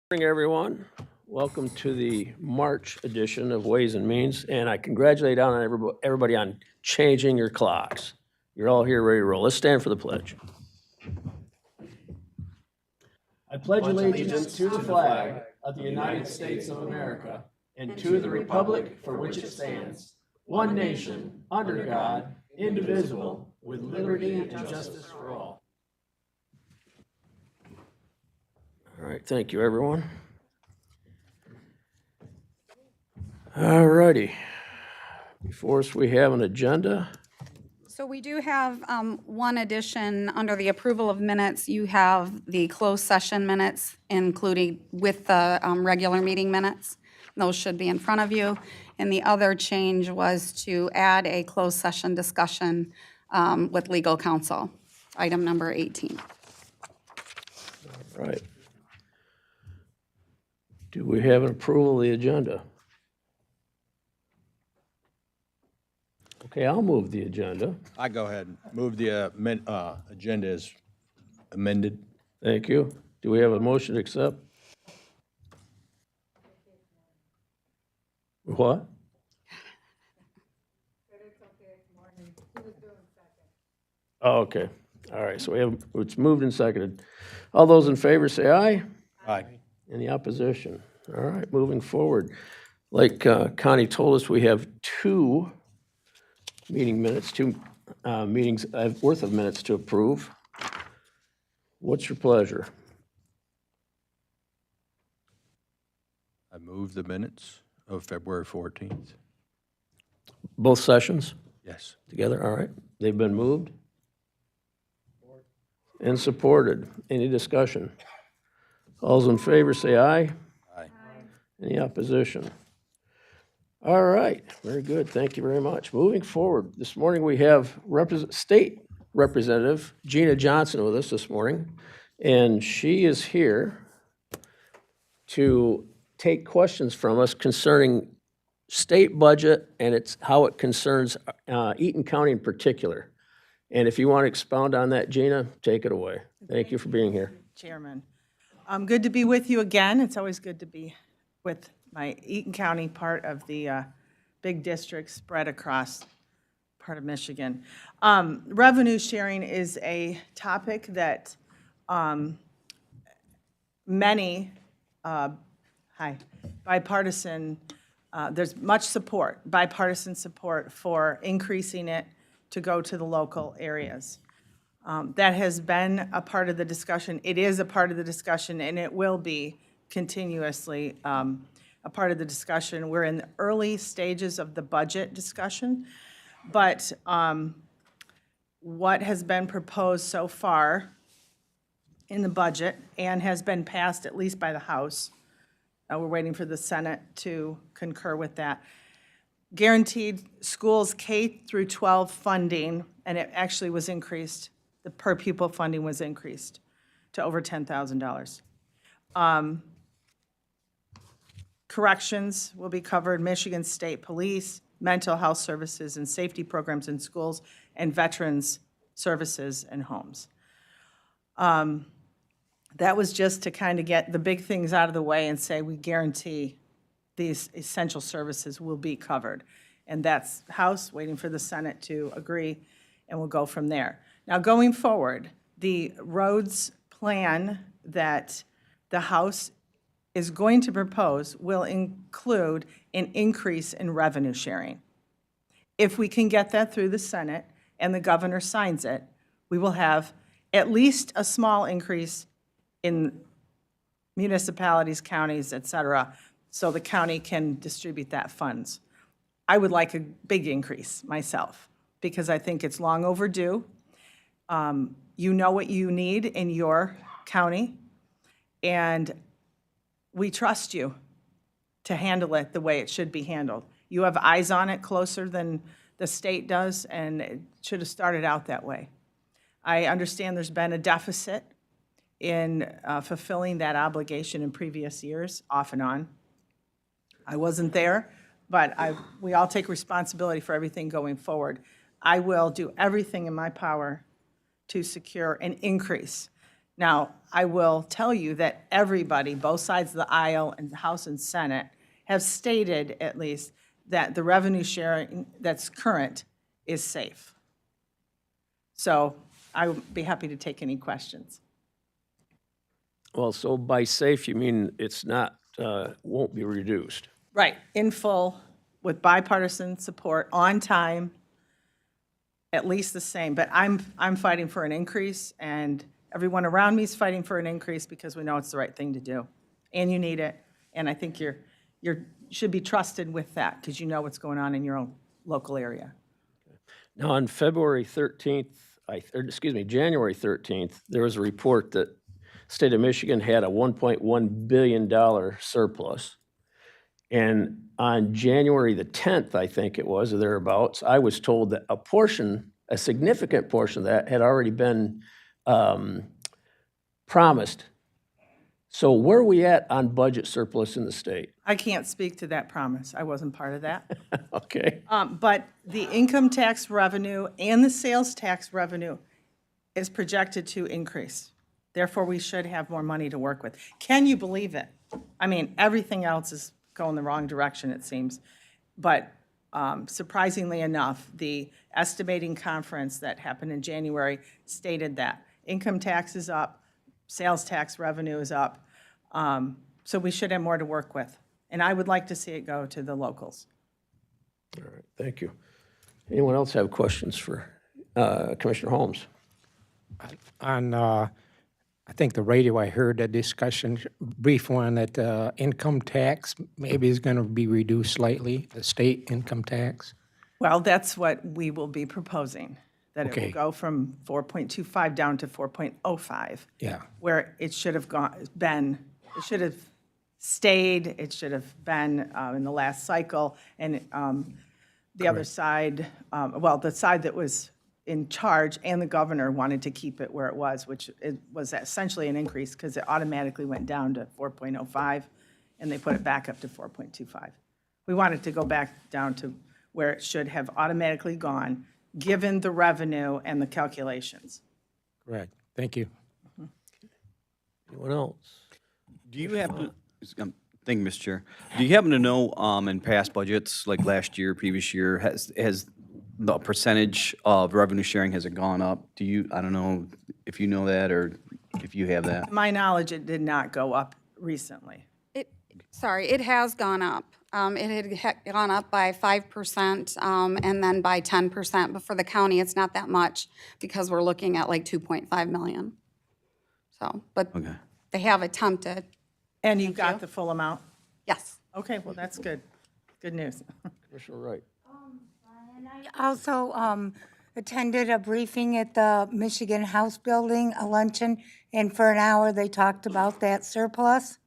Morning, everyone. Welcome to the March edition of Ways and Means, and I congratulate everybody on changing your clocks. You're all here ready to roll. Let's stand for the pledge. I pledge allegiance to the flag of the United States of America and to the republic for which it stands, one nation, under God, indivisible, with liberty and justice for all. All right, thank you, everyone. All righty. Before us, we have an agenda. So we do have one addition under the approval of minutes. You have the closed session minutes, including with the regular meeting minutes. Those should be in front of you. And the other change was to add a closed session discussion with legal counsel, item number 18. Right. Do we have an approval of the agenda? Okay, I'll move the agenda. I go ahead and move the agenda as amended. Thank you. Do we have a motion to accept? What? Oh, okay. All right, so it's moved and seconded. All those in favor say aye. Aye. Any opposition? All right, moving forward. Like Connie told us, we have two meetings worth of minutes to approve. What's your pleasure? I move the minutes of February 14th. Both sessions Yes. together? All right. They've been moved and supported. Any discussion? All those in favor say aye. Aye. Any opposition? All right, very good. Thank you very much. Moving forward, this morning we have State Representative Gina Johnson with us this morning, and she is here to take questions from us concerning state budget and how it concerns Eaton County in particular. And if you want to expound on that, Gina, take it away. Thank you for being here. Chairman. Good to be with you again. It's always good to be with my Eaton County part of the big district spread across part of Michigan. Revenue sharing is a topic that many bipartisan, there's much support, bipartisan support for increasing it to go to the local areas. That has been a part of the discussion. It is a part of the discussion, and it will be continuously a part of the discussion. We're in the early stages of the budget discussion, but what has been proposed so far in the budget and has been passed at least by the House, we're waiting for the Senate to concur with that, guaranteed schools K through 12 funding, and it actually was increased, the per pupil funding was increased to over $10,000. Corrections will be covered, Michigan State Police, mental health services and safety programs in schools, and veterans services and homes. That was just to kind of get the big things out of the way and say we guarantee these essential services will be covered. And that's House, waiting for the Senate to agree, and we'll go from there. Now, going forward, the roads plan that the House is going to propose will include an increase in revenue sharing. If we can get that through the Senate and the governor signs it, we will have at least a small increase in municipalities, counties, et cetera, so the county can distribute that funds. I would like a big increase myself, because I think it's long overdue. You know what you need in your county, and we trust you to handle it the way it should be handled. You have eyes on it closer than the state does, and it should have started out that way. I understand there's been a deficit in fulfilling that obligation in previous years, off and on. I wasn't there, but we all take responsibility for everything going forward. I will do everything in my power to secure an increase. Now, I will tell you that everybody, both sides of the aisle and the House and Senate, have stated at least that the revenue sharing that's current is safe. So I would be happy to take any questions. Well, so by safe, you mean it's not, won't be reduced? Right, in full, with bipartisan support, on time, at least the same. But I'm fighting for an increase, and everyone around me is fighting for an increase because we know it's the right thing to do. And you need it, and I think you should be trusted with that because you know what's going on in your own local area. Now, on February 13th, January 13th, there was a report that state of Michigan had a $1.1 billion surplus. And on January the 10th, I think it was, or thereabouts, I was told that a significant portion of that had already been promised. So where are we at on budget surplus in the state? I can't speak to that promise. I wasn't part of that. Okay. But the income tax revenue and the sales tax revenue is projected to increase. Therefore, we should have more money to work with. Can you believe it? I mean, everything else is going the wrong direction, it seems. But surprisingly enough, the estimating conference that happened in January stated that income tax is up, sales tax revenue is up. So we should have more to work with. And I would like to see it go to the locals. All right, thank you. Anyone else have questions for Commissioner Holmes? On, I think the radio, I heard a discussion, brief one, that income tax maybe is going to be reduced slightly, the state income tax. Well, that's what we will be proposing, that it will Okay. go from 4.25 down to 4.05. Yeah. Where it should have it should have stayed, it should have been in the last cycle. And the other side, the side that was in charge and the governor wanted to keep it where it was, which it was essentially an increase because it automatically went down to 4.05 and they put it back up to 4.25. We wanted to go back down to where it should have automatically gone, given the revenue and the calculations. Correct. Thank you. Anyone else? Do you happen, thank you, Mr. Chair. Do you happen to know, in past budgets, like last year, previous year, has the percentage of revenue sharing, has it gone up? Do you, I don't know if you know that or if you have that? To my knowledge, it did not go up recently. It has gone up. It had gone up by 5% and then by 10%, but for the county, it's not that much because we're looking at like 2.5 million. So, but Okay. they have attempted, And you got the full amount? yes. Okay, well, that's good. Good news. Commissioner Wright? I also attended a briefing at the Michigan House Building, a luncheon, and for an hour, they talked about that surplus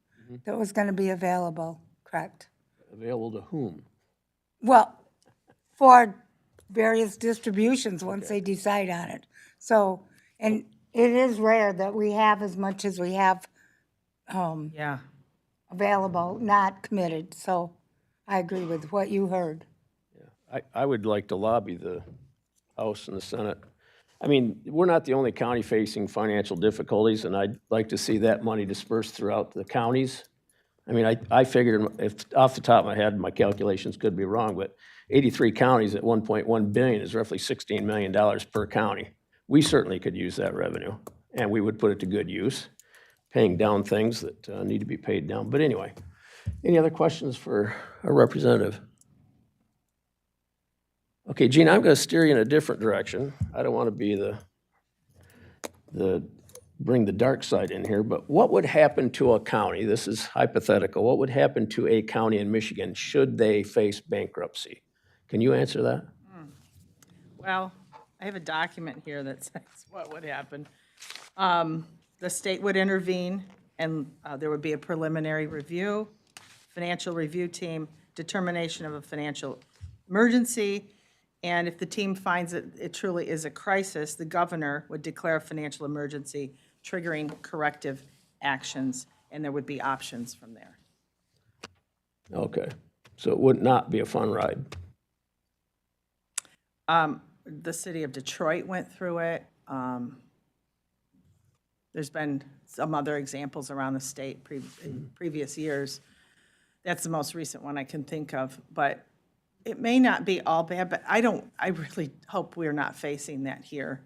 that was going to be available, correct? Available to whom? Well, for various distributions, once they decide on it. So, and it is rare that we have as much as we have Yeah. available, not committed, so I agree with what you heard. I would like to lobby the House and the Senate. I mean, we're not the only county facing financial difficulties, and I'd like to see that money dispersed throughout the counties. I mean, I figured, if off the top of my head, my calculations could be wrong, but 83 counties at 1.1 billion is roughly $16 million per county. We certainly could use that revenue, and we would put it to good use, paying down things that need to be paid down. But anyway, any other questions for our representative? Okay, Gene, I'm going to steer you in a different direction. I don't want to be bring the dark side in here, but what would happen to a county, this is hypothetical, what would happen to a county in Michigan should they face bankruptcy? Can you answer that? Well, I have a document here that says what would happen. The state would intervene, and there would be a preliminary review, financial review team, determination of a financial emergency, and if the team finds that it truly is a crisis, the governor would declare a financial emergency, triggering corrective actions, and there would be options from there. Okay, so it would not be a fun ride. The city of Detroit went through it. There's been some other examples around the state in previous years. That's the most recent one I can think of, but it may not be all bad, but I really hope we're not facing that here.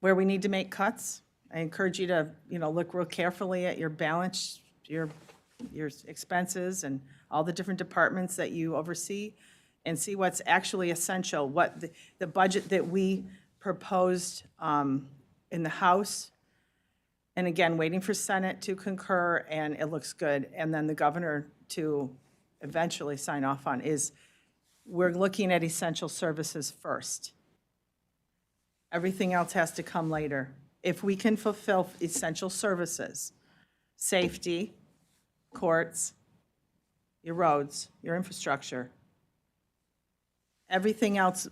Where we need to make cuts, I encourage you to, look real carefully at your balance, your expenses and all the different departments that you oversee and see what's actually essential, what the budget that we proposed in the House, and again, waiting for Senate to concur, and it looks good, and then the governor to eventually sign off on, is we're looking at essential services first. Everything else has to come later. If we can fulfill essential services, safety, courts, your roads, your infrastructure, everything else,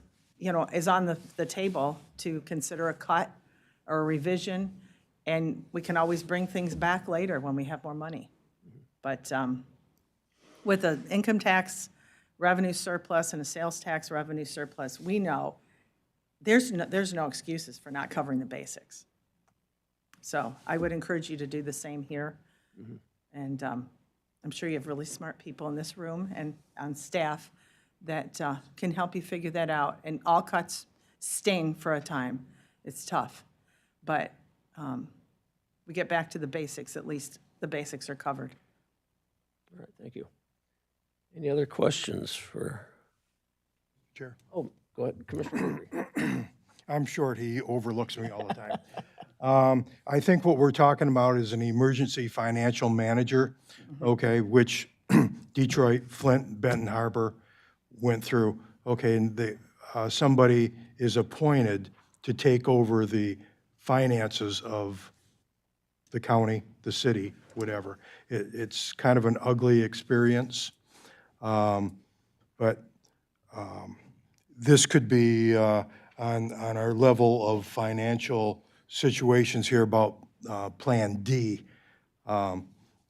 is on the table to consider a cut or a revision, and we can always bring things back later when we have more money. But with an income tax revenue surplus and a sales tax revenue surplus, we know there's no excuses for not covering the basics. So I would encourage you to do the same here. And I'm sure you have really smart people in this room and on staff that can help you figure that out. And all cuts sting for a time. It's tough. But we get back to the basics, at least the basics are covered. All right, thank you. Any other questions for? Chair. Oh, go ahead, Commissioner Murphy. I'm short, he overlooks me all the time. I think what we're talking about is an emergency financial manager, okay, which Detroit, Flint, Benton Harbor went through. Okay, and somebody is appointed to take over the finances of the county, the city, whatever. It's kind of an ugly experience, but this could be on our level of financial situations here about Plan D.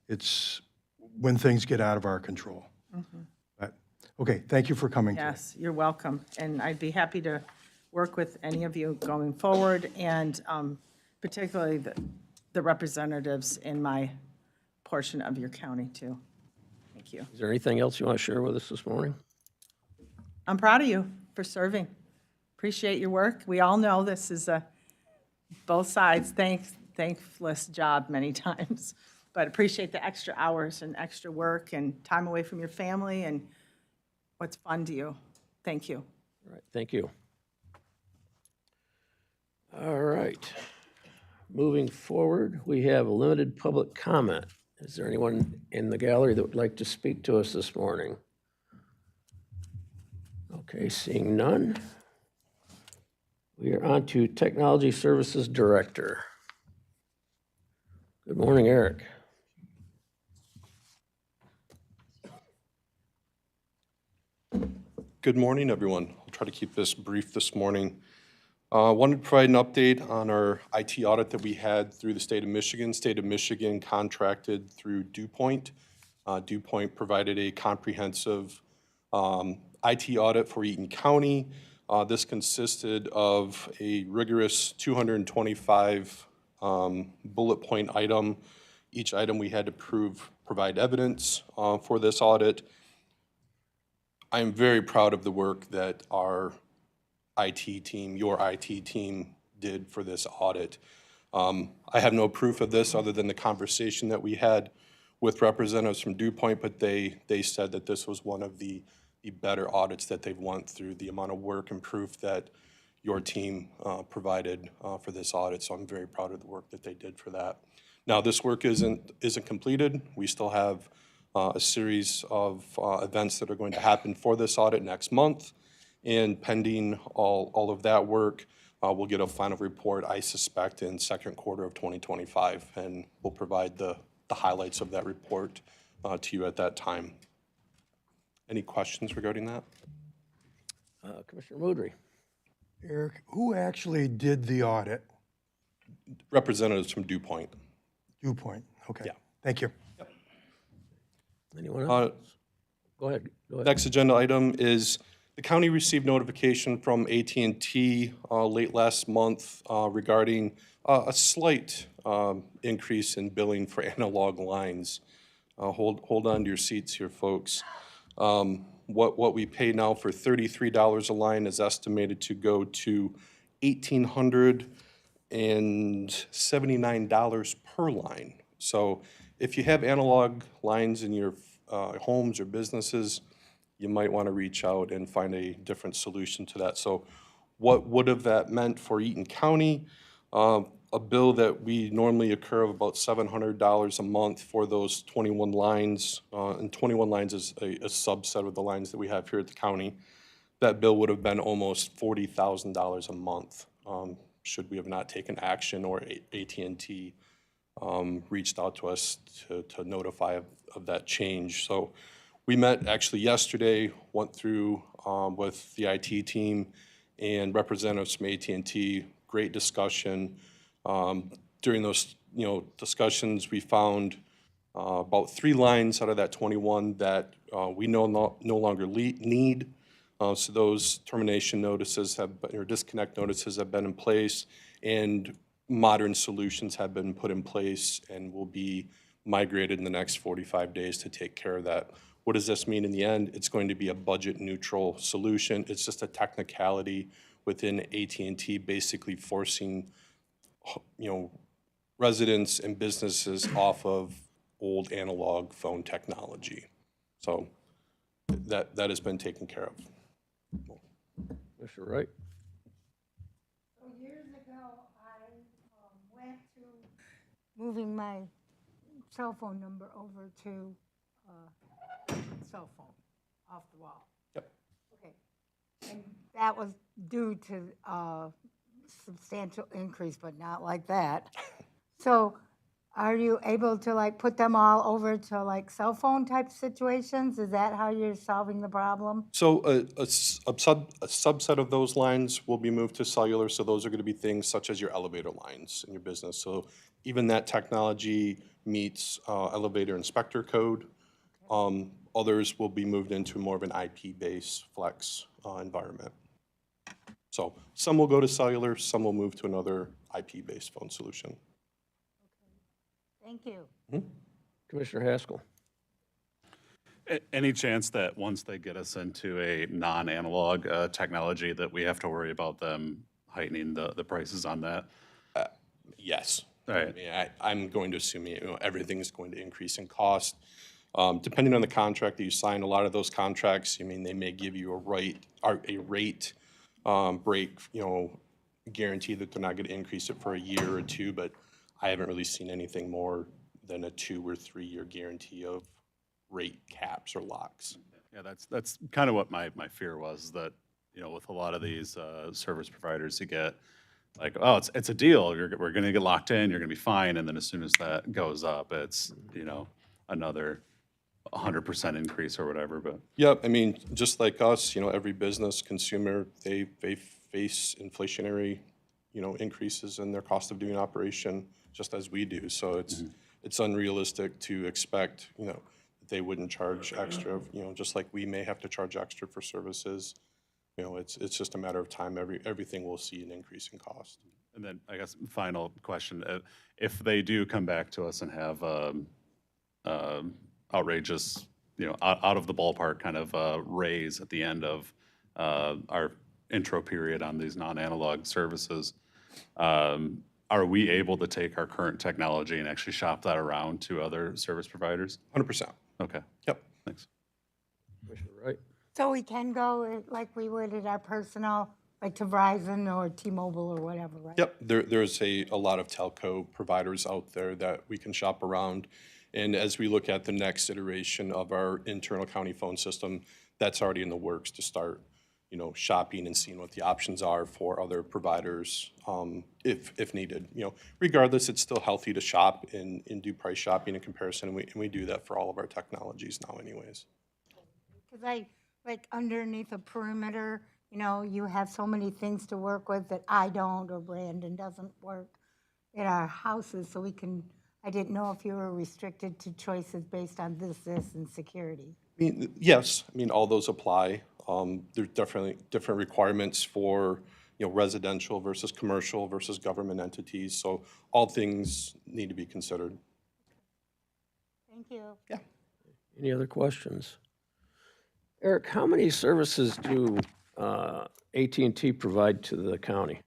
It's when things get out of our control. But, okay, thank you for coming. Yes, you're welcome. And I'd be happy to work with any of you going forward, and particularly the representatives in my portion of your county, too. Thank you. Is there anything else you want to share with us this morning? I'm proud of you for serving. Appreciate your work. We all know this is a both sides thankless job many times, but appreciate the extra hours and extra work and time away from your family and what's fun to you. Thank you. All right, thank you. All right. Moving forward, we have a limited public comment. Is there anyone in the gallery that would like to speak to us this morning? Okay, seeing none. We are on to Technology Services Director. Good morning, Eric. Good morning, everyone. I'll try to keep this brief this morning. Wanted to provide an update on our IT audit that we had through the state of Michigan. State of Michigan contracted through DuPont. DuPont provided a comprehensive IT audit for Eaton County. This consisted of a rigorous 225 bullet point item. Each item we had to provide evidence for this audit. I am very proud of the work that our IT team, your IT team, did for this audit. I have no proof of this other than the conversation that we had with representatives from DuPont, but they said that this was one of the better audits that they've went through, the amount of work and proof that your team provided for this audit. So I'm very proud of the work that they did for that. Now, this work isn't completed. We still have a series of events that are going to happen for this audit next month. And pending all of that work, we'll get a final report, I suspect, in second quarter of 2025. And we'll provide the highlights of that report to you at that time. Any questions regarding that? Commissioner Moudry. Eric, who actually did the audit? Representatives from DuPont. DuPont, okay. Yeah. Thank you. Anyone else? Go ahead. Next agenda item is The county received notification from AT&T late last month regarding a slight increase in billing for analog lines. Hold on to your seats here, folks. What we pay now for $33 a line is estimated to go to $1,879 per line. So if you have analog lines in your homes or businesses, you might want to reach out and find a different solution to that. So what would have that meant for Eaton County? A bill that we normally incur of about $700 a month for those 21 lines, and 21 lines is a subset of the lines that we have here at the county. That bill would have been almost $40,000 a month, should we have not taken action or AT&T reached out to us to notify of that change. So we met actually yesterday, went through with the IT team and representatives from AT&T, great discussion. During those discussions, we found about 3 lines out of that 21 that we no longer need. So those termination notices or disconnect notices have been in place, and modern solutions have been put in place and will be migrated in the next 45 days to take care of that. What does this mean in the end? It's going to be a budget-neutral solution. It's just a technicality within AT&T, basically forcing residents and businesses off of old analog phone technology. So that has been taken care of. Mr. Wright? So years ago, I went to moving my cell phone number over to cell phone off the wall. Yep. Okay. And that was due to substantial increase, but not like that. So are you able to like put them all over to like cell phone type situations? Is that how you're solving the problem? So a subset of those lines will be moved to cellular, so those are going to be things such as your elevator lines in your business. So even that technology meets elevator inspector code. Others will be moved into more of an IP-based flex environment. So some will go to cellular, some will move to another IP-based phone solution. Thank you. Commissioner Haskell? Any chance that once they get us into a non-analog technology that we have to worry about them heightening the prices on that? Yes. All right. I mean, I'm going to assume everything is going to increase in cost. Depending on the contract that you sign, a lot of those contracts, they may give you a rate break, guarantee that they're not going to increase it for a year or two, but I haven't really seen anything more than a 2 or 3 year guarantee of rate caps or locks. Yeah, that's kind of what my fear was, that, with a lot of these service providers, you get like, oh, it's a deal, we're going to get locked in, you're going to be fine, and then as soon as that goes up, it's, another 100% increase or whatever, but. Yep, just like us, every business, consumer, they face inflationary, increases in their cost of doing operation, just as we do. So it's unrealistic to expect, that they wouldn't charge extra, just like we may have to charge extra for services. It's just a matter of time. Everything will see an increase in cost. And then I guess final question, if they do come back to us and have outrageous, out of the ballpark kind of raise at the end of our intro period on these non-analog services, are we able to take our current technology and actually shop that around to other service providers? 100%. Okay, Yep. thanks. Commissioner Wright? So we can go like we would at our personal, like to Verizon or T-Mobile or whatever, right? Yep, there's a lot of telco providers out there that we can shop around. And as we look at the next iteration of our internal county phone system, that's already in the works to start, shopping and seeing what the options are for other providers, if needed. Regardless, it's still healthy to shop and do price shopping in comparison, and we do that for all of our technologies now anyways. Because like underneath a perimeter, you have so many things to work with that I don't or Brandon doesn't work in our houses, so I didn't know if you were restricted to choices based on this, and security. Yes, all those apply. There's definitely different requirements for, residential versus commercial versus government entities. So all things need to be considered. Thank you. Any other questions? Eric, how many services do AT&T provide to the county?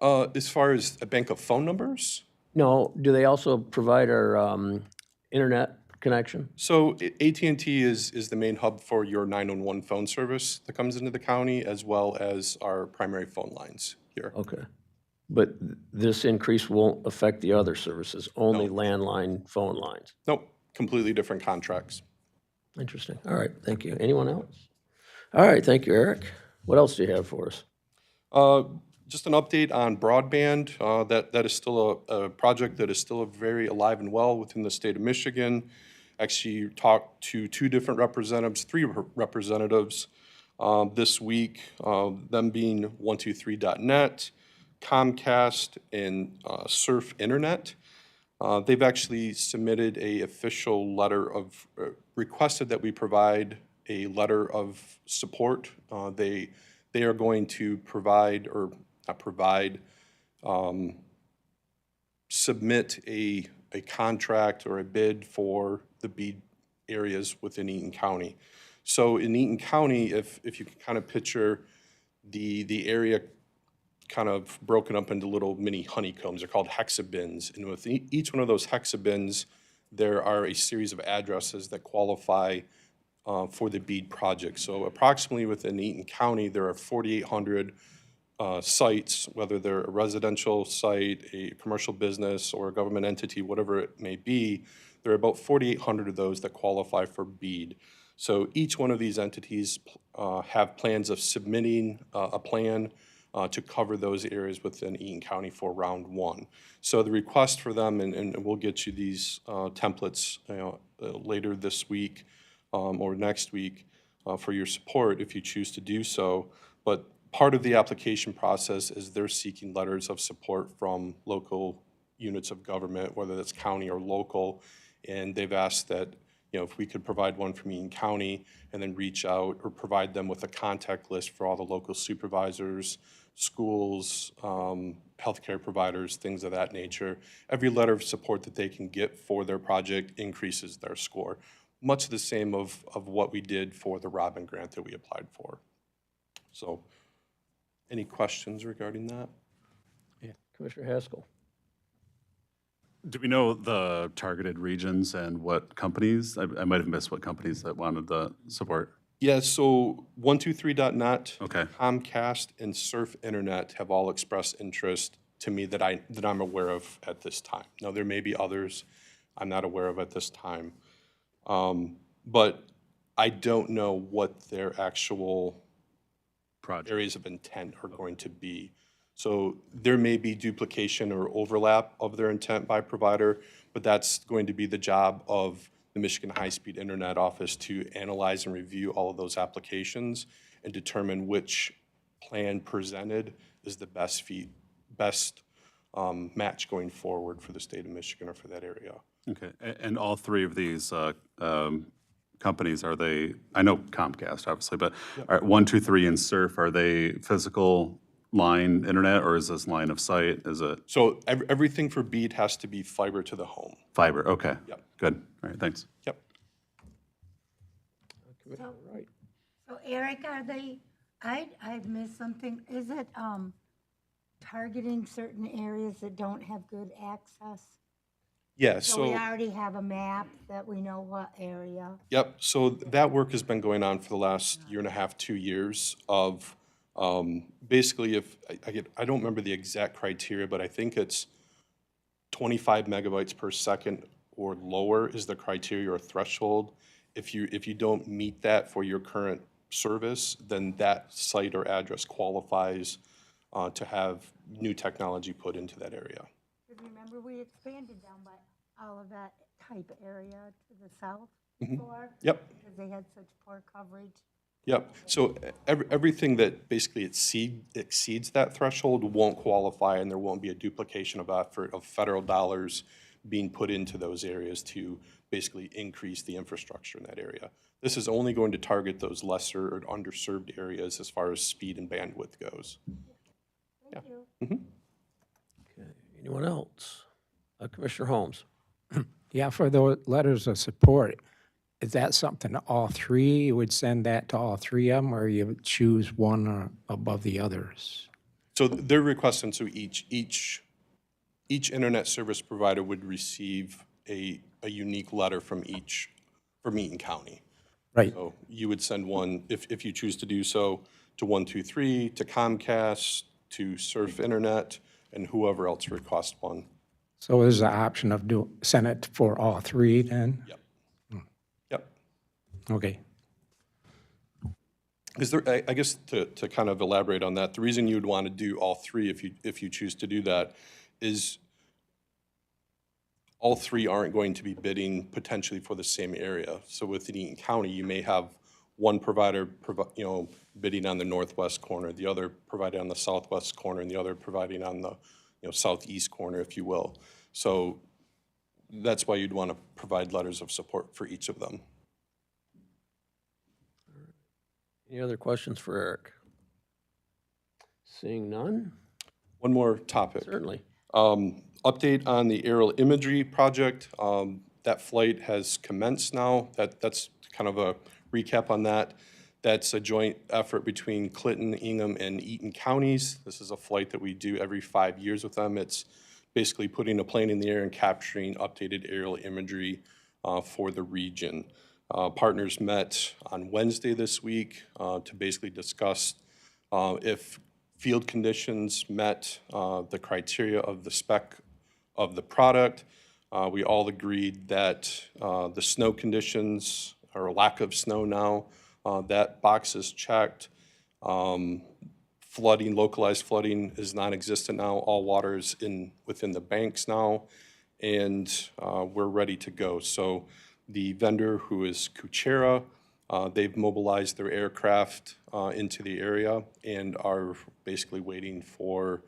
As far as a bank of phone numbers, No, do they also provide our internet connection? so AT&T is the main hub for your 911 phone service that comes into the county, as well as our primary phone lines here. Okay. But this increase won't affect the other services, only landline phone lines? Nope, completely different contracts. Interesting. All right, thank you. Anyone else? All right, thank you, Eric. What else do you have for us? Just an update on broadband. That is still a project that is still very alive and well within the state of Michigan. Actually talked to three representatives this week, them being 123.net, Comcast, and Surf Internet. They've actually submitted a official letter of, requested that we provide a letter of support. They are going to provide, or not provide, submit a contract or a bid for the BEAD areas within Eaton County. So in Eaton County, if you can kind of picture the area kind of broken up into little mini honeycombs, they're called hexabins. And with each one of those hexabins, there are a series of addresses that qualify for the BEAD project. So approximately within Eaton County, there are 4,800 sites, whether they're a residential site, a commercial business, or a government entity, whatever it may be. There are about 4,800 of those that qualify for BEAD. So each one of these entities have plans of submitting a plan to cover those areas within Eaton County for round one. So the request for them, and we'll get you these templates later this week or next week for your support if you choose to do so. But part of the application process is they're seeking letters of support from local units of government, whether that's county or local, and they've asked that if we could provide one from Eaton County and then reach out or provide them with a contact list for all the local supervisors, schools, healthcare providers, things of that nature. Every letter of support that they can get for their project increases their score. Much the same of what we did for the Robin grant that we applied for. So, any questions regarding that? Yeah, Commissioner Haskell. Do we know the targeted regions and what companies? I might have missed what companies that wanted the support. Yeah, so 123.net, Okay. Comcast, and Surf Internet have all expressed interest to me that I'm aware of at this time. Now, there may be others I'm not aware of at this time. But I don't know what their actual Project. areas of intent are going to be. So there may be duplication or overlap of their intent by provider, but that's going to be the job of the Michigan High-Speed Internet Office to analyze and review all of those applications and determine which plan presented is the best match going forward for the state of Michigan or for that area. Okay, and all three of these companies, are they, I know Comcast, obviously, but are 123 and Surf, are they physical line internet, or is this line of sight? Is it So everything for BEAD has to be fiber to the home. fiber? Okay. Yep. Good, all right, thanks. Yep. Right. So Eric, are they, I've missed something. Is it targeting certain areas that don't have good access? Yeah, So we so, already have a map that we know what area. yep, so that work has been going on for the last year and a half, 2 years of, basically if, I don't remember the exact criteria, but I think it's 25 megabytes per second or lower is the criteria or threshold. If you don't meet that for your current service, then that site or address qualifies to have new technology put into that area. Because remember, we expanded down by all of that type area to the south before? Yep. Because they had such poor coverage. Yep, so everything that basically exceeds that threshold won't qualify, and there won't be a duplication of effort of federal dollars being put into those areas to basically increase the infrastructure in that area. This is only going to target those lesser or underserved areas as far as speed and bandwidth goes. Anyone else? Commissioner Holmes? Yeah, for the letters of support, is that something all three, you would send that to all three of them, or you would choose one above the others? So they're requesting, so each internet service provider would receive a unique letter from Eaton County. Right. So you would send one, if you choose to do so, to 123, to Comcast, to Surf Internet, and whoever else requests one. So there's the option of send it for all three then? Yep. Yep. Okay. Is there, I guess to kind of elaborate on that, the reason you'd want to do all three if you choose to do that is all three aren't going to be bidding potentially for the same area. So within Eaton County, you may have one provider, bidding on the northwest corner, the other providing on the southwest corner, and the other providing on the, southeast corner, if you will. So that's why you'd want to provide letters of support for each of them. Any other questions for Eric? Seeing none? One more topic. Certainly. Update on the aerial imagery project. That flight has commenced now. That's kind of a recap on that. That's a joint effort between Clinton, Ingham, and Eaton counties. This is a flight that we do every 5 years with them. It's basically putting a plane in the air and capturing updated aerial imagery for the region. Partners met on Wednesday this week to basically discuss if field conditions met the criteria of the spec of the product. We all agreed that the snow conditions, or lack of snow now, that box is checked. Flooding, localized flooding is non-existent now. All water is within the banks now, and we're ready to go. So the vendor, who is Kuchera, they've mobilized their aircraft into the area and are basically waiting for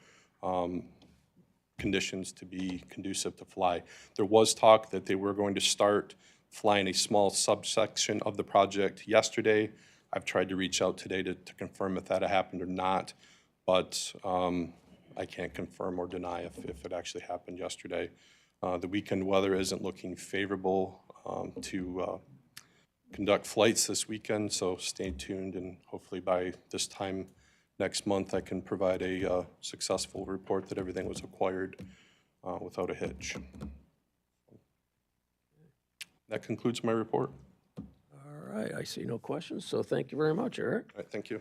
conditions to be conducive to fly. There was talk that they were going to start flying a small subsection of the project yesterday. I've tried to reach out today to confirm if that happened or not, but I can't confirm or deny if it actually happened yesterday. The weekend weather isn't looking favorable to conduct flights this weekend, so stay tuned, and hopefully by this time next month I can provide a successful report that everything was acquired without a hitch. That concludes my report. All right, I see no questions, so thank you very much, Eric. All right, thank you.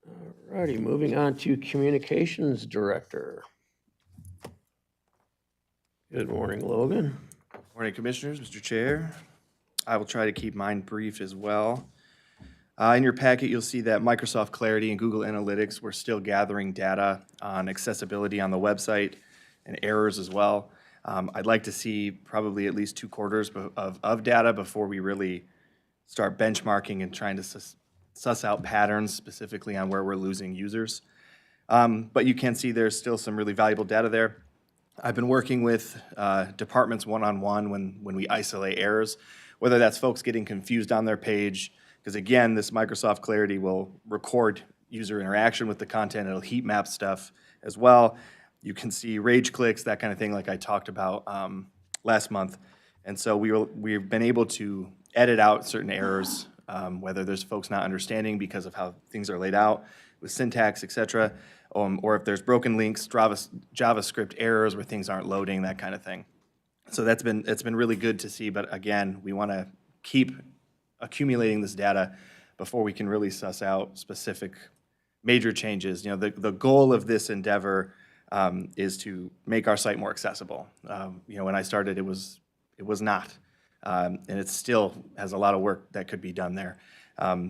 All righty, moving on to Communications Director. Good morning, Logan. Morning, Commissioners, Mr. Chair. I will try to keep mine brief as well. In your packet, you'll see that Microsoft Clarity and Google Analytics, we're still gathering data on accessibility on the website and errors as well. I'd like to see probably at least 2 quarters of data before we really start benchmarking and trying to suss out patterns specifically on where we're losing users. But you can see there's still some really valuable data there. I've been working with departments one-on-one when we isolate errors, whether that's folks getting confused on their page, because again, this Microsoft Clarity will record user interaction with the content. It'll heat map stuff as well. You can see rage clicks, that kind of thing, like I talked about last month. And so we've been able to edit out certain errors, whether there's folks not understanding because of how things are laid out with syntax, et cetera, or if there's broken links, JavaScript errors where things aren't loading, that kind of thing. So it's been really good to see, but again, we want to keep accumulating this data before we can really suss out specific major changes. You know, the goal of this endeavor is to make our site more accessible. You know, when I started, it was not, and it still has a lot of work that could be done there.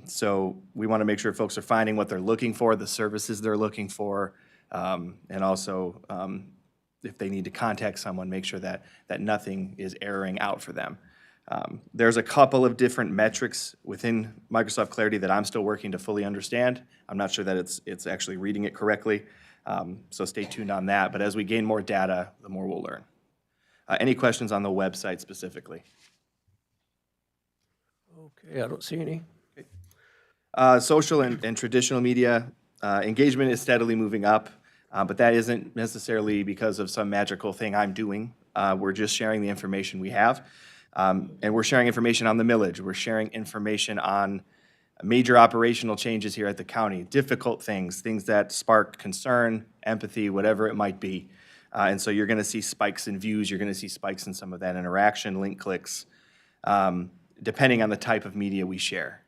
So we want to make sure folks are finding what they're looking for, the services they're looking for, and also if they need to contact someone, make sure that nothing is erroring out for them. There's a couple of different metrics within Microsoft Clarity that I'm still working to fully understand. I'm not sure that it's actually reading it correctly. So stay tuned on that. But as we gain more data, the more we'll learn. Any questions on the website specifically? Okay, I don't see any. Social and traditional media engagement is steadily moving up, but that isn't necessarily because of some magical thing I'm doing. We're just sharing the information we have, and we're sharing information on the millage. We're sharing information on major operational changes here at the county, difficult things, things that spark concern, empathy, whatever it might be. And so you're going to see spikes in views. You're going to see spikes in some of that interaction, link clicks, depending on the type of media we share.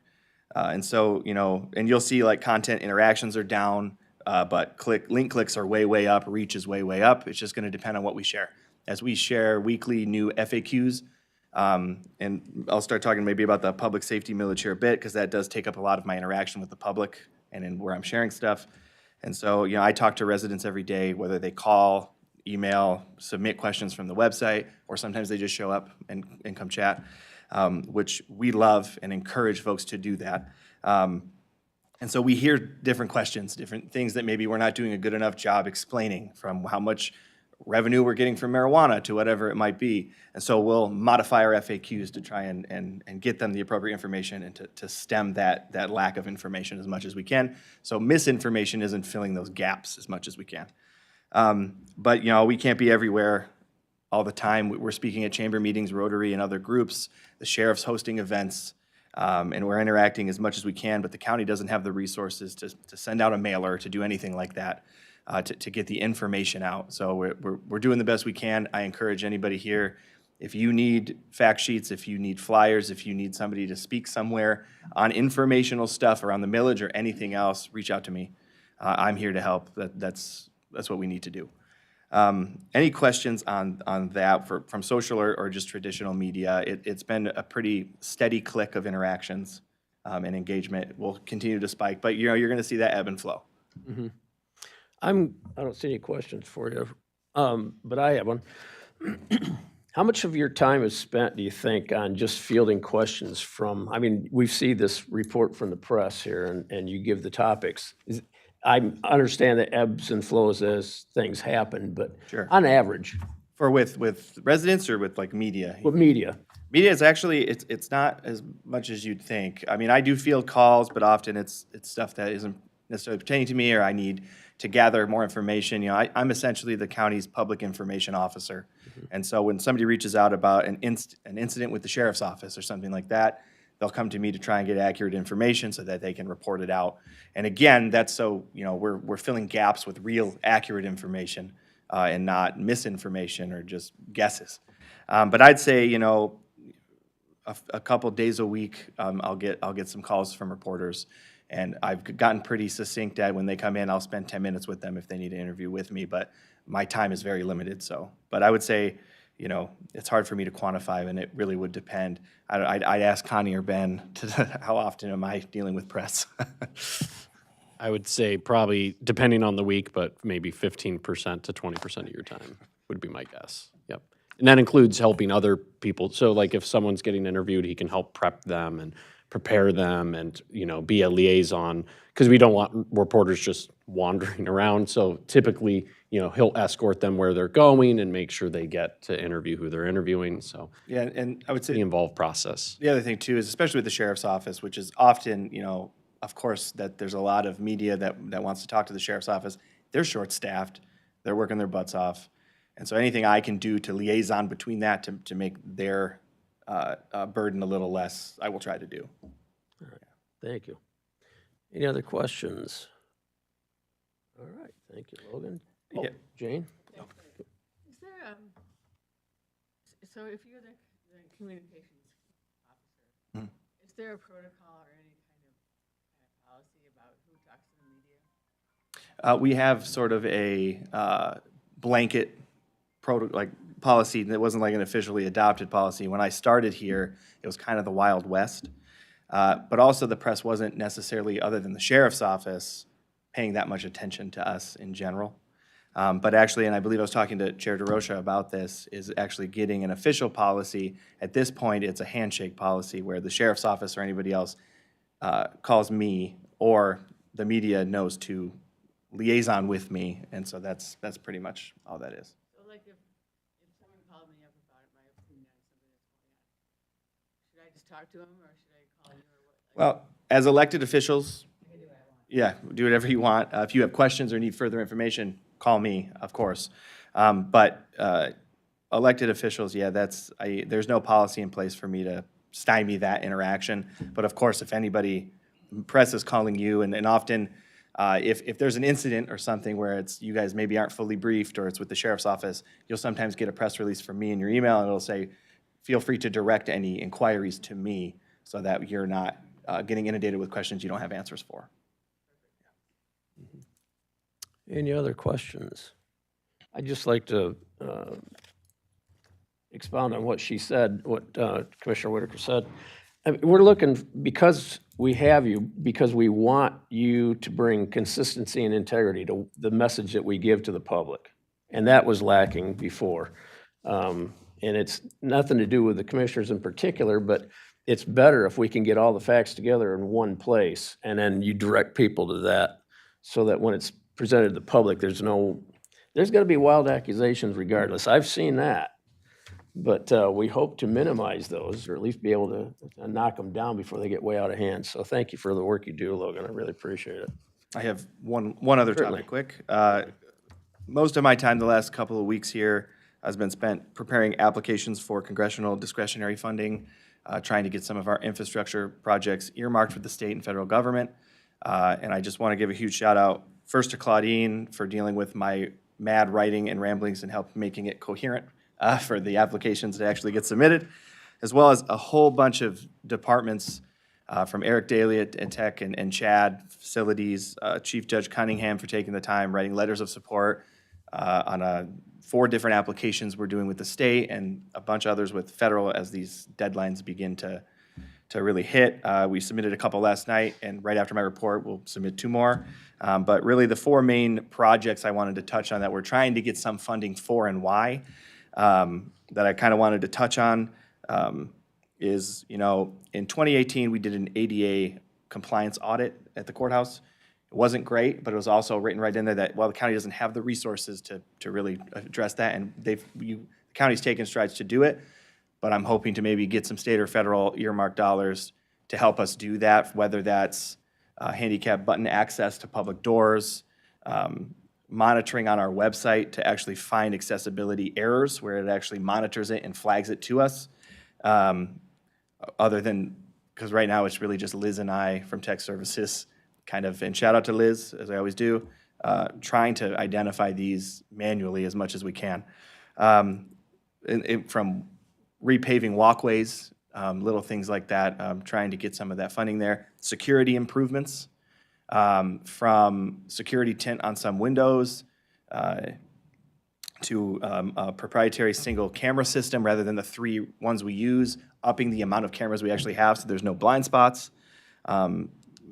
And so, you know, and you'll see like content interactions are down, but link clicks are way, way up, reach is way, way up. It's just going to depend on what we share. As we share weekly new FAQs, and I'll start talking maybe about the public safety millage here a bit, because that does take up a lot of my interaction with the public and in where I'm sharing stuff. And so, you know, I talk to residents every day, whether they call, email, submit questions from the website, or sometimes they just show up and come chat, which we love and encourage folks to do that. And so we hear different questions, different things that maybe we're not doing a good enough job explaining, from how much revenue we're getting from marijuana to whatever it might be. And so we'll modify our FAQs to try and get them the appropriate information and to stem that lack of information as much as we can. So misinformation isn't filling those gaps as much as we can. But, you know, we can't be everywhere all the time. We're speaking at chamber meetings, Rotary, and other groups. The sheriff's hosting events, and we're interacting as much as we can, but the county doesn't have the resources to send out a mailer, to do anything like that, to get the information out. So we're doing the best we can. I encourage anybody here, if you need fact sheets, if you need flyers, if you need somebody to speak somewhere on informational stuff around the millage or anything else, reach out to me. I'm here to help. That's what we need to do. Any questions on that from social or just traditional media? It's been a pretty steady click of interactions and engagement. Will continue to spike, but you know, you're going to see that ebb and flow. I don't see any questions for you, but I have one. How much of your time is spent, do you think, on just fielding questions from, I mean, we see this report from the press here, and you give the topics. I understand the ebbs and flows as things happen, but Sure. on average, For with residents or with like media? with media, Media is actually, it's not as much as you'd think. I mean, I do field calls, but often it's stuff that isn't necessarily pertaining to me, or I need to gather more information. You know, I'm essentially the county's public information officer. And so when somebody reaches out about an incident with the sheriff's office or something like that, they'll come to me to try and get accurate information so that they can report it out. And again, that's so, you know, we're filling gaps with real accurate information and not misinformation or just guesses. But I'd say, you know, a couple days a week, I'll get some calls from reporters, and I've gotten pretty succinct at when they come in. I'll spend 10 minutes with them if they need an interview with me, but my time is very limited. So, but I would say, you know, it's hard for me to quantify, and it really would depend. I'd ask Connie or Ben how often am I dealing with press? I would say probably, depending on the week, but maybe 15% to 20% of your time would be my guess. Yep. And that includes helping other people. So like if someone's getting interviewed, he can help prep them and prepare them and, you know, be a liaison, because we don't want reporters just wandering around. So typically, you know, he'll escort them where they're going and make sure they get to interview who they're interviewing. So Yeah, and I would say the involved process. the other thing too is, especially with the sheriff's office, which is often, you know, of course, that there's a lot of media that wants to talk to the sheriff's office. They're short-staffed. They're working their butts off. And so anything I can do to liaison between that to make their burden a little less, I will try to do. thank you. Any other questions? All right, thank you, Logan. Oh, Yeah. Jane? Is there, so if you're the communications officer, is there a protocol or any kind of policy about who talks to the media? We have sort of a blanket policy that wasn't like an officially adopted policy. When I started here, it was kind of the Wild West. But also the press wasn't necessarily, other than the sheriff's office, paying that much attention to us in general. But actually, and I believe I was talking to Chair DeRocha about this, is actually getting an official policy. At this point, it's a handshake policy where the sheriff's office or anybody else calls me, or the media knows to liaison with me, and so that's pretty much all that is. So like if someone called me up about my opinion on something that's going on, should I just talk to them or should I call you or what? Well, as elected officials, yeah, do whatever you want. If you have questions or need further information, call me, of course. But elected officials, yeah, there's no policy in place for me to stymie that interaction. But of course, if anybody, press is calling you, and often, if there's an incident or something where it's, you guys maybe aren't fully briefed, or it's with the sheriff's office, you'll sometimes get a press release from me in your email, and it'll say, feel free to direct any inquiries to me, so that you're not getting inundated with questions you don't have answers for. Any other questions? I'd just like to expound on what she said, what Commissioner Whitaker said. I mean, we're looking, because we have you, because we want you to bring consistency and integrity to the message that we give to the public. And that was lacking before. And it's nothing to do with the commissioners in particular, but it's better if we can get all the facts together in one place, and then you direct people to that, so that when it's presented to the public, there's going to be wild accusations regardless. I've seen that. But we hope to minimize those, or at least be able to knock them down before they get way out of hand. So thank you for the work you do, Logan. I really appreciate it. I have one other Certainly. topic quick. Most of my time the last couple of weeks here has been spent preparing applications for congressional discretionary funding, trying to get some of our infrastructure projects earmarked with the state and federal government. And I just want to give a huge shout out first to Claudine for dealing with my mad writing and ramblings and help making it coherent for the applications to actually get submitted, as well as a whole bunch of departments from Eric Daly at Tech and Chad Facilities, Chief Judge Cunningham for taking the time, writing letters of support on 4 different applications we're doing with the state, and a bunch of others with federal as these deadlines begin to really hit. We submitted a couple last night, and right after my report, we'll submit 2 more. But really, the 4 main projects I wanted to touch on that we're trying to get some funding for and why, that I kind of wanted to touch on, is, in 2018, we did an ADA compliance audit at the courthouse. It wasn't great, but it was also written right in there that, well, the county doesn't have the resources to really address that, and the county's taken strides to do it, but I'm hoping to maybe get some state or federal earmarked dollars to help us do that, whether that's handicap button access to public doors, monitoring on our website to actually find accessibility errors where it actually monitors it and flags it to us. Other than, because right now it's really just Liz and I from Tech Services, kind of, and shout out to Liz, as I always do, trying to identify these manually as much as we can. From repaving walkways, little things like that, trying to get some of that funding there. Security improvements, from security tint on some windows to a proprietary single camera system rather than the 3 ones we use, upping the amount of cameras we actually have so there's no blind spots,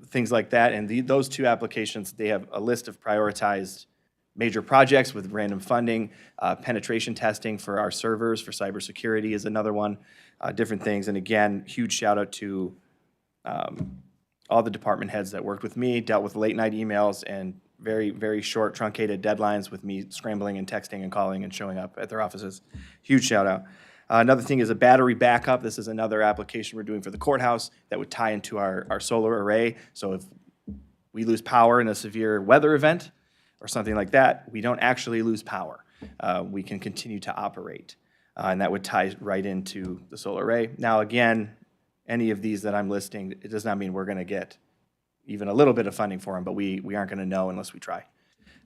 things like that. And those 2 applications, they have a list of prioritized major projects with random funding. Penetration testing for our servers for cybersecurity is another one, different things. And again, huge shout out to all the department heads that worked with me, dealt with late night emails and very, very short truncated deadlines with me scrambling and texting and calling and showing up at their offices. Huge shout out. Another thing is a battery backup. This is another application we're doing for the courthouse that would tie into our solar array. So if we lose power in a severe weather event or something like that, we don't actually lose power. We can continue to operate. And that would tie right into the solar array. Now, again, any of these that I'm listing, it does not mean we're going to get even a little bit of funding for them, but we aren't going to know unless we try.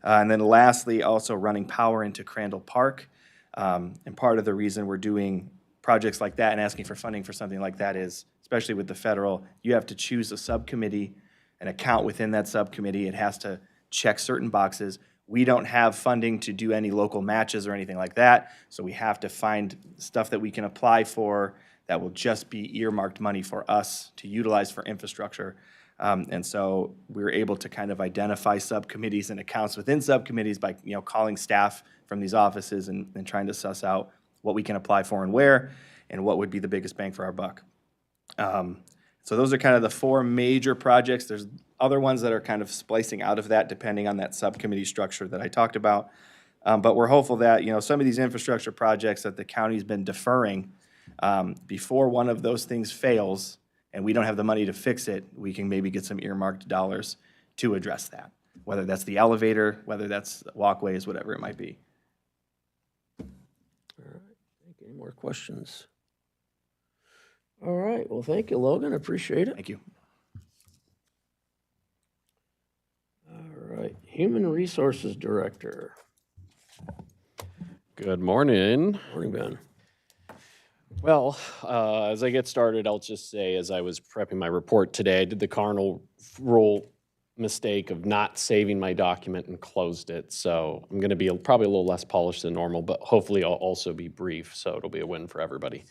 And then lastly, also running power into Crandall Park. And part of the reason we're doing projects like that and asking for funding for something like that is, especially with the federal, you have to choose a subcommittee, an account within that subcommittee. It has to check certain boxes. We don't have funding to do any local matches or anything like that, so we have to find stuff that we can apply for that will just be earmarked money for us to utilize for infrastructure. And so we're able to kind of identify subcommittees and accounts within subcommittees by calling staff from these offices and trying to suss out what we can apply for and where, and what would be the biggest bang for our buck. So those are kind of the 4 major projects. There's other ones that are kind of splicing out of that depending on that subcommittee structure that I talked about. But we're hopeful that, some of these infrastructure projects that the county's been deferring, before one of those things fails and we don't have the money to fix it, we can maybe get some earmarked dollars to address that. Whether that's the elevator, whether that's walkways, whatever it might be. Any more questions? All right, well, thank you, Logan, appreciate it. Thank you. All right, Human Resources Director. Good morning. Morning, Ben. Well, as I get started, I'll just say, as I was prepping my report today, I did the cardinal rule mistake of not saving my document and closed it. So I'm going to be probably a little less polished than normal, but hopefully I'll also be brief, so it'll be a win for everybody.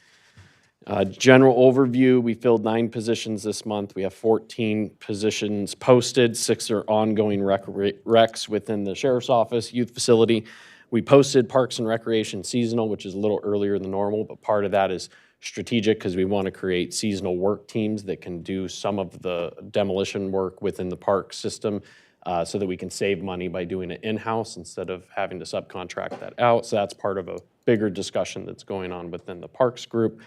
General overview, we filled 9 positions this month. We have 14 positions posted, 6 are ongoing recs within the sheriff's office, youth facility. We posted Parks and Recreation seasonal, which is a little earlier than normal, but part of that is strategic because we want to create seasonal work teams that can do some of the demolition work within the park system so that we can save money by doing it in-house instead of having to subcontract that out. So that's part of a bigger discussion that's going on within the parks group.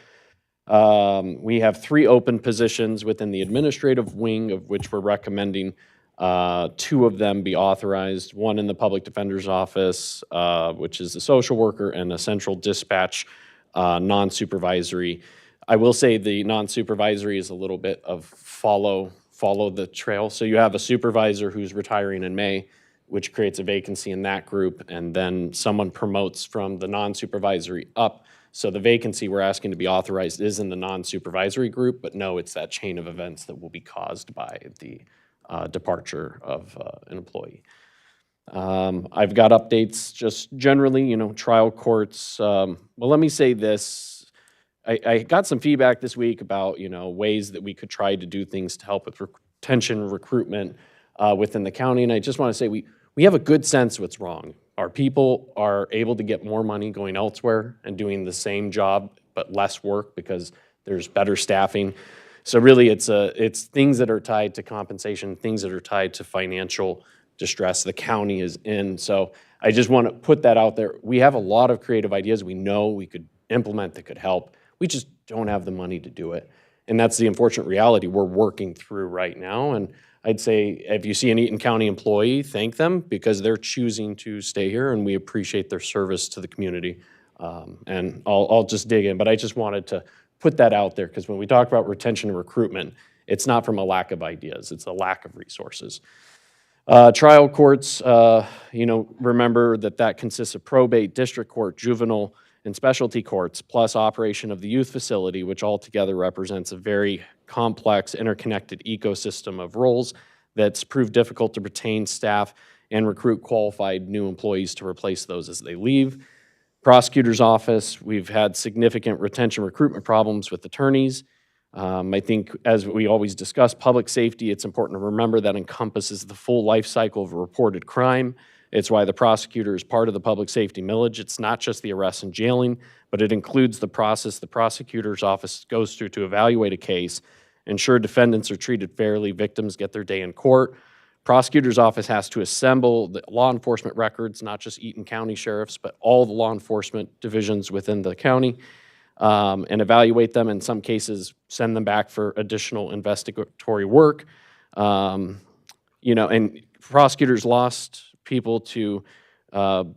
We have 3 open positions within the administrative wing, of which we're recommending 2 of them be authorized, one in the public defender's office, which is the social worker, and a central dispatch non-supervisory. I will say the non-supervisory is a little bit of follow the trail. So you have a supervisor who's retiring in May, which creates a vacancy in that group, and then someone promotes from the non-supervisory up. So the vacancy we're asking to be authorized is in the non-supervisory group, but no, it's that chain of events that will be caused by the departure of an employee. I've got updates just generally, trial courts. Well, let me say this. I got some feedback this week about, ways that we could try to do things to help with retention, recruitment within the county. And I just want to say we have a good sense what's wrong. Our people are able to get more money going elsewhere and doing the same job, but less work because there's better staffing. So really, it's things that are tied to compensation, things that are tied to financial distress the county is in. So I just want to put that out there. We have a lot of creative ideas we know we could implement that could help. We just don't have the money to do it. And that's the unfortunate reality we're working through right now. And I'd say if you see an Eaton County employee, thank them because they're choosing to stay here and we appreciate their service to the community. And I'll just dig in, but I just wanted to put that out there because when we talk about retention and recruitment, it's not from a lack of ideas, it's a lack of resources. Trial courts, remember that consists of probate, district court, juvenile, and specialty courts, plus operation of the youth facility, which altogether represents a very complex, interconnected ecosystem of roles that's proved difficult to retain staff and recruit qualified new employees to replace those as they leave. Prosecutor's office, we've had significant retention recruitment problems with attorneys. I think, as we always discuss, public safety, it's important to remember that encompasses the full life cycle of a reported crime. It's why the prosecutor is part of the public safety millage. It's not just the arrest and jailing, but it includes the process the prosecutor's office goes through to evaluate a case, ensure defendants are treated fairly, victims get their day in court. Prosecutor's office has to assemble the law enforcement records, not just Eaton County sheriffs, but all the law enforcement divisions within the county, and evaluate them. In some cases, send them back for additional investigatory work. And prosecutors lost people to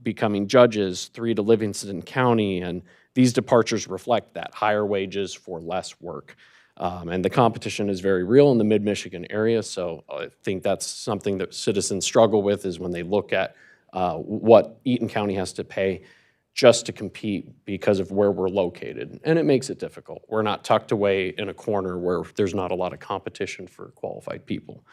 becoming judges, 3 to Livingston County, and these departures reflect that, higher wages for less work. And the competition is very real in the mid-Michigan area, so I think that's something that citizens struggle with is when they look at what Eaton County has to pay just to compete because of where we're located, and it makes it difficult. We're not tucked away in a corner where there's not a lot of competition for qualified people.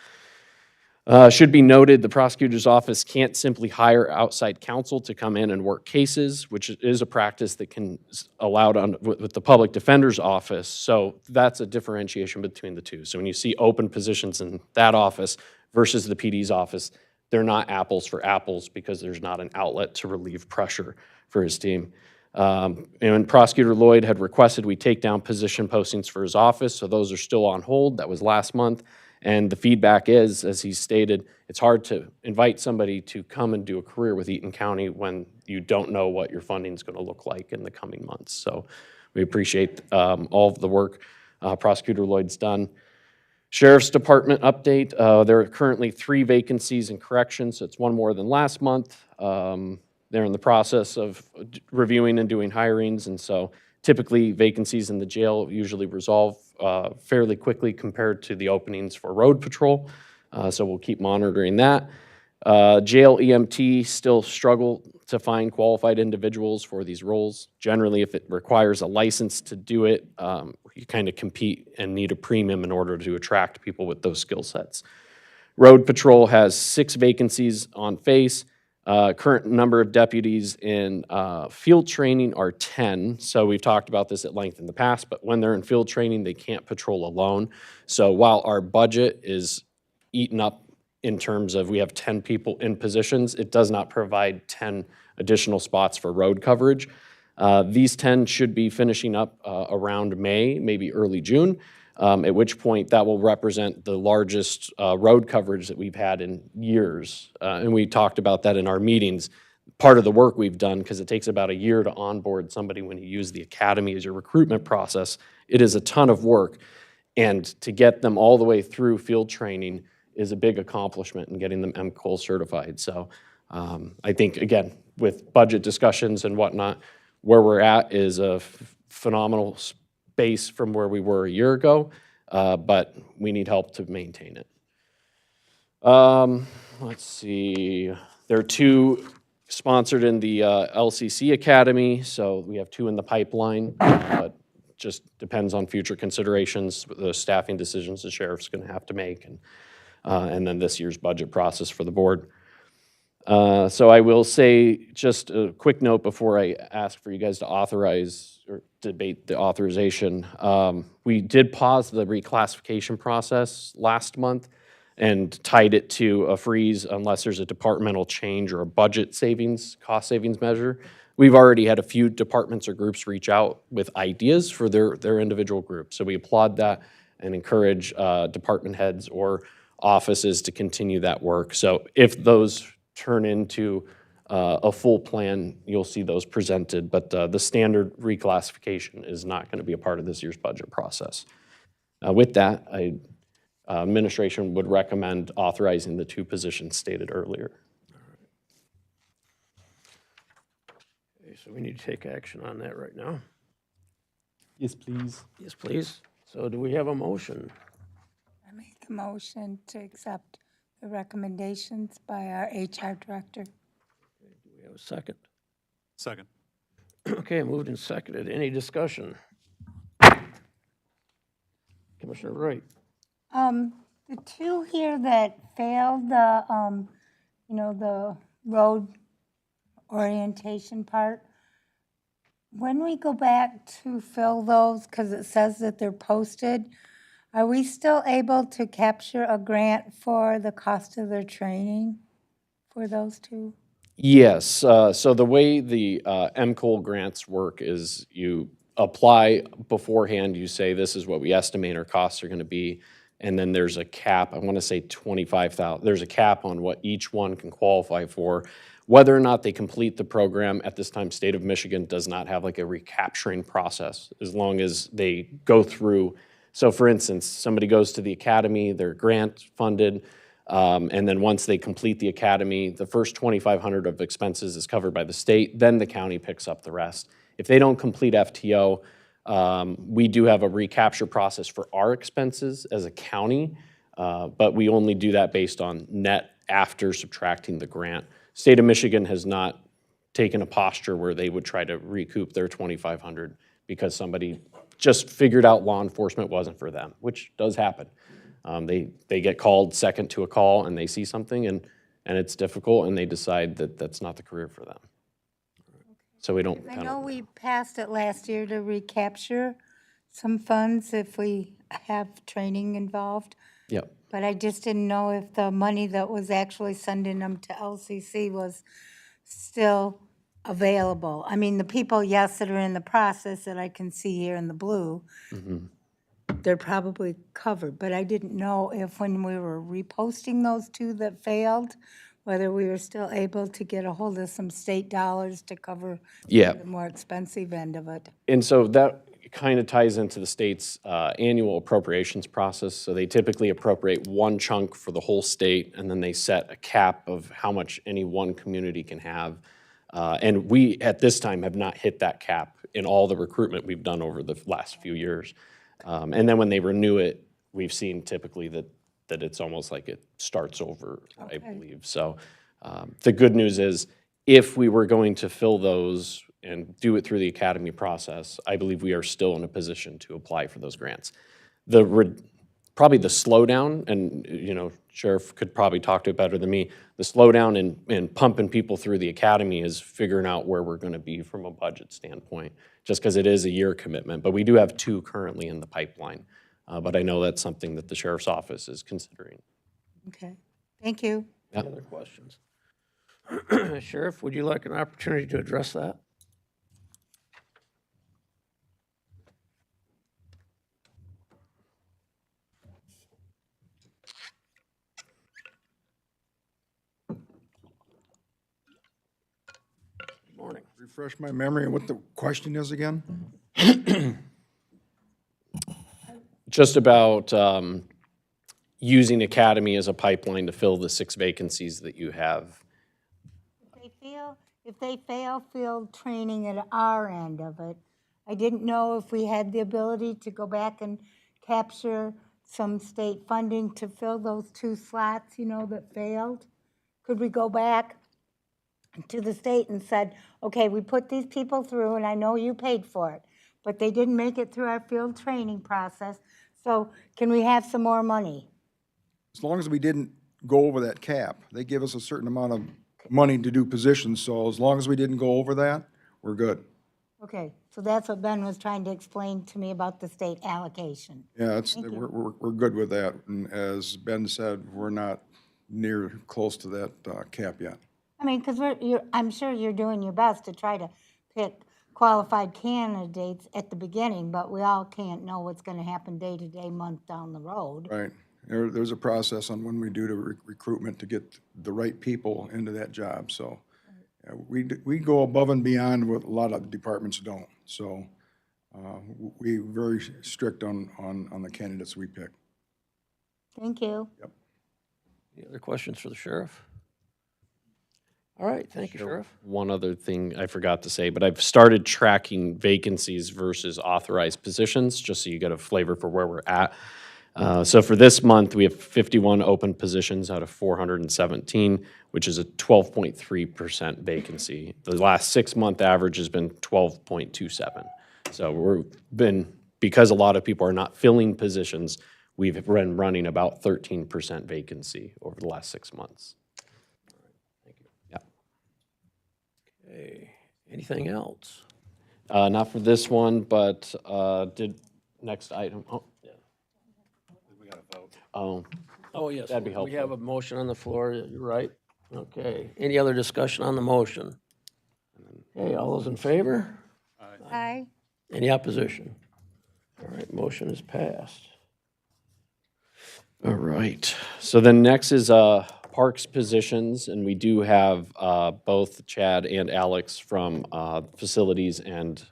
Should be noted, the prosecutor's office can't simply hire outside counsel to come in and work cases, which is a practice that can allowed with the public defender's office. So that's a differentiation between the two. So when you see open positions in that office versus the PD's office, they're not apples for apples because there's not an outlet to relieve pressure for his team. And Prosecutor Lloyd had requested we take down position postings for his office, so those are still on hold. That was last month. And the feedback is, as he stated, it's hard to invite somebody to come and do a career with Eaton County when you don't know what your funding is going to look like in the coming months. So we appreciate all of the work Prosecutor Lloyd's done. Sheriff's Department update, there are currently 3 vacancies in corrections, so it's 1 more than last month. They're in the process of reviewing and doing hirings, and so typically vacancies in the jail usually resolve fairly quickly compared to the openings for road patrol, so we'll keep monitoring that. Jail EMT still struggle to find qualified individuals for these roles. Generally, if it requires a license to do it, you kind of compete and need a premium in order to attract people with those skill sets. Road Patrol has 6 vacancies on face. Current number of deputies in field training are 10. So we've talked about this at length in the past, but when they're in field training, they can't patrol alone. So while our budget is eaten up in terms of we have 10 people in positions, it does not provide 10 additional spots for road coverage. These 10 should be finishing up around May, maybe early June, at which point that will represent the largest road coverage that we've had in years. And we talked about that in our meetings. Part of the work we've done, because it takes about a year to onboard somebody when you use the academy as your recruitment process, it is a ton of work. And to get them all the way through field training is a big accomplishment in getting them MCOL certified. So I think, again, with budget discussions and whatnot, where we're at is a phenomenal space from where we were a year ago, but we need help to maintain it. Let's see, there are 2 sponsored in the LCC Academy, so we have 2 in the pipeline, but just depends on future considerations, the staffing decisions the sheriff's going to have to make, and then this year's budget process for the board. So I will say just a quick note before I ask for you guys to authorize or debate the authorization. We did pause the reclassification process last month and tied it to a freeze unless there's a departmental change or a budget savings, cost savings measure. We've already had a few departments or groups reach out with ideas for their individual groups. So we applaud that and encourage department heads or offices to continue that work. So if those turn into a full plan, you'll see those presented, but the standard reclassification is not going to be a part of this year's budget process. With that, administration would recommend authorizing the 2 positions stated earlier. Okay, so we need to take action on that right now. Yes, please. Yes, please. So do we have a motion? I make the motion to accept the recommendations by our HR director. Do we have a second? Second. Okay, moved and seconded. Any discussion? Commissioner Wright. The 2 here that failed the, the road orientation part, when we go back to fill those, because it says that they're posted, are we still able to capture a grant for the cost of their training for those 2? Yes, so the way the MCOL grants work is you apply beforehand, you say this is what we estimate our costs are going to be, and then there's a cap, I want to say 25,000, there's a cap on what each one can qualify for. Whether or not they complete the program, at this time, State of Michigan does not have like a recapturing process, as long as they go through. So for instance, somebody goes to the academy, they're grant funded, and then once they complete the academy, the first $2,500 of expenses is covered by the state, then the county picks up the rest. If they don't complete FTO, we do have a recapture process for our expenses as a county, but we only do that based on net after subtracting the grant. State of Michigan has not taken a posture where they would try to recoup their $2,500 because somebody just figured out law enforcement wasn't for them, which does happen. They get called second to a call and they see something and it's difficult and they decide that that's not the career for them. So we don't. I know we passed it last year to recapture some funds if we have training involved. Yep. But I just didn't know if the money that was actually sending them to LCC was still available. I mean, the people, yes, that are in the process that I can see here in the blue. they're probably covered, but I didn't know if when we were reposting those two that failed, whether we were still able to get a hold of some state dollars to cover Yeah. the more expensive end of it. And so that kind of ties into the state's annual appropriations process. So they typically appropriate one chunk for the whole state, and then they set a cap of how much any one community can have. And we, at this time, have not hit that cap in all the recruitment we've done over the last few years. And then when they renew it, we've seen typically that it's almost like it starts over, I believe. So the good news is, if we were going to fill those and do it through the academy process, I believe we are still in a position to apply for those grants. Probably the slowdown, and Sheriff could probably talk to it better than me, the slowdown in pumping people through the academy is figuring out where we're going to be from a budget standpoint, just because it is a year commitment. But we do have 2 currently in the pipeline. But I know that's something that the Sheriff's Office is considering. Okay, thank you. Yep. Other questions? Sheriff, would you like an opportunity to address that? Morning. Refresh my memory on what the question is again? Just about using academy as a pipeline to fill the 6 vacancies that you have. If they fail field training at our end of it, I didn't know if we had the ability to go back and capture some state funding to fill those 2 slots, that failed. Could we go back to the state and said, okay, we put these people through, and I know you paid for it, but they didn't make it through our field training process, so can we have some more money? As long as we didn't go over that cap, they give us a certain amount of money to do positions, so as long as we didn't go over that, we're good. Okay, so that's what Ben was trying to explain to me about the state allocation. Yeah, Thank you. we're good with that, and as Ben said, we're not near close to that cap yet. I mean, because I'm sure you're doing your best to try to pick qualified candidates at the beginning, but we all can't know what's going to happen day to day, month down the road. Right. There's a process on when we do the recruitment to get the right people into that job, so yeah, we go above and beyond what a lot of departments don't. So we're very strict on the candidates we pick. Thank you. Yep. Any other questions for the sheriff? All right, thank you, Sheriff. One other thing I forgot to say, but I've started tracking vacancies versus authorized positions, just so you get a flavor for where we're at. So for this month, we have 51 open positions out of 417, which is a 12.3% vacancy. The last 6-month average has been 12.27. So because a lot of people are not filling positions, we've been running about 13% vacancy over the last 6 months. Okay, anything else? Not for this one, but next item. Oh, yeah. We got to vote. Oh, yes. That'd be We helpful. have a motion on the floor, you're right. Okay, any other discussion on the motion? Okay, all those in favor? Aye. Any opposition? All right, motion is passed. All right. So then next is parks positions, and we do have both Chad and Alex from facilities and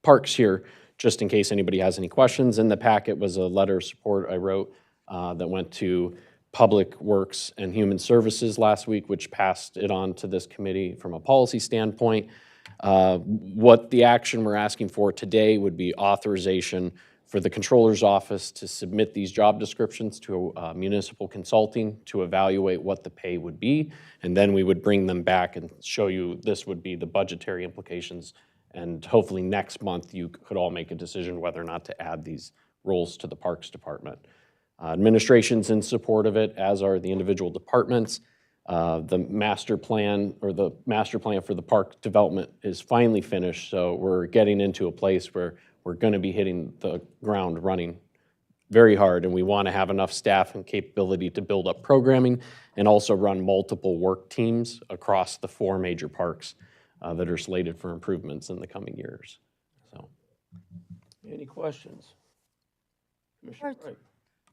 parks here, just in case anybody has any questions. In the packet was a letter of support I wrote that went to Public Works and Human Services last week, which passed it on to this committee from a policy standpoint. What the action we're asking for today would be authorization for the Controller's Office to submit these job descriptions to municipal consulting to evaluate what the pay would be, and then we would bring them back and show you this would be the budgetary implications, and hopefully next month you could all make a decision whether or not to add these roles to the Parks Department. Administration's in support of it, as are the individual departments. The master plan for the park development is finally finished, so we're getting into a place where we're going to be hitting the ground running very hard, and we want to have enough staff and capability to build up programming and also run multiple work teams across the 4 major parks that are slated for improvements in the coming years. So, Any questions? Commissioner Wright.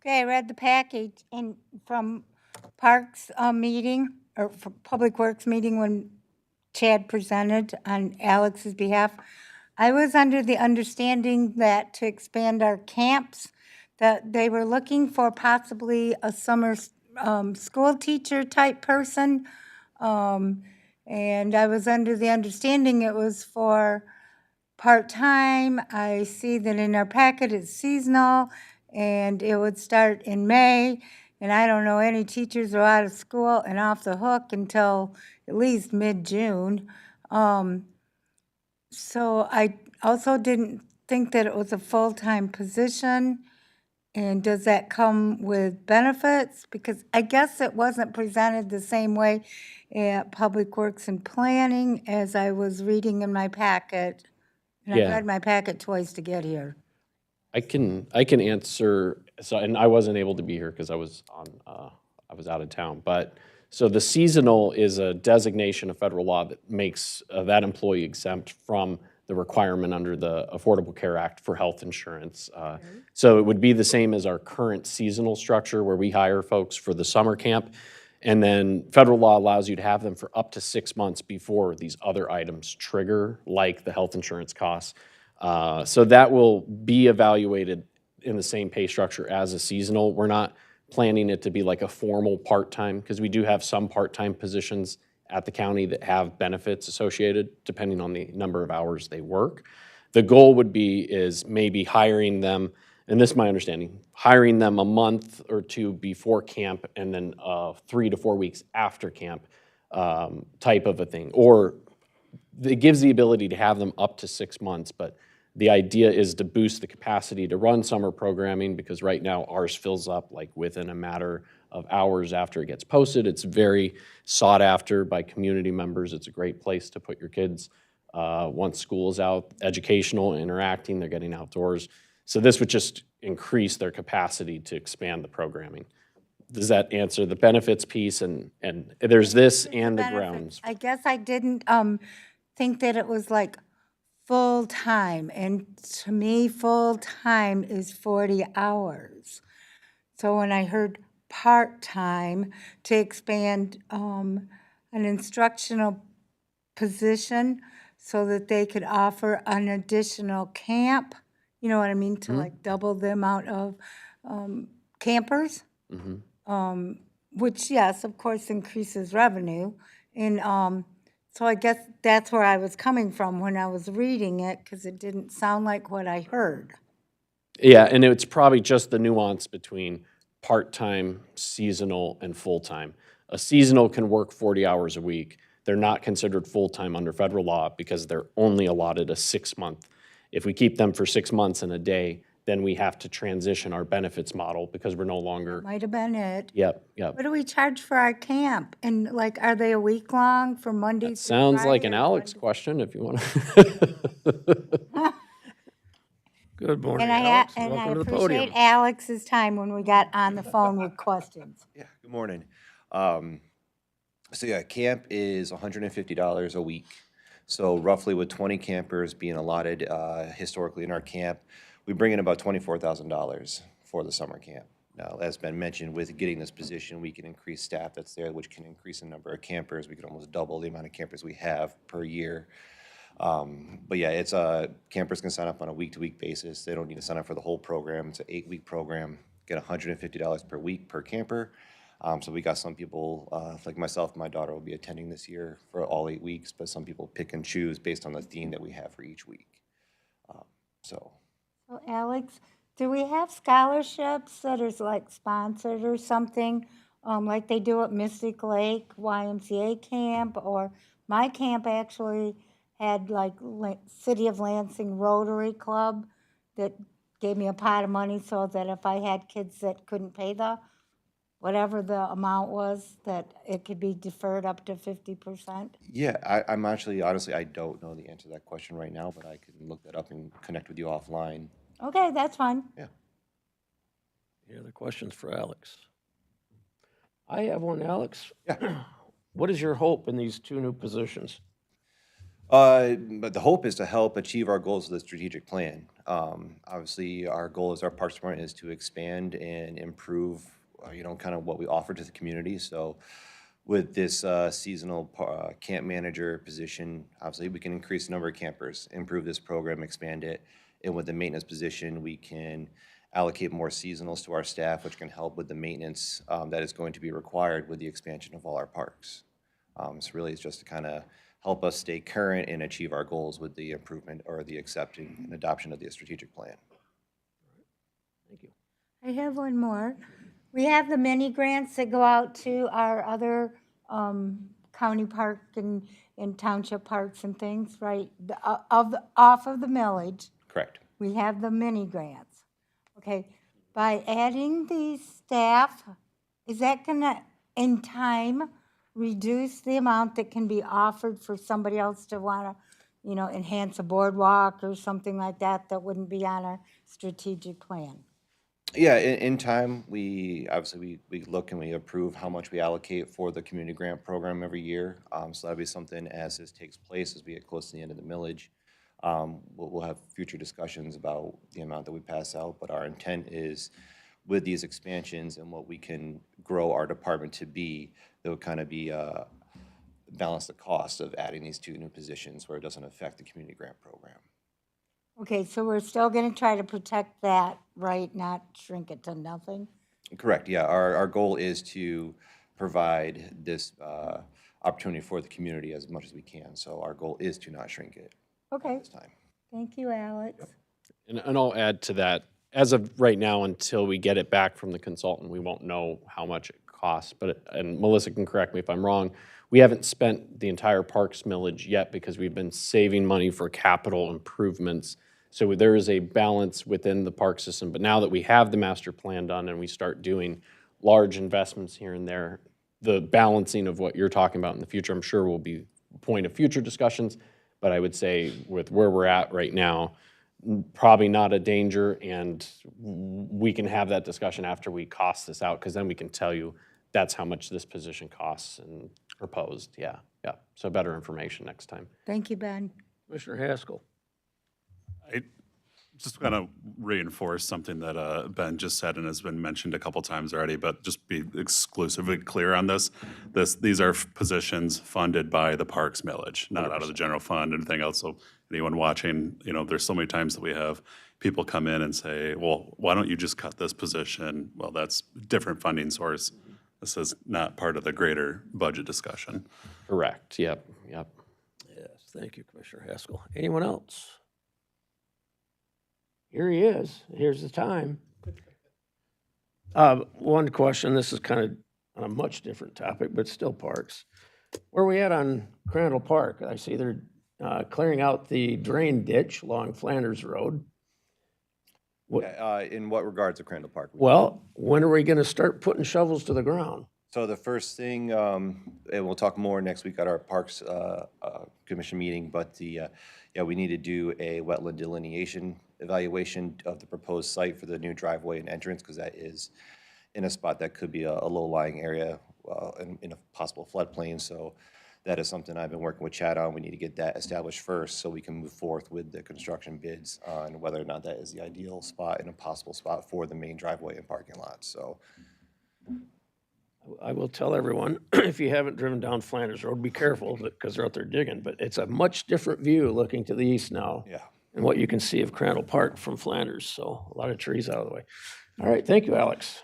Okay, I read the package and from Parks meeting, or for Public Works meeting when Chad presented on Alex's behalf. I was under the understanding that to expand our camps, that they were looking for possibly a summer school teacher type person. And I was under the understanding it was for part-time. I see that in our packet it's seasonal, and it would start in May. And I don't know any teachers are out of school and off the hook until at least mid-June. So I also didn't think that it was a full-time position. And does that come with benefits? Because I guess it wasn't presented the same way at Public Works and Planning as I was reading in my packet. And I Yeah. read my packet twice to get here. I can answer, so, and I wasn't able to be here because I was I was out of town, but, so the seasonal is a designation of federal law that makes that employee exempt from the requirement under the Affordable Care Act for health insurance. So it would be the same as our current seasonal structure where we hire folks for the summer camp. And then federal law allows you to have them for up to 6 months before these other items trigger, like the health insurance costs. So that will be evaluated in the same pay structure as a seasonal. We're not planning it to be like a formal part-time, because we do have some part-time positions at the county that have benefits associated, depending on the number of hours they work. The goal would be is maybe hiring them, and this is my understanding, hiring them a month or two before camp and then 3 to 4 weeks after camp type of a thing. Or it gives the ability to have them up to 6 months, but the idea is to boost the capacity to run summer programming, because right now ours fills up like within a matter of hours after it gets posted. It's very sought after by community members. It's a great place to put your kids once school's out, educational, interacting, they're getting outdoors. So this would just increase their capacity to expand the programming. Does that answer the benefits piece? And there's this and the grounds. I guess I didn't think that it was like full-time, and to me, full-time is 40 hours. So when I heard part-time to expand an instructional position so that they could offer an additional camp, you know what I mean, to like double the amount of campers, which, yes, of course, increases revenue. And so I guess that's where I was coming from when I was reading it, because it didn't sound like what I heard. Yeah, and it's probably just the nuance between part-time, seasonal, and full-time. A seasonal can work 40 hours a week. They're not considered full-time under federal law because they're only allotted a 6-month. If we keep them for 6 months and a day, then we have to transition our benefits model because we're no longer, Might have been it. yep. What do we charge for our camp? And like, are they a week long from Monday through Sounds like an Friday or Alex question if you want to. Good morning, And Alex. and I Welcome to the appreciate podium. Alex's time when we got on the phone with questions. Yeah, good morning. So yeah, camp is $150 a week. So roughly with 20 campers being allotted historically in our camp, we bring in about $24,000 for the summer camp. Now, as been mentioned, with getting this position, we can increase staff that's there, which can increase the number of campers. We can almost double the amount of campers we have per year. But yeah, it's campers can sign up on a week-to-week basis. They don't need to sign up for the whole program. It's an 8-week program. Get $150 per week per camper. So we got some people, like myself and my daughter will be attending this year for all 8 weeks, but some people pick and choose based on the theme that we have for each week. So So Alex, do we have scholarships that is like sponsored or something, like they do at Mystic Lake YMCA camp? Or my camp actually had like City of Lansing Rotary Club that gave me a pot of money so that if I had kids that couldn't pay the whatever the amount was, that it could be deferred up to 50%. yeah, I'm actually, honestly, I don't know the answer to that question right now, but I can look that up and connect with you offline. Okay, that's fine. Any other questions for Alex? I have one, Alex. Yeah. What is your hope in these 2 new positions? But the hope is to help achieve our goals of the strategic plan. Obviously, our goal as our Parks Department is to expand and improve, kind of what we offer to the community. So with this seasonal camp manager position, obviously, we can increase the number of campers, improve this program, expand it. And with the maintenance position, we can allocate more seasonals to our staff, which can help with the maintenance that is going to be required with the expansion of all our parks. So really, it's just to kind of help us stay current and achieve our goals with the improvement or the accepting and adoption of the strategic plan. Thank you. I have one more. We have the mini grants that go out to our other county park and township parks and things, right? Off of the millage, Correct. we have the mini grants. Okay, by adding these staff, is that gonna, in time, reduce the amount that can be offered for somebody else to wanna, enhance a boardwalk or something like that that wouldn't be on our strategic plan? Yeah, in time, we look and we approve how much we allocate for the community grant program every year. So that'll be something as this takes place, as we get close to the end of the millage. We'll have future discussions about the amount that we pass out, but our intent is with these expansions and what we can grow our department to be, that would kind of be balance the cost of adding these 2 new positions where it doesn't affect the community grant program. Okay, so we're still gonna try to protect that, right, not shrink it to nothing? Correct, yeah. Our goal is to provide this opportunity for the community as much as we can. So our goal is to not shrink it Okay, this time. thank you, Alex. And I'll add to that, as of right now, until we get it back from the consultant, we won't know how much it costs. But, and Melissa can correct me if I'm wrong, we haven't spent the entire parks millage yet because we've been saving money for capital improvements. So there is a balance within the park system. But now that we have the master plan done and we start doing large investments here and there, the balancing of what you're talking about in the future, I'm sure will be a point of future discussions. But I would say with where we're at right now, probably not a danger, and we can have that discussion after we cost this out, because then we can tell you that's how much this position costs and proposed. Yeah. So better information next time. Thank you, Ben. Commissioner Haskell. I just want to reinforce something that Ben just said and has been mentioned a couple times already, but just be exclusively clear on this. These are positions funded by the Parks millage, not out of the general fund or anything else. So anyone watching, there's so many times that we have people come in and say, well, why don't you just cut this position? Well, that's a different funding source. This is not part of the greater budget discussion. Correct. Yep. Yes, thank you, Commissioner Haskell. Anyone else? Here he is. Here's the time. One question, this is kind of on a much different topic, but still parks. Where are we at on Crandall Park? I see they're clearing out the drain ditch along Flanders Road. In what regards to Crandall Park? Well, when are we going to start putting shovels to the ground? So the first thing, and we'll talk more next week at our Parks Commission meeting, but we need to do a wetland delineation evaluation of the proposed site for the new driveway and entrance, because that is in a spot that could be a low-lying area in a possible floodplain. So that is something I've been working with Chad on. We need to get that established first so we can move forth with the construction bids on whether or not that is the ideal spot and a possible spot for the main driveway and parking lot. So I will tell everyone, if you haven't driven down Flanders Road, be careful because they're out there digging, but it's a much different view looking to the east now. Yeah. And what you can see of Crandall Park from Flanders, so a lot of trees out of the way. All right, thank you, Alex.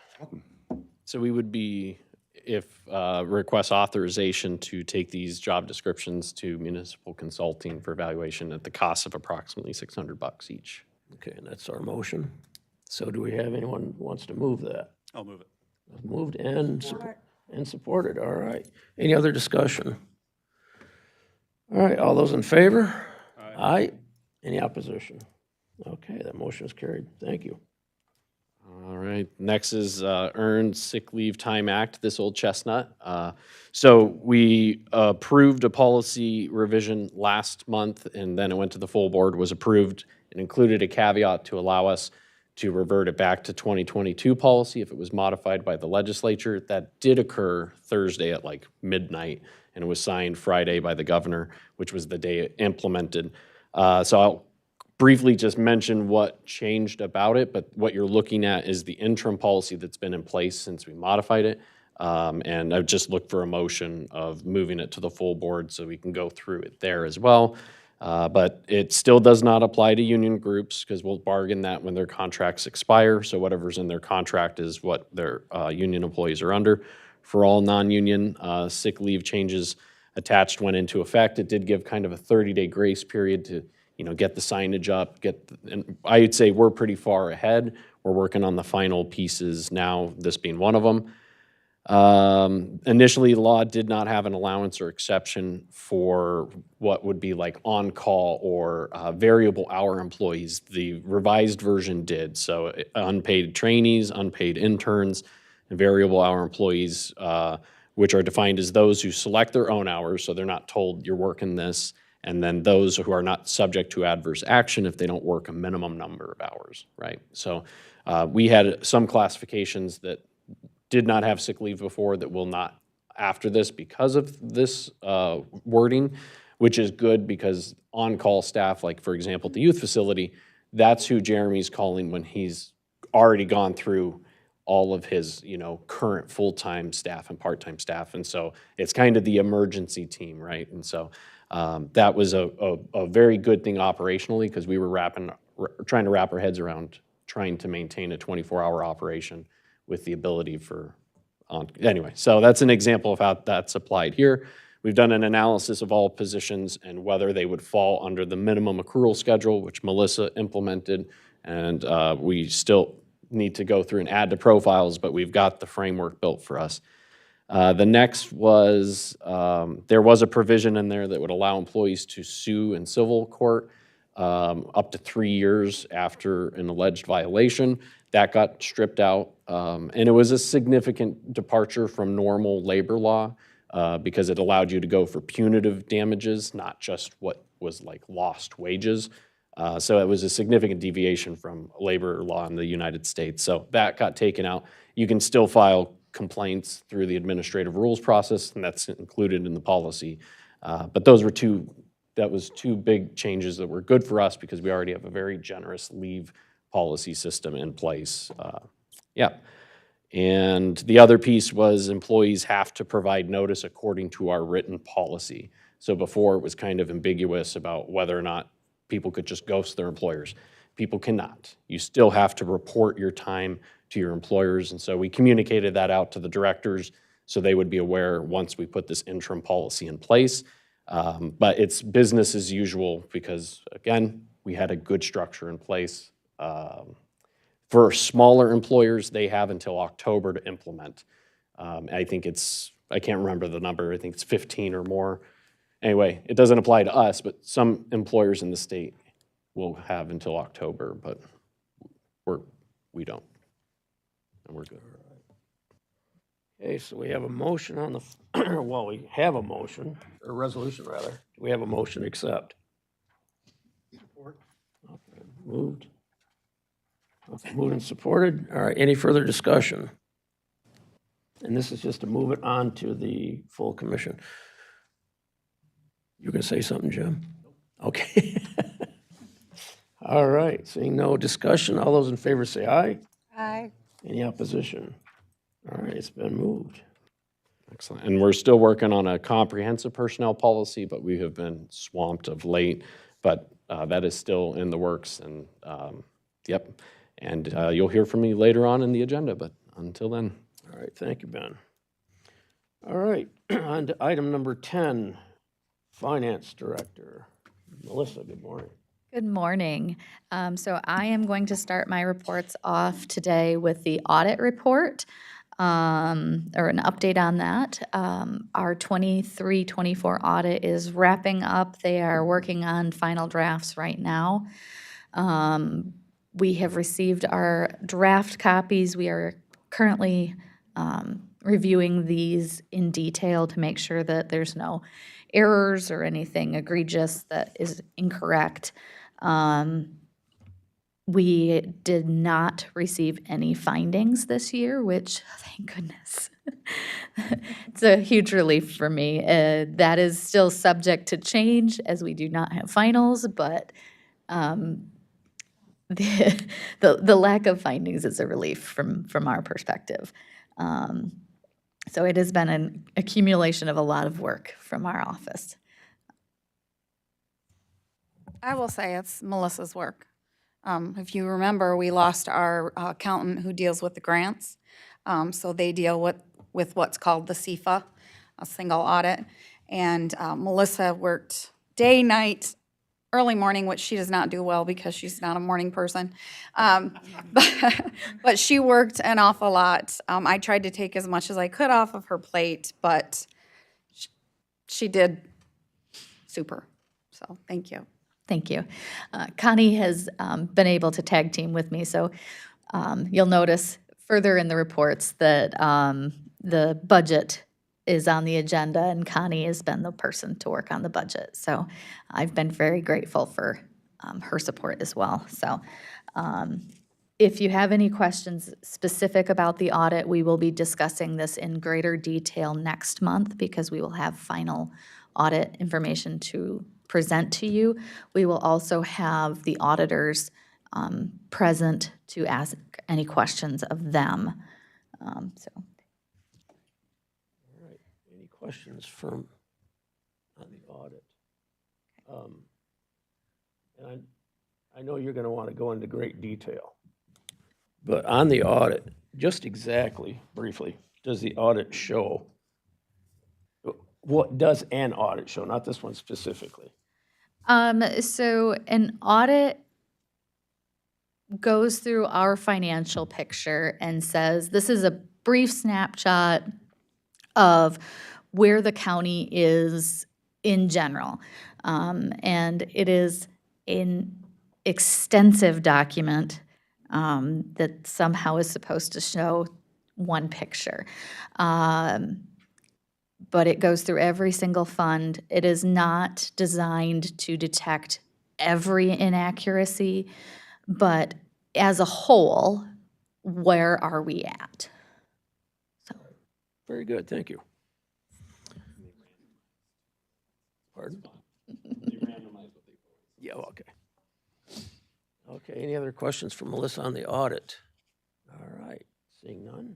So we would be, if request authorization to take these job descriptions to municipal consulting for evaluation at the cost of approximately $600 each. Okay, and that's our motion. So do we have anyone who wants to move that? I'll move it. Moved and supported, all right. Any other discussion? All right, all those in favor? Aye. Any opposition? Okay, that motion is carried. Thank you. All right, next is Earned Sick Leave Time Act, this old chestnut. So we approved a policy revision last month, and then it went to the full board, was approved. It included a caveat to allow us to revert it back to 2022 policy if it was modified by the legislature. That did occur Thursday at like midnight, and it was signed Friday by the governor, which was the day it implemented. So I'll briefly just mention what changed about it, but what you're looking at is the interim policy that's been in place since we modified it. And I've just looked for a motion of moving it to the full board so we can go through it there as well. But it still does not apply to union groups because we'll bargain that when their contracts expire. So whatever's in their contract is what their union employees are under. For all non-union, sick leave changes attached went into effect. It did give kind of a 30-day grace period to get the signage up, and I'd say we're pretty far ahead. We're working on the final pieces now, this being one of them. Initially, the law did not have an allowance or exception for what would be like on-call or variable hour employees. The revised version did. So unpaid trainees, unpaid interns, and variable hour employees, which are defined as those who select their own hours, so they're not told you're working this, and then those who are not subject to adverse action if they don't work a minimum number of hours, right? So we had some classifications that did not have sick leave before that will not after this because of this wording, which is good because on-call staff, like for example, at the youth facility, that's who Jeremy's calling when he's already gone through all of his, current full-time staff and part-time staff. And so it's kind of the emergency team, right? And so that was a very good thing operationally because we were trying to wrap our heads around trying to maintain a 24-hour operation with the ability for, anyway, so that's an example of how that's applied here. We've done an analysis of all positions and whether they would fall under the minimum accrual schedule, which Melissa implemented, and we still need to go through and add to profiles, but we've got the framework built for us. The next was, there was a provision in there that would allow employees to sue in civil court up to 3 years after an alleged violation. That got stripped out, and it was a significant departure from normal labor law because it allowed you to go for punitive damages, not just what was like lost wages. So it was a significant deviation from labor law in the United States. So that got taken out. You can still file complaints through the administrative rules process, and that's included in the policy. But those were two big changes that were good for us because we already have a very generous leave policy system in place. And the other piece was employees have to provide notice according to our written policy. So before it was kind of ambiguous about whether or not people could just ghost their employers. People cannot. You still have to report your time to your employers. And so we communicated that out to the directors so they would be aware once we put this interim policy in place. But it's business as usual because, again, we had a good structure in place. For smaller employers, they have until October to implement. I can't remember the number, I think it's 15 or more. Anyway, it doesn't apply to us, but some employers in the state will have until October, but we don't. And we're good. Okay, so we have a motion on the, well, we have a motion, or resolution rather. We have a motion to accept. Support. Okay, moved. Okay, moved and supported. All right, any further discussion? And this is just to move it on to the full commission. You gonna say something, Jim? Okay. All right, seeing no discussion, all those in favor say aye. Aye. Any opposition? All right, it's been moved. Excellent. And we're still working on a comprehensive personnel policy, but we have been swamped of late. But that is still in the works, and yep. And you'll hear from me later on in the agenda, but until then. All right, thank you, Ben. All right, on to item number 10, Finance Director. Melissa, good morning. Good morning. So I am going to start my reports off today with the audit report, or an update on that. Our 23-24 audit is wrapping up. They are working on final drafts right now. We have received our draft copies. We are currently reviewing these in detail to make sure that there's no errors or anything egregious that is incorrect. We did not receive any findings this year, which, thank goodness. It's a huge relief for me. That is still subject to change as we do not have finals, but the lack of findings is a relief from our perspective. So it has been an accumulation of a lot of work from our office. I will say it's Melissa's work. If you remember, we lost our accountant who deals with the grants. So they deal with what's called the CFA, a single audit. And Melissa worked day, night, early morning, which she does not do well because she's not a morning person. But she worked an awful lot. I tried to take as much as I could off of her plate, but she did super. So thank you. Thank you. Connie has been able to tag team with me, so you'll notice further in the reports that the budget is on the agenda, and Connie has been the person to work on the budget. So I've been very grateful for her support as well. So if you have any questions specific about the audit, we will be discussing this in greater detail next month because we will have final audit information to present to you. We will also have the auditors present to ask any questions of them. So. All right, any questions from, on the audit? And I know you're gonna wanna go into great detail, but on the audit, just exactly, briefly, does the audit show, what does an audit show, not this one specifically? So an audit goes through our financial picture and says, this is a brief snapshot of where the county is in general. And it is an extensive document that somehow is supposed to show one picture. But it goes through every single fund. It is not designed to detect every inaccuracy, but as a whole, where are we at? So. Very good, thank you. Pardon? Yeah, okay. Okay, any other questions for Melissa on the audit? All right, seeing none.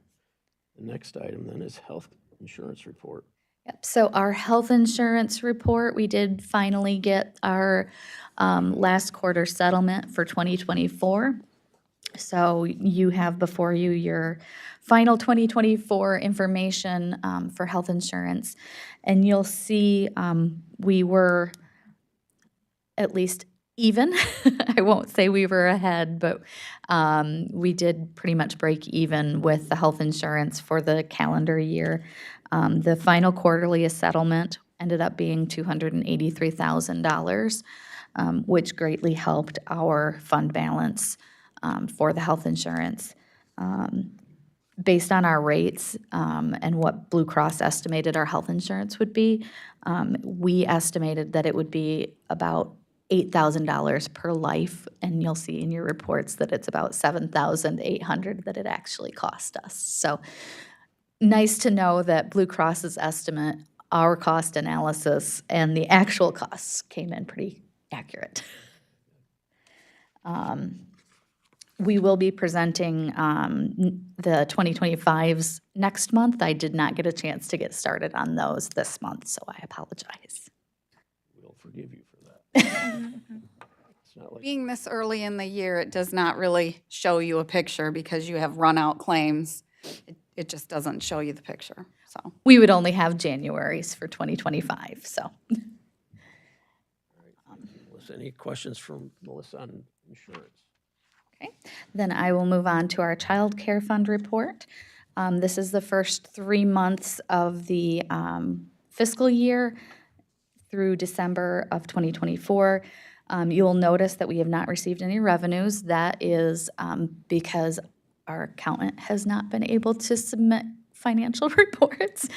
The next item then is health insurance report. Yep. So our health insurance report, we did finally get our last quarter settlement for 2024. So you have before you your final 2024 information for health insurance. And you'll see we were at least even. I won't say we were ahead, but we did pretty much break even with the health insurance for the calendar year. The final quarterly settlement ended up being $283,000, which greatly helped our fund balance for the health insurance. Based on our rates and what Blue Cross estimated our health insurance would be, we estimated that it would be about $8,000 per life, and you'll see in your reports that it's about $7,800 that it actually cost us. So nice to know that Blue Cross's estimate, our cost analysis, and the actual costs came in pretty accurate. We will be presenting the 2025s next month. I did not get a chance to get started on those this month, so I apologize. We'll forgive you for that. It's not like, Being this early in the year, it does not really show you a picture because you have run-out claims. It just doesn't show you the picture, so. We would only have January's for 2025, so. Melissa, any questions from Melissa on insurance? Okay, then I will move on to our child care fund report. This is the first 3 months of the fiscal year through December of 2024. You'll notice that we have not received any revenues. That is because our accountant has not been able to submit financial reports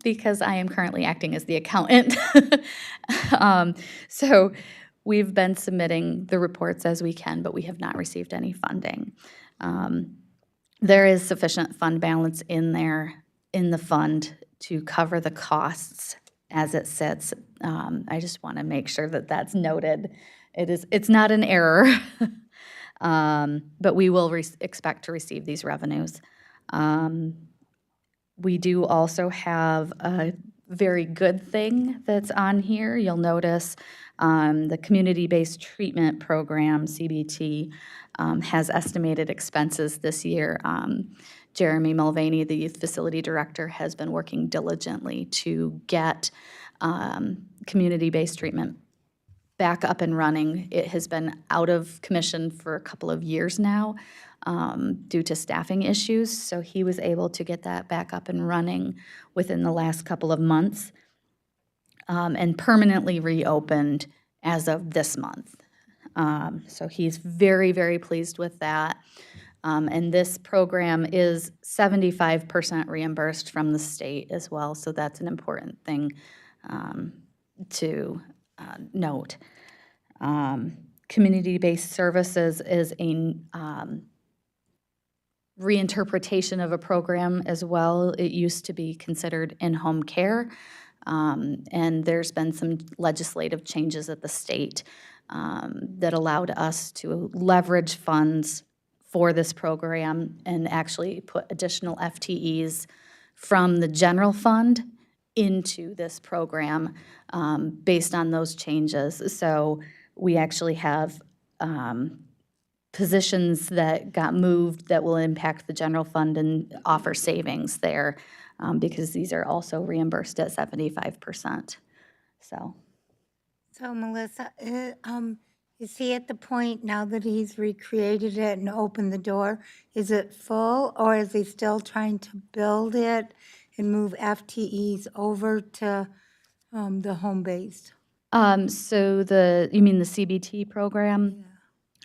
because I am currently acting as the accountant. So we've been submitting the reports as we can, but we have not received any funding. There is sufficient fund balance in there, in the fund, to cover the costs as it sits. I just want to make sure that that's noted. It's not an error, but we will expect to receive these revenues. We do also have a very good thing that's on here. You'll notice the Community-Based Treatment Program, CBT, has estimated expenses this year. Jeremy Mulvaney, the Youth Facility Director, has been working diligently to get community-based treatment back up and running. It has been out of commission for a couple of years now due to staffing issues, so he was able to get that back up and running within the last couple of months and permanently reopened as of this month. So he's very, very pleased with that. And this program is 75% reimbursed from the state as well, so that's an important thing to note. Community-based services is a reinterpretation of a program as well. It used to be considered in-home care, and there's been some legislative changes at the state that allowed us to leverage funds for this program and actually put additional FTEs from the general fund into this program based on those changes. So we actually have positions that got moved that will impact the general fund and offer savings there because these are also reimbursed at 75%. So Melissa, is he at the point now that he's recreated it and opened the door? Is it full, or is he still trying to build it and move FTEs over to the home-based? So you mean the CBT program?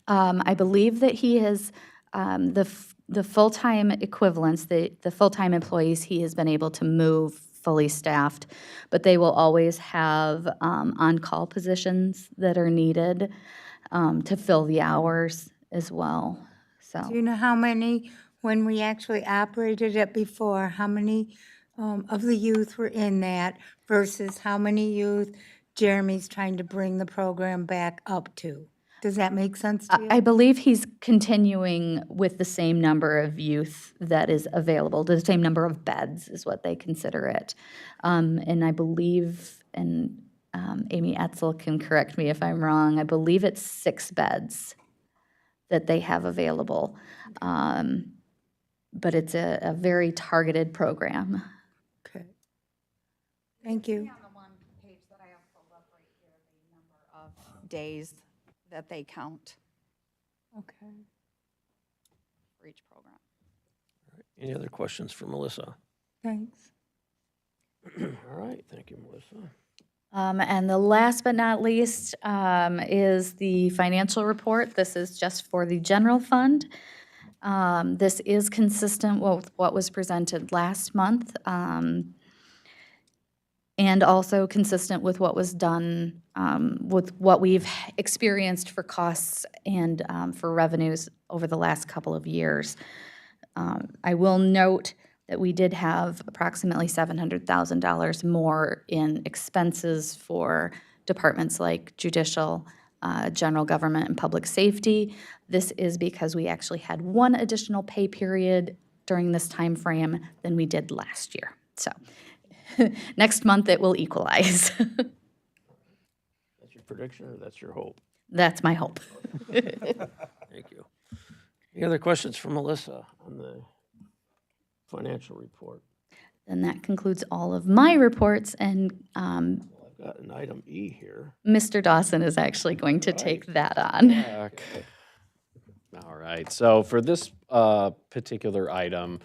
I believe that he has, the full-time equivalents, the full-time employees, he has been able to move fully staffed, but they will always have on-call positions that are needed to fill the hours as well, so. Do you know how many, when we actually operated it before, how many of the youth were in that versus how many youth Jeremy's trying to bring the program back up to? Does that make sense to you? I believe he's continuing with the same number of youth that is available, the same number of beds is what they consider it. And I believe, and Amy Etzel can correct me if I'm wrong, I believe it's 6 beds that they have available. But it's a very targeted program. Okay. Thank you. On the one page that I have pulled up right here, the number of days that they count Okay. for each program. Any other questions for Melissa? Thanks. All right, thank you, Melissa. And the last but not least is the financial report. This is just for the general fund. This is consistent with what was presented last month and also consistent with what was done with what we've experienced for costs and for revenues over the last couple of years. I will note that we did have approximately $700,000 more in expenses for departments like judicial, general government, and public safety. This is because we actually had one additional pay period during this time frame than we did last year. So next month it will equalize. That's your prediction or that's your hope? That's my hope. Thank you. Any other questions for Melissa on the financial report? And that concludes all of my reports, and I've got an item E here. Mr. Dawson is actually going to take that on. All right, so for this particular item,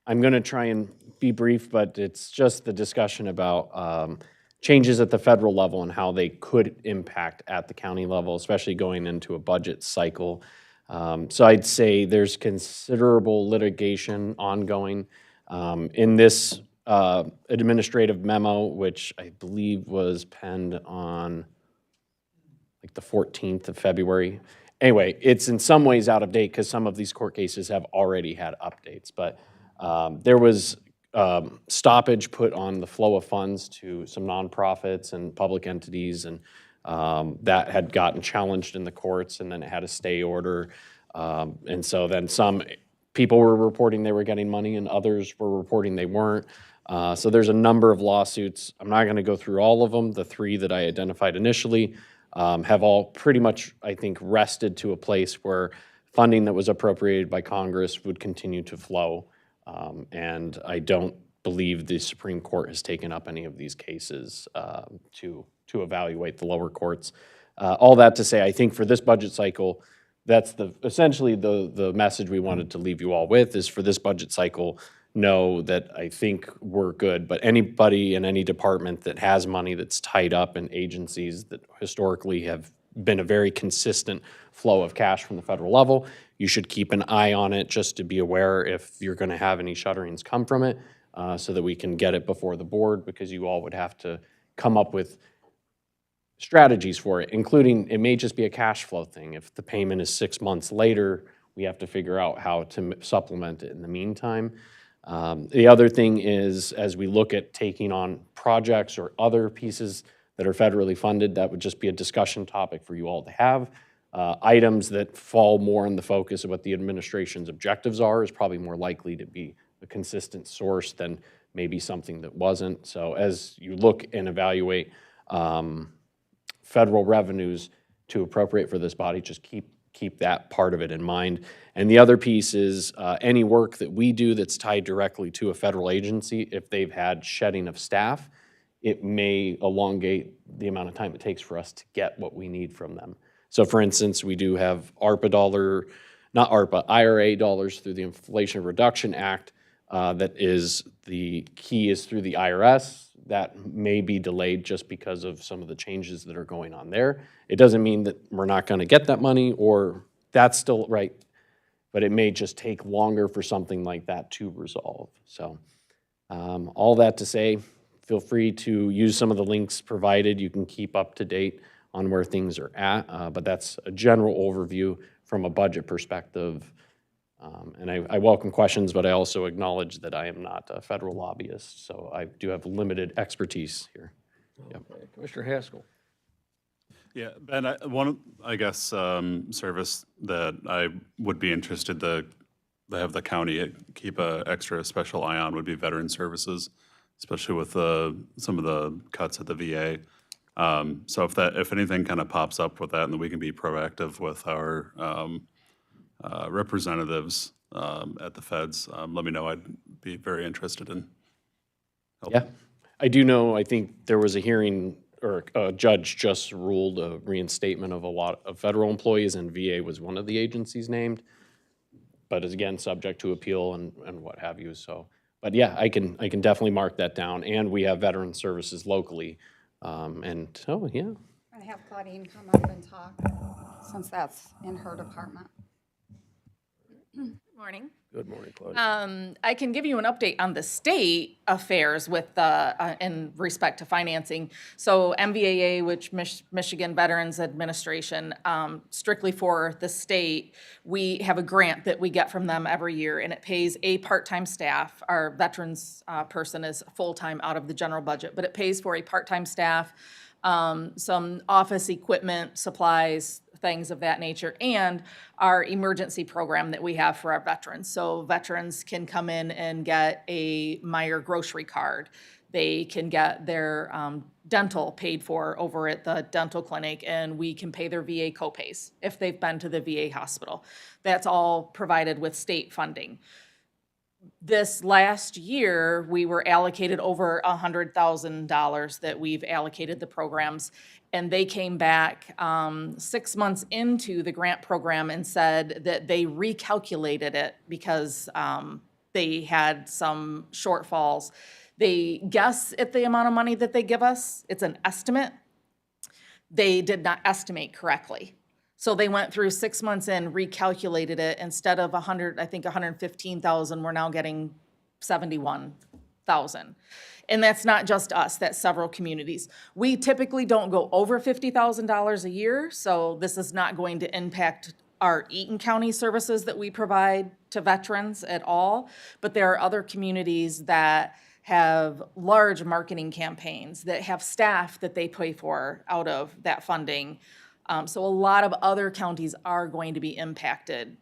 I'm going to try and be brief, but it's just the discussion about changes at the federal level and how they could impact at the county level, especially going into a budget cycle. So I'd say there's considerable litigation ongoing in this administrative memo, which I believe was penned on, like the 14th of February. Anyway, it's in some ways out of date because some of these court cases have already had updates. But there was stoppage put on the flow of funds to some nonprofits and public entities, and that had gotten challenged in the courts, and then it had a stay order. And so then some people were reporting they were getting money, and others were reporting they weren't. So there's a number of lawsuits. I'm not going to go through all of them. The three that I identified initially have all pretty much, I think, rested to a place where funding that was appropriated by Congress would continue to flow. And I don't believe the Supreme Court has taken up any of these cases to evaluate the lower courts. All that to say, I think for this budget cycle, that's essentially the message we wanted to leave you all with, is for this budget cycle, know that I think we're good. But anybody in any department that has money that's tied up in agencies that historically have been a very consistent flow of cash from the federal level, you should keep an eye on it just to be aware if you're going to have any shutterings come from it, so that we can get it before the board, because you all would have to come up with strategies for it, including it may just be a cash flow thing. If the payment is 6 months later, we have to figure out how to supplement it in the meantime. The other thing is, as we look at taking on projects or other pieces that are federally funded, that would just be a discussion topic for you all to have. Items that fall more in the focus of what the administration's objectives are is probably more likely to be a consistent source than maybe something that wasn't. So as you look and evaluate federal revenues to appropriate for this body, just keep that part of it in mind. And the other piece is any work that we do that's tied directly to a federal agency, if they've had shedding of staff, it may elongate the amount of time it takes for us to get what we need from them. So for instance, we do have IRA dollars through the Inflation Reduction Act that is, the key is through the IRS. That may be delayed just because of some of the changes that are going on there. It doesn't mean that we're not going to get that money, or that's still right, but it may just take longer for something like that to resolve. So all that to say, feel free to use some of the links provided. You can keep up to date on where things are at, but that's a general overview from a budget perspective. And I welcome questions, but I also acknowledge that I am not a federal lobbyist, so I do have limited expertise here. Yep. Okay. Commissioner Haskell. Yeah, Ben, one, I guess, service that I would be interested to have the county keep a extra special eye on would be veteran services, especially with some of the cuts at the VA. So if anything kind of pops up with that, and then we can be proactive with our representatives at the feds, let me know. I'd be very interested in helping. Yeah, I do know, I think there was a hearing, or a judge just ruled a reinstatement of a lot of federal employees, and VA was one of the agencies named, but is again subject to appeal and what have you. So, but yeah, I can definitely mark that down. And we have veteran services locally, and so yeah. I have Claudine come up and talk, since that's in her department. Morning. Good morning, Claudia. I can give you an update on the state affairs with in respect to financing. So MVAA, which Michigan Veterans Administration, strictly for the state, we have a grant that we get from them every year, and it pays a part-time staff. Our veterans person is full-time out of the general budget, but it pays for a part-time staff, some office equipment, supplies, things of that nature, and our emergency program that we have for our veterans. So veterans can come in and get a Meyer grocery card. They can get their dental paid for over at the dental clinic, and we can pay their VA copays if they've been to the VA hospital. That's all provided with state funding. This last year, we were allocated over $100,000 that we've allocated the programs, and they came back 6 months into the grant program and said that they recalculated it because they had some shortfalls. They guess at the amount of money that they give us. It's an estimate. They did not estimate correctly. So they went through 6 months in, recalculated it. Instead of 115,000, we're now getting 71 $50,000. And that's not just us, that's several communities. We typically don't go over $50,000 a year, so this is not going to impact our Eaton County services that we provide to veterans at all. But there are other communities that have large marketing campaigns, that have staff that they pay for out of that funding. So a lot of other counties are going to be impacted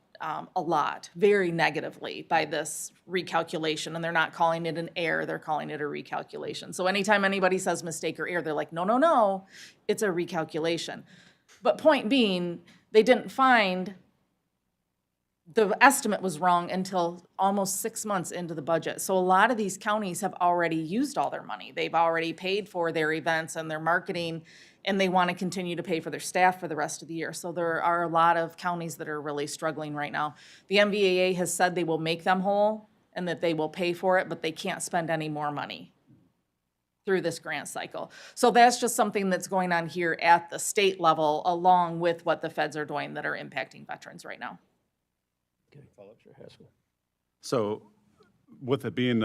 a lot, very negatively by this recalculation. And they're not calling it an error, they're calling it a recalculation. So anytime anybody says mistake or error, they're like, no, no, no, it's a recalculation. But point being, they didn't find the estimate was wrong until almost 6 months into the budget. So a lot of these counties have already used all their money. They've already paid for their events and their marketing, and they want to continue to pay for their staff for the rest of the year. So there are a lot of counties that are really struggling right now. The MVAA has said they will make them whole and that they will pay for it, but they can't spend any more money through this grant cycle. So that's just something that's going on here at the state level, along with what the feds are doing that are impacting veterans right now. Okay, follow-up, Chair Haskell. So with it being,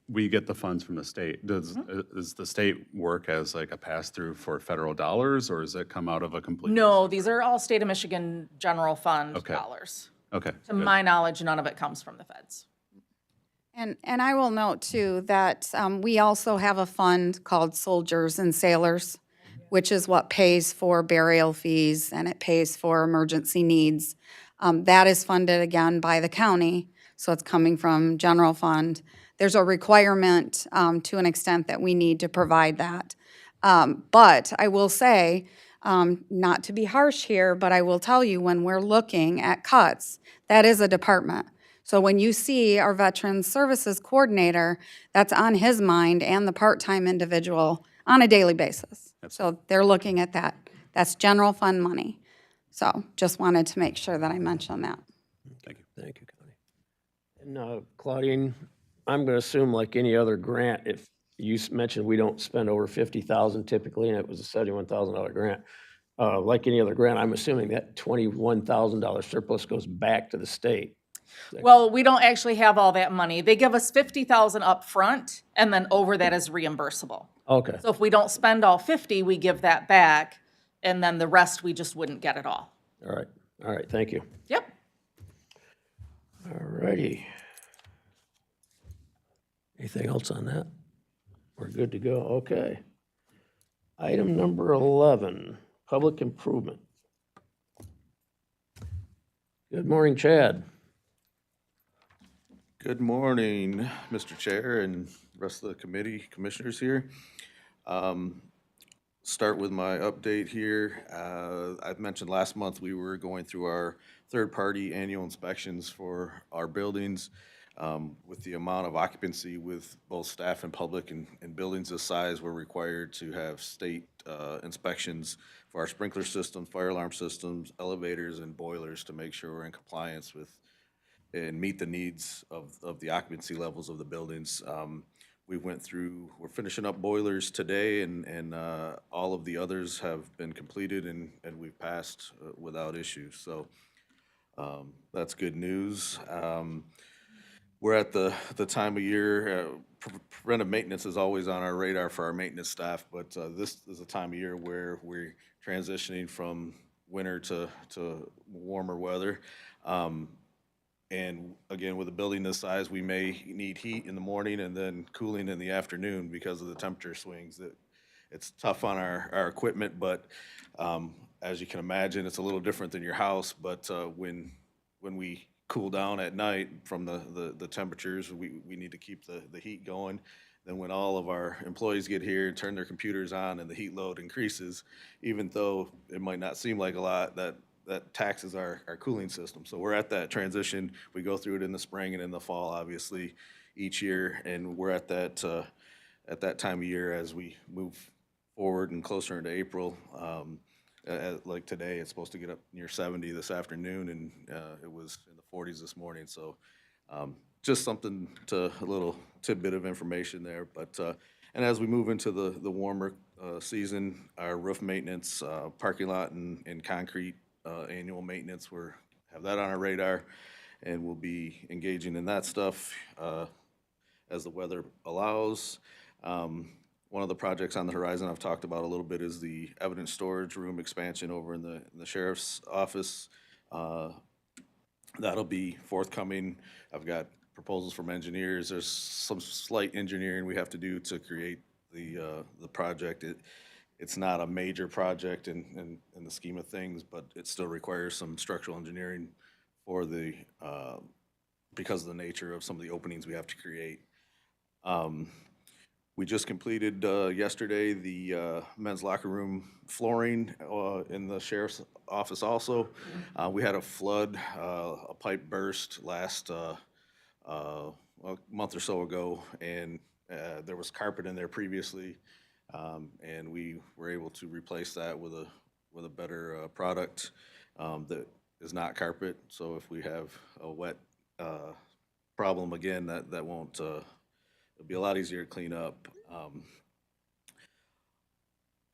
we get the funds from the state, does the state work as like a pass-through for federal dollars, or does it come out of a complete? No, these are all state of Michigan general fund Okay. dollars. Okay. To good. my knowledge, none of it comes from the feds. And I will note too that we also have a fund called Soldiers and Sailors, which is what pays for burial fees and it pays for emergency needs. That is funded again by the county, so it's coming from general fund. There's a requirement to an extent that we need to provide that. But I will say, not to be harsh here, but I will tell you, when we're looking at cuts, that is a department. So when you see our Veterans Services Coordinator, that's on his mind and the part-time individual on a daily basis. So they're looking at that. That's general fund money. So just wanted to make sure that I mentioned that. Thank you. Thank you, Connie. And Claudine, I'm going to assume like any other grant, if you mentioned we don't spend over 50,000 typically, and it was a $71,000 grant, like any other grant, I'm assuming that $21,000 surplus goes back to the state. Well, we don't actually have all that money. They give us $50,000 up front, and then over that is reimbursable. Okay, So if we don't spend all 50, we give that back, and then the rest, we just wouldn't get it all. all right, thank you. Yep. All righty. Anything else on that? We're good to go, okay. Item number 11, public improvement. Good morning, Chad. Good morning, Mr. Chair and rest of the committee, commissioners here. Start with my update here. I've mentioned last month we were going through our third-party annual inspections for our buildings. With the amount of occupancy with both staff and public and buildings this size, we're required to have state inspections for our sprinkler systems, fire alarm systems, elevators, and boilers to make sure we're in compliance with and meet the needs of the occupancy levels of the buildings. We're finishing up boilers today, and all of the others have been completed and we've passed without issue. So that's good news. We're at the time of year, preventive maintenance is always on our radar for our maintenance staff, but this is a time of year where we're transitioning from winter to warmer weather. And again, with a building this size, we may need heat in the morning and then cooling in the afternoon because of the temperature swings. It's tough on our equipment, but as you can imagine, it's a little different than your house. But when we cool down at night from the temperatures, we need to keep the heat going. Then when all of our employees get here and turn their computers on and the heat load increases, even though it might not seem like a lot, that taxes our cooling system. So we're at that transition. We go through it in the spring and in the fall, obviously, each year, and we're at that time of year as we move forward and closer into April. Like today, it's supposed to get up near 70 this afternoon, and it was in the 40s this morning. So just something a little tidbit of information there. But and as we move into the warmer season, our roof maintenance, parking lot and concrete annual maintenance, have that on our radar, and we'll be engaging in that stuff as the weather allows. One of the projects on the horizon I've talked about a little bit is the evidence storage room expansion over in the sheriff's office. That'll be forthcoming. I've got proposals from engineers. There's some slight engineering we have to do to create the project. It's not a major project in the scheme of things, but it still requires some structural engineering for because of the nature of some of the openings we have to create. We just completed yesterday the men's locker room flooring in the sheriff's office also. We had a flood, a pipe burst last a month or so ago, and there was carpet in there previously, and we were able to replace that with a better product that is not carpet. So if we have a wet problem again, that won't. It'll be a lot easier to clean up.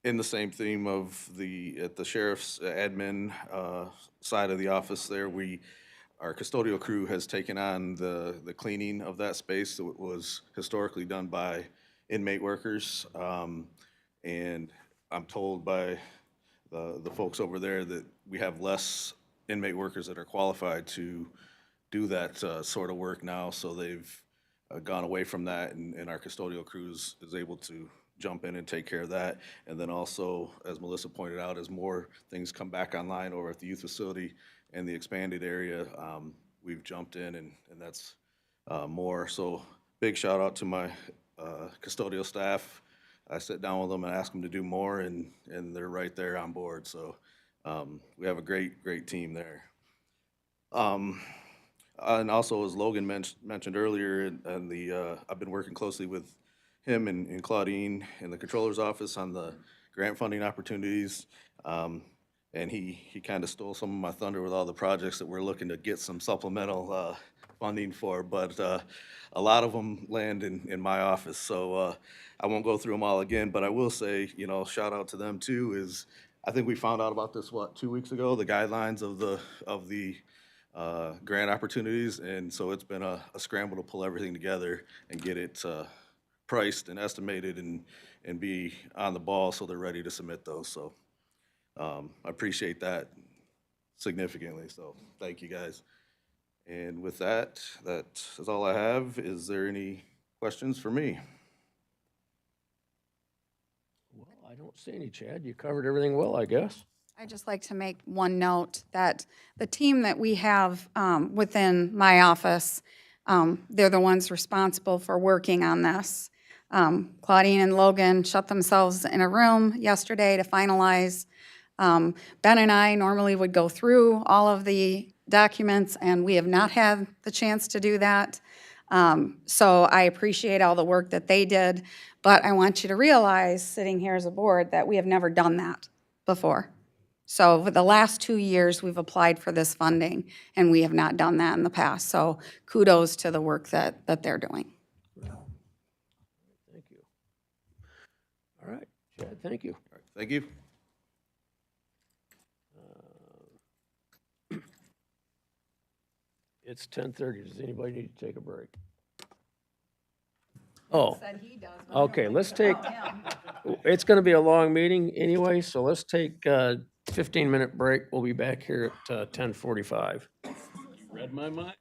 In the same theme of at the sheriff's admin side of the office there, our custodial crew has taken on the cleaning of that space that was historically done by inmate workers. And I'm told by the folks over there that we have less inmate workers that are qualified to do that sort of work now, so they've gone away from that, and our custodial crews is able to jump in and take care of that. And then also, as Melissa pointed out, as more things come back online over at the youth facility and the expanded area, we've jumped in, and that's more. So big shout out to my custodial staff. I sit down with them and ask them to do more, and they're right there on board. So we have a great team there. And also, as Logan mentioned earlier, and I've been working closely with him and Claudine in the controller's office on the grant funding opportunities. And he kind of stole some of my thunder with all the projects that we're looking to get some supplemental funding for. But a lot of them land in my office, so I won't go through them all again. But I will say, shout out to them too. I think we found out about this 2 weeks ago, the guidelines of the grant opportunities, and so it's been a scramble to pull everything together and get it priced and estimated and be on the ball so they're ready to submit those. So I appreciate that significantly, so thank you guys. And with that is all I have. Is there any questions for me? Well, I don't see any, Chad. You covered everything well, I guess. I'd just like to make one note that the team that we have within my office, they're the ones responsible for working on this. Claudine and Logan shut themselves in a room yesterday to finalize. Ben and I normally would go through all of the documents, and we have not had the chance to do that. So I appreciate all the work that they did, but I want you to realize, sitting here as a board, that we have never done that before. So for the last 2 years, we've applied for this funding, and we have not done that in the past. So kudos to the work that they're doing. Thank you. All right, Chad, thank you. All right, thank you. It's 10:30. Does anybody need to take a break? Oh, okay, let's take, it's going to be a long meeting anyway, so let's take a 15-minute break. We'll be back here at 10:45. Read my mind.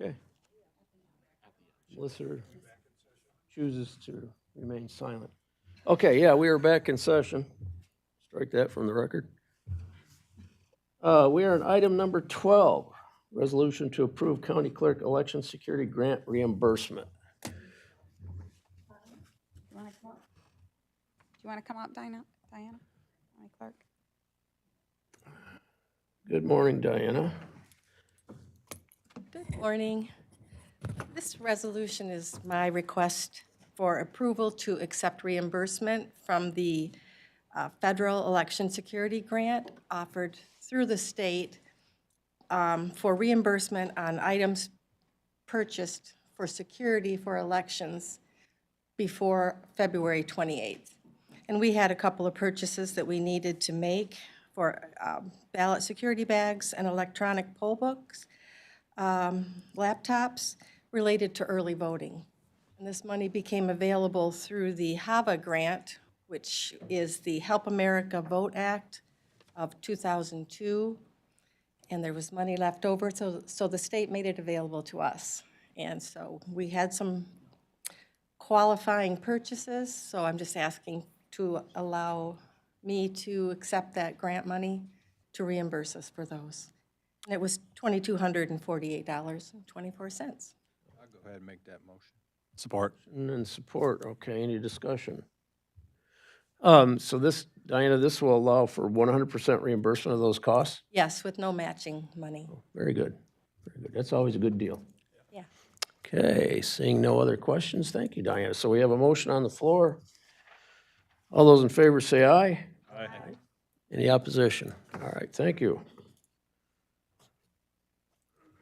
Okay. Melissa chooses to remain silent. Okay, yeah, we are back in session. Strike that from the record. We are on item number 12, resolution to approve county clerk election security grant reimbursement. Do you want to come up, Diana? My clerk. Good morning, Diana. Good morning. This resolution is my request for approval to accept reimbursement from the federal election security grant offered through the state for reimbursement on items purchased for security for elections before February 28th. And we had a couple of purchases that we needed to make for ballot security bags and electronic poll books, laptops related to early voting. And this money became available through the HAVA grant, which is the Help America Vote Act of 2002. And there was money left over, so the state made it available to us. And so we had some qualifying purchases, so I'm just asking to allow me to accept that grant money to reimburse us for those. And it was $2,248.24. I'll go ahead and make that motion. Support. And support, okay, any discussion? So this, Diana, this will allow for 100% reimbursement of those costs? Yes, with no matching money. Very good, very good. That's always a good deal. Yeah. Okay, seeing no other questions, thank you, Diana. So we have a motion on the floor. All those in favor say aye. Aye. Any opposition? All right, thank you.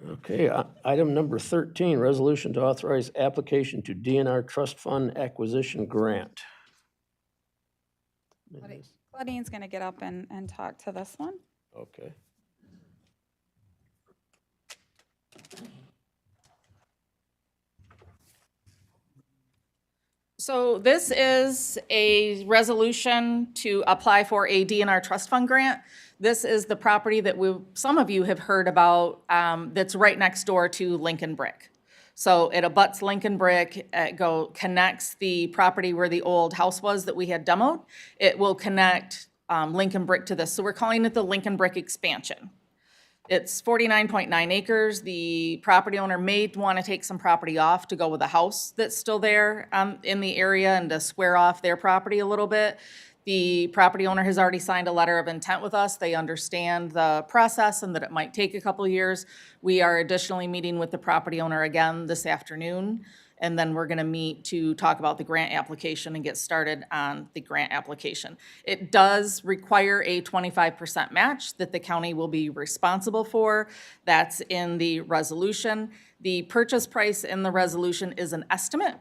Okay, item number 13, resolution to authorize application to DNR Trust Fund Acquisition Grant. Claudine's going to get up and talk to this one. Okay. So this is a resolution to apply for a DNR trust fund grant. This is the property that some of you have heard about, that's right next door to Lincoln Brick. So it abuts Lincoln Brick, it connects the property where the old house was that we had demoed. It will connect Lincoln Brick to this. So we're calling it the Lincoln Brick expansion. It's 49.9 acres. The property owner may want to take some property off to go with the house that's still there in the area and to square off their property a little bit. The property owner has already signed a letter of intent with us. They understand the process and that it might take a couple of years. We are additionally meeting with the property owner again this afternoon, and then we're going to meet to talk about the grant application and get started on the grant application. It does require a 25% match that the county will be responsible for. That's in the resolution. The purchase price in the resolution is an estimate.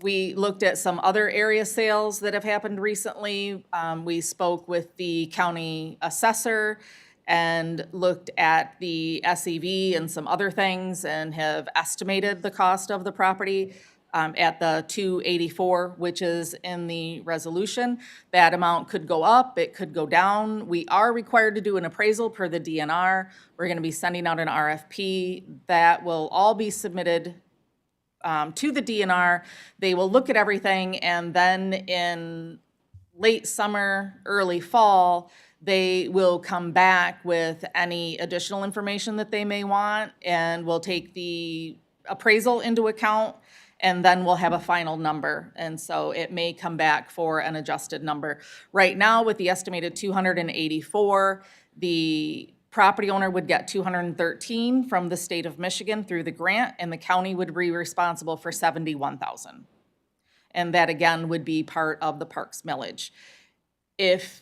We looked at some other area sales that have happened recently. We spoke with the county assessor and looked at the SEV and some other things and have estimated the cost of the property at the $284, which is in the resolution. That amount could go up, it could go down. We are required to do an appraisal per the DNR. We're going to be sending out an RFP that will all be submitted to the DNR. They will look at everything, and then in late summer, early fall, they will come back with any additional information that they may want, and we'll take the appraisal into account, and then we'll have a final number. And so it may come back for an adjusted number. Right now, with the estimated 284, the property owner would get 213 from the state of Michigan through the grant, and the county would be responsible for 71,000. And that again would be part of the parks millage. If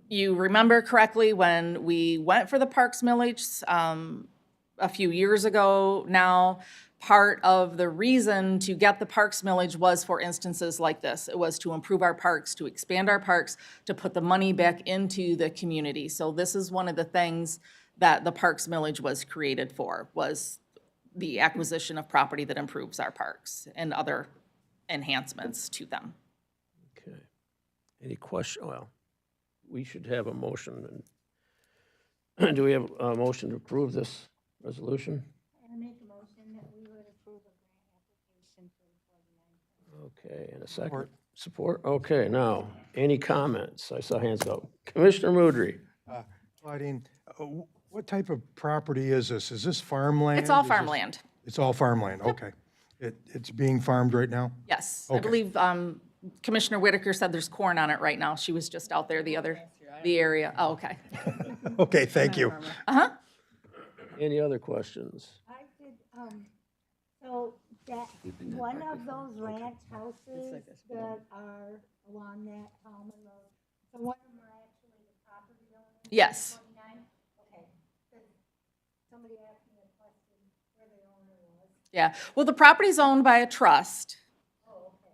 you remember correctly, when we went for the parks millage a few years ago now, part of the reason to get the parks millage was for instances like this. It was to improve our parks, to expand our parks, to put the money back into the community. So this is one of the things that the parks millage was created for, was the acquisition of property that improves our parks and other enhancements to them. Okay. Any question? Well, we should have a motion. Do we have a motion to approve this resolution? I make a motion that we Okay, and a second. Support? Okay, now, any comments? I saw hands go. Commissioner Moudry? Claudine, what type of property is this? Is this farmland? It's all Is this- farmland. It's all farmland, okay. It's being farmed right now? Yes, I Okay. believe Commissioner Whitaker said there's corn on it right now. She was just out there the area. Oh, okay. Okay, thank you. Any other questions? I did, so that, one of those ranch houses that are along that Talman Road, so one of them are actually the property owners? Yes. 29? Okay. Somebody asked me a question where the owner was. Yeah, well, the property's owned by a trust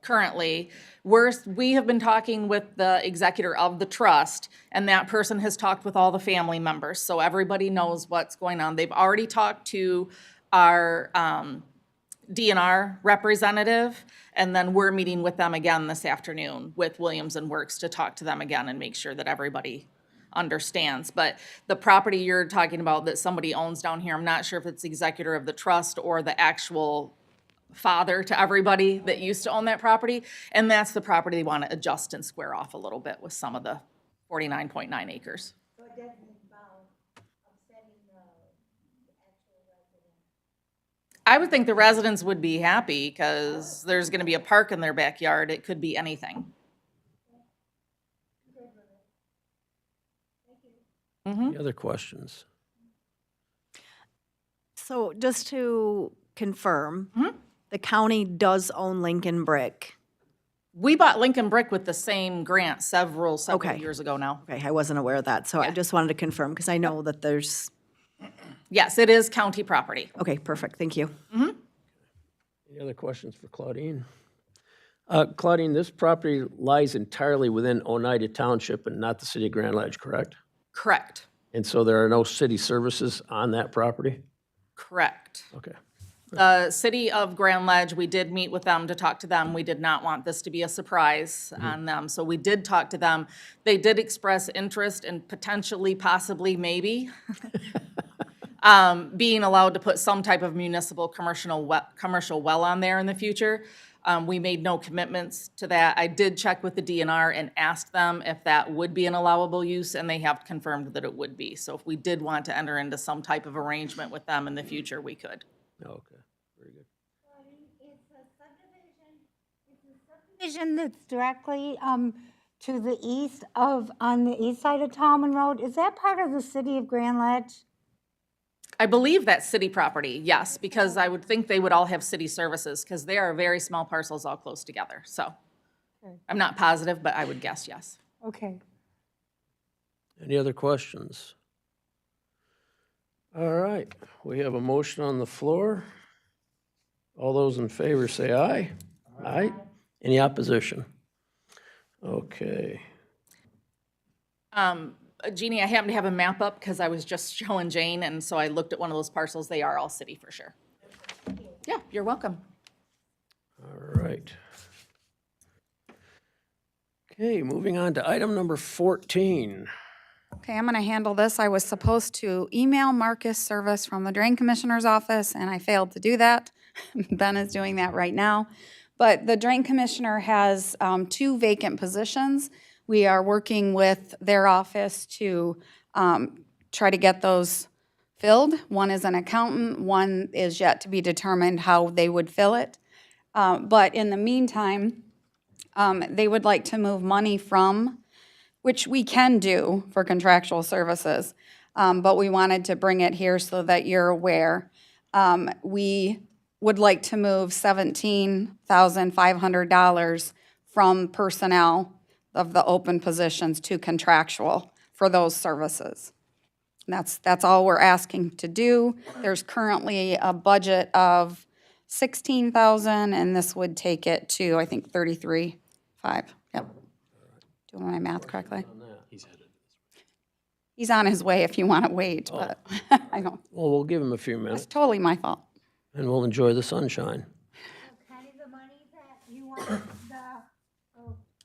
currently. We have been talking with the executor of the trust, and that person has talked with all the family members, so everybody knows what's going on. They've already talked to our DNR representative, and then we're meeting with them again this afternoon with Williams and Works to talk to them again and make sure that everybody understands. But the property you're talking about that somebody owns down here, I'm not sure if it's the executor of the trust or the actual father to everybody that used to own that property. And that's the property they want to adjust and square off a little bit with some of the 49.9 acres. So it doesn't involve upsetting the actual resident? I would think the residents would be happy because there's going to be a park in their backyard. It could be anything. Any other questions? So just to confirm, the county does own Lincoln Brick. We bought Lincoln Brick with the same grant several Okay. years ago now. Okay, I wasn't aware of that, so I just wanted to confirm, because I know that there's, Yes, it is county property. okay, perfect, thank you. Any other questions for Claudine? Claudine, this property lies entirely within Oneida Township and not the city of Grand Ledge, correct? Correct. And so there are no city services on that property? Correct. Okay. The city of Grand Ledge, we did meet with them to talk to them. We did not want this to be a surprise on them, so we did talk to them. They did express interest in potentially, possibly, maybe, being allowed to put some type of municipal commercial well on there in the future. We made no commitments to that. I did check with the DNR and asked them if that would be an allowable use, and they have confirmed that it would be. So if we did want to enter into some type of arrangement with them in the future, we could. Okay, very good. Subdivision that's directly to the east of, on the east side of Talman Road, is that part of the city of Grand Ledge? I believe that's city property, yes, because I would think they would all have city services, because they are very small parcels all close together. So I'm not positive, but I would guess yes. Okay. Any other questions? All right, we have a motion on the floor. All those in favor say aye. Aye. Any opposition? Okay. Jeannie, I happen to have a map up because I was just showing Jane, and so I looked at one of those parcels. They are all city for sure. Yeah, you're welcome. All right. Okay, moving on to item number 14. Okay, I'm going to handle this. I was supposed to email Marcus Service from the Drain Commissioner's office, and I failed to do that. Ben is doing that right now. But the Drain Commissioner has 2 vacant positions. We are working with their office to try to get those filled. One is an accountant, one is yet to be determined how they would fill it. But in the meantime, they would like to move money from, which we can do for contractual services, but we wanted to bring it here so that you're aware. We would like to move $17,500 from personnel of the open positions to contractual for those services. That's all we're asking to do. There's currently a budget of $16,000, and this would take it to, I think, $33,500. Yep. Doing my math correctly? He's on his way if you want to wait, but I don't, Well, we'll give him a few it's minutes, totally my fault. and we'll enjoy the sunshine.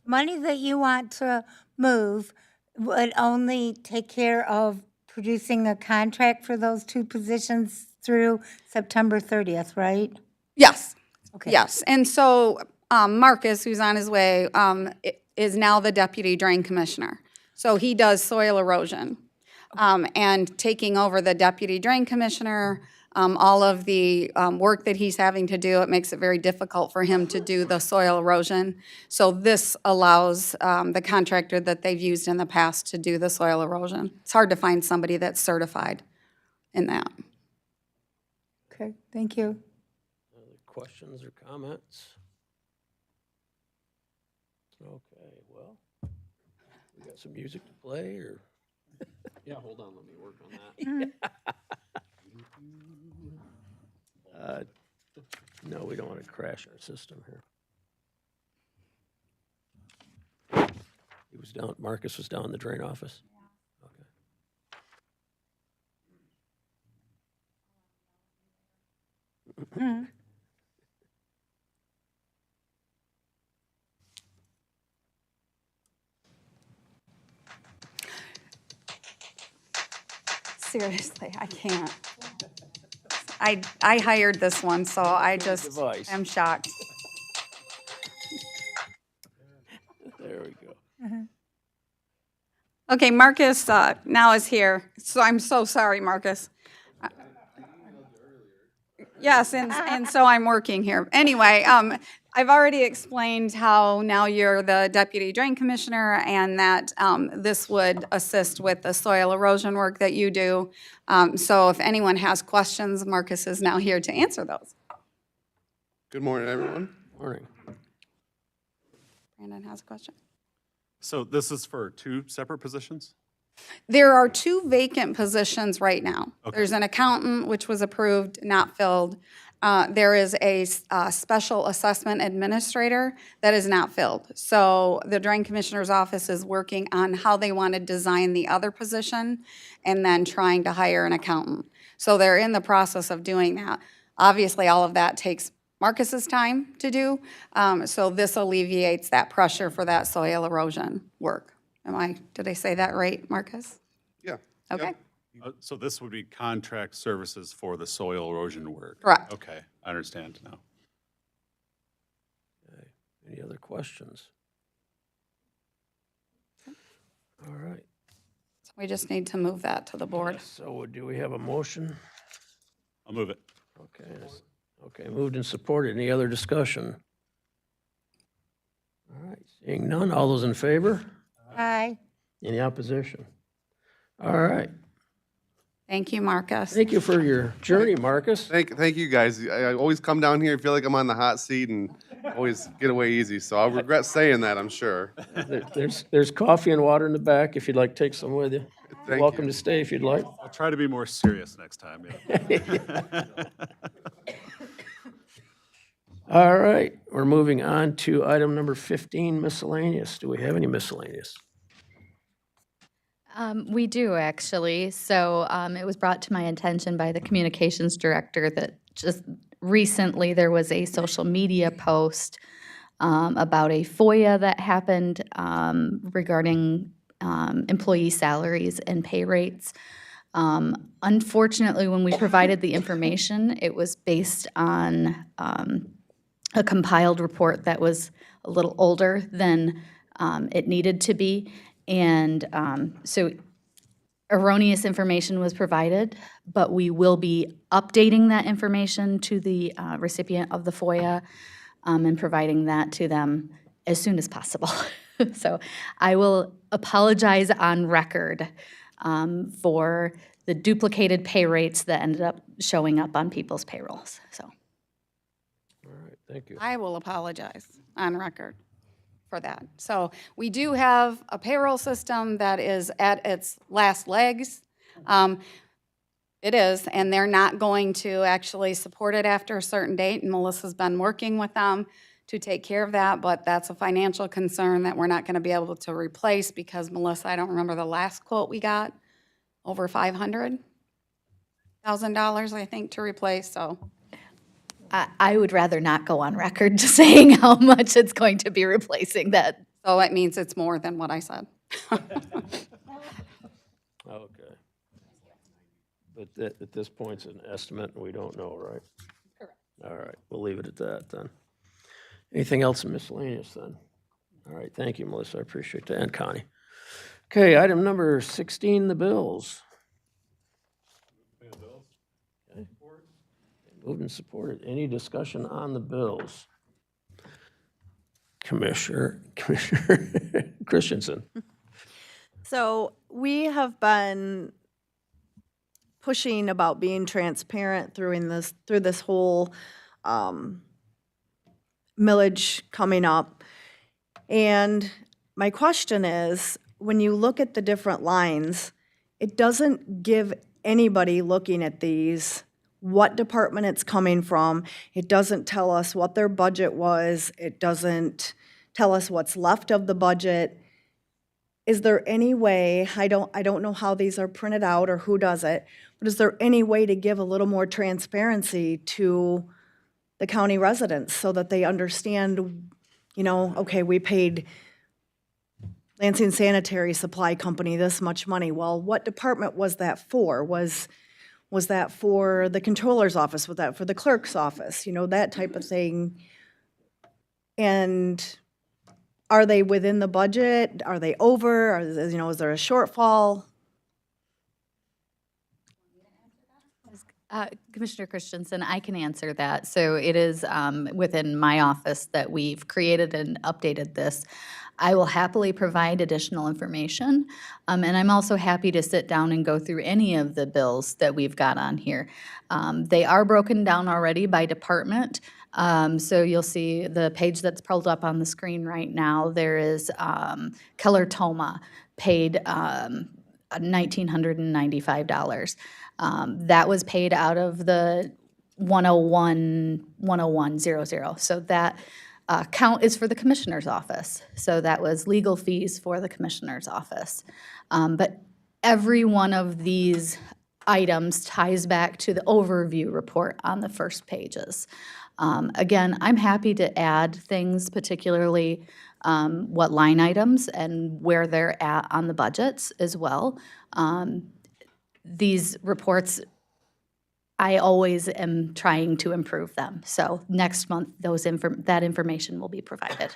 Money that you want to move would only take care of producing a contract for those 2 positions through September 30th, right? Yes. Okay. Yes, and so Marcus, who's on his way, is now the deputy drain commissioner. So he does soil erosion. And taking over the deputy drain commissioner, all of the work that he's having to do, it makes it very difficult for him to do the soil erosion. So this allows the contractor that they've used in the past to do the soil erosion. It's hard to find somebody that's certified in that. Okay, thank you. Other questions or comments? Okay, well, we got some music to play, or? Yeah, hold on, let me work on that. No, we don't want to crash our system here. He was down, Marcus was down in the drain office? Okay. Seriously, I can't. I hired this one, so I just device. am shocked. There we go. Okay, Marcus now is here, so I'm so sorry, Marcus. Yes, and so I'm working here. Anyway, I've already explained how now you're the deputy drain commissioner and that this would assist with the soil erosion work that you do. So if anyone has questions, Marcus is now here to answer those. Good morning, everyone. Morning. Brandon has a question. So this is for 2 separate positions? There are 2 vacant positions right now. Okay. There's an accountant, which was approved, not filled. There is a special assessment administrator that is not filled. So the drain commissioner's office is working on how they want to design the other position and then trying to hire an accountant. So they're in the process of doing that. Obviously, all of that takes Marcus's time to do. So this alleviates that pressure for that soil erosion work. Did I say that right, Marcus? Yeah. Okay. So this would be contract services for the soil erosion work? Correct. Okay, I understand now. Okay. Any other questions? All right. So we just need to move that to the board. So do we have a motion? I'll move it. Okay. Okay, moved and supported. Any other discussion? All right, seeing none. All those in favor? Aye. Any opposition? All right. Thank you, Marcus. Thank you for your journey, Marcus. Thank you, guys. I always come down here, feel like I'm on the hot seat and always get away easy, so I'll regret saying that, I'm sure. There's coffee and water in the back if you'd like to take some with you. Thank Welcome to stay if you'd like. I'll try to be more serious next time, yeah. All right, we're moving on to item number 15, miscellaneous. Do we have any miscellaneous? We do, actually. So it was brought to my attention by the communications director that just recently there was a social media post about a FOIA that happened regarding employee salaries and pay rates. Unfortunately, when we provided the information, it was based on a compiled report that was a little older than it needed to be. And so erroneous information was provided, but we will be updating that information to the recipient of the FOIA and providing that to them as soon as possible. So I will apologize on record for the duplicated pay rates that ended up showing up on people's payrolls, so. All right, thank you. I will apologize on record for that. So we do have a payroll system that is at its last legs. It is, and they're not going to actually support it after a certain date, and Melissa's been working with them to take care of that, but that's a financial concern that we're not going to be able to replace because, Melissa, I don't remember the last quote we got, over $500,000, I think, to replace, so. I would rather not go on record to saying how much it's going to be replacing that. So it means it's more than what I said. Okay. But at this point, it's an estimate, and we don't know, right? Correct. All right, we'll leave it at that then. Anything else miscellaneous then? All right, thank you, Melissa, I appreciate that, and Connie. Okay, item number 16, the bills. Okay. Moved and supported. Any discussion on the bills? Commissioner Christensen. So we have been pushing about being transparent through this whole millage coming up. And my question is, when you look at the different lines, it doesn't give anybody looking at these what department it's coming from. It doesn't tell us what their budget was. It doesn't tell us what's left of the budget. Is there any way, I don't know how these are printed out or who does it, but is there any way to give a little more transparency to the county residents so that they understand, okay, we paid Lansing Sanitary Supply Company this much money. Well, what department was that for? Was that for the controller's office? Was that for the clerk's office? That type of thing. And are they within the budget? Are they over? Is there a shortfall? Commissioner Christensen, I can answer that. So it is within my office that we've created and updated this. I will happily provide additional information, and I'm also happy to sit down and go through any of the bills that we've got on here. They are broken down already by department, so you'll see the page that's pulled up on the screen right now. There is Keller Toma paid $1,995. That was paid out of the 10100. So that count is for the commissioner's office. So that was legal fees for the commissioner's office. But every one of these items ties back to the overview report on the first pages. Again, I'm happy to add things, particularly what line items and where they're at on the budgets as well. These reports, I always am trying to improve them. So next month, that information will be provided.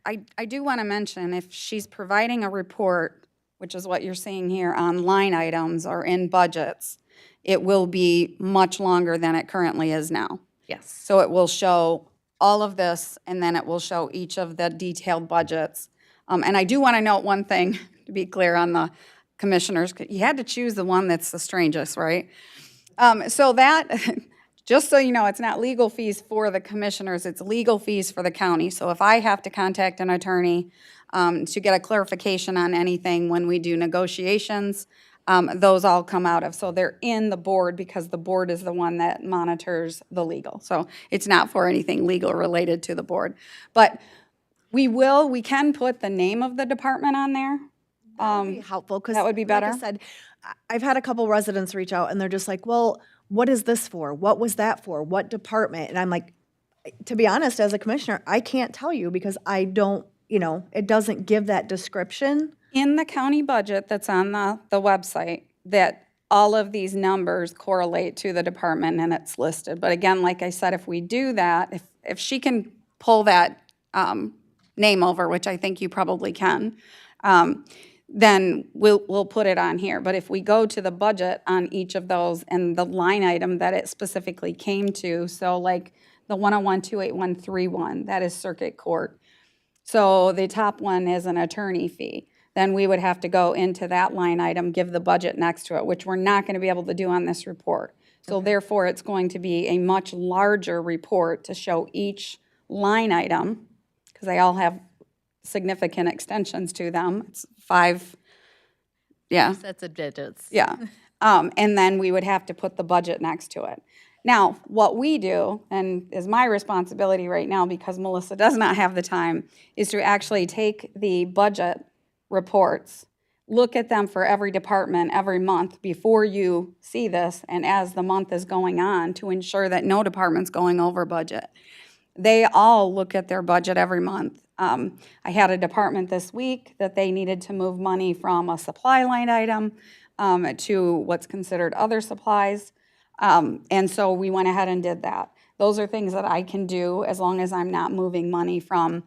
I do want to mention, if she's providing a report, which is what you're seeing here on line items or in budgets, it will be much longer than it currently is now. Yes. So it will show all of this, and then it will show each of the detailed budgets. And I do want to note one thing, to be clear on the commissioners. You had to choose the one that's the strangest, right? So that, just so you know, it's not legal fees for the commissioners, it's legal fees for the county. So if I have to contact an attorney to get a clarification on anything when we do negotiations, those all come out of. So they're in the board because the board is the one that monitors the legal. So it's not for anything legal related to the board. But we can put the name of the department on there. That would be helpful, because that would be better. Like I said, I've had a couple residents reach out and they're just like, well, what is this for? What was that for? What department? And I'm like, to be honest, as a commissioner, I can't tell you because I don't, it doesn't give that description. In the county budget that's on the website, that all of these numbers correlate to the department and it's listed. But again, like I said, if we do that, if she can pull that name over, which I think you probably can, then we'll put it on here. But if we go to the budget on each of those and the line item that it specifically came to, so like the 101-28131, that is circuit court. So the top one is an attorney fee. Then we would have to go into that line item, give the budget next to it, which we're not going to be able to do on this report. So therefore, it's going to be a much larger report to show each line item, because they all have significant extensions to them. It's 5, yeah. Sets of digits. Yeah. And then we would have to put the budget next to it. Now, what we do, and is my responsibility right now because Melissa does not have the time, is to actually take the budget reports, look at them for every department every month before you see this and as the month is going on to ensure that no department's going over budget. They all look at their budget every month. I had a department this week that they needed to move money from a supply line item to what's considered other supplies. And so we went ahead and did that. those are things that I can do as long as I'm not moving money from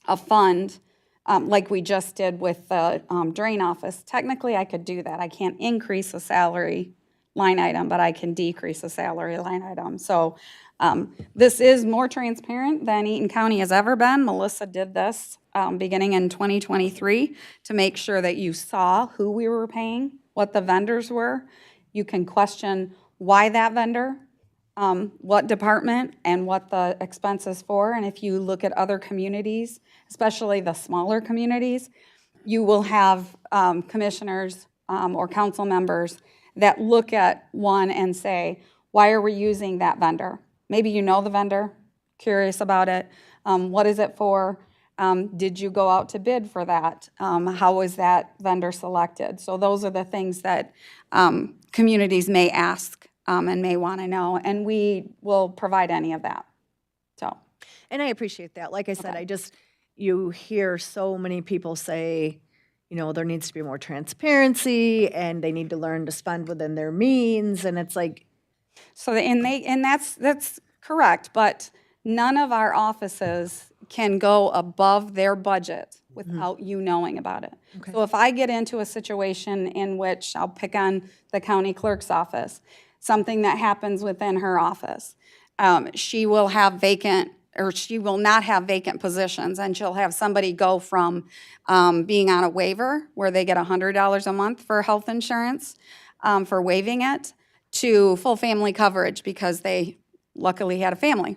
a fund, like we just did with the drain office. Technically, I could do that. I can't increase a salary line item, but I can decrease a salary line item. So this is more transparent than Eaton County has ever been. Melissa did this beginning in 2023 to make sure that you saw who we were paying, what the vendors were. You can question why that vendor, what department, and what the expense is for. And if you look at other communities, especially the smaller communities, you will have commissioners or council members that look at one and say, why are we using that vendor? Maybe you know the vendor, curious about it. What is it for? Did you go out to bid for that? How was that vendor selected? So those are the things that communities may ask and may want to know, and we will provide any of that. So, And I appreciate that. Like I said, you hear so many people say, there needs to be more transparency and they need to learn to spend within their means. And it's like, so that's correct, but none of our offices can go above their budget without you knowing about it. So if I get into a situation in which, I'll pick on the county clerk's office, something that happens within her office, she will not have vacant positions, and she'll have somebody go from being on a waiver where they get $100 a month for health insurance for waiving it, to full family coverage because they luckily had a family.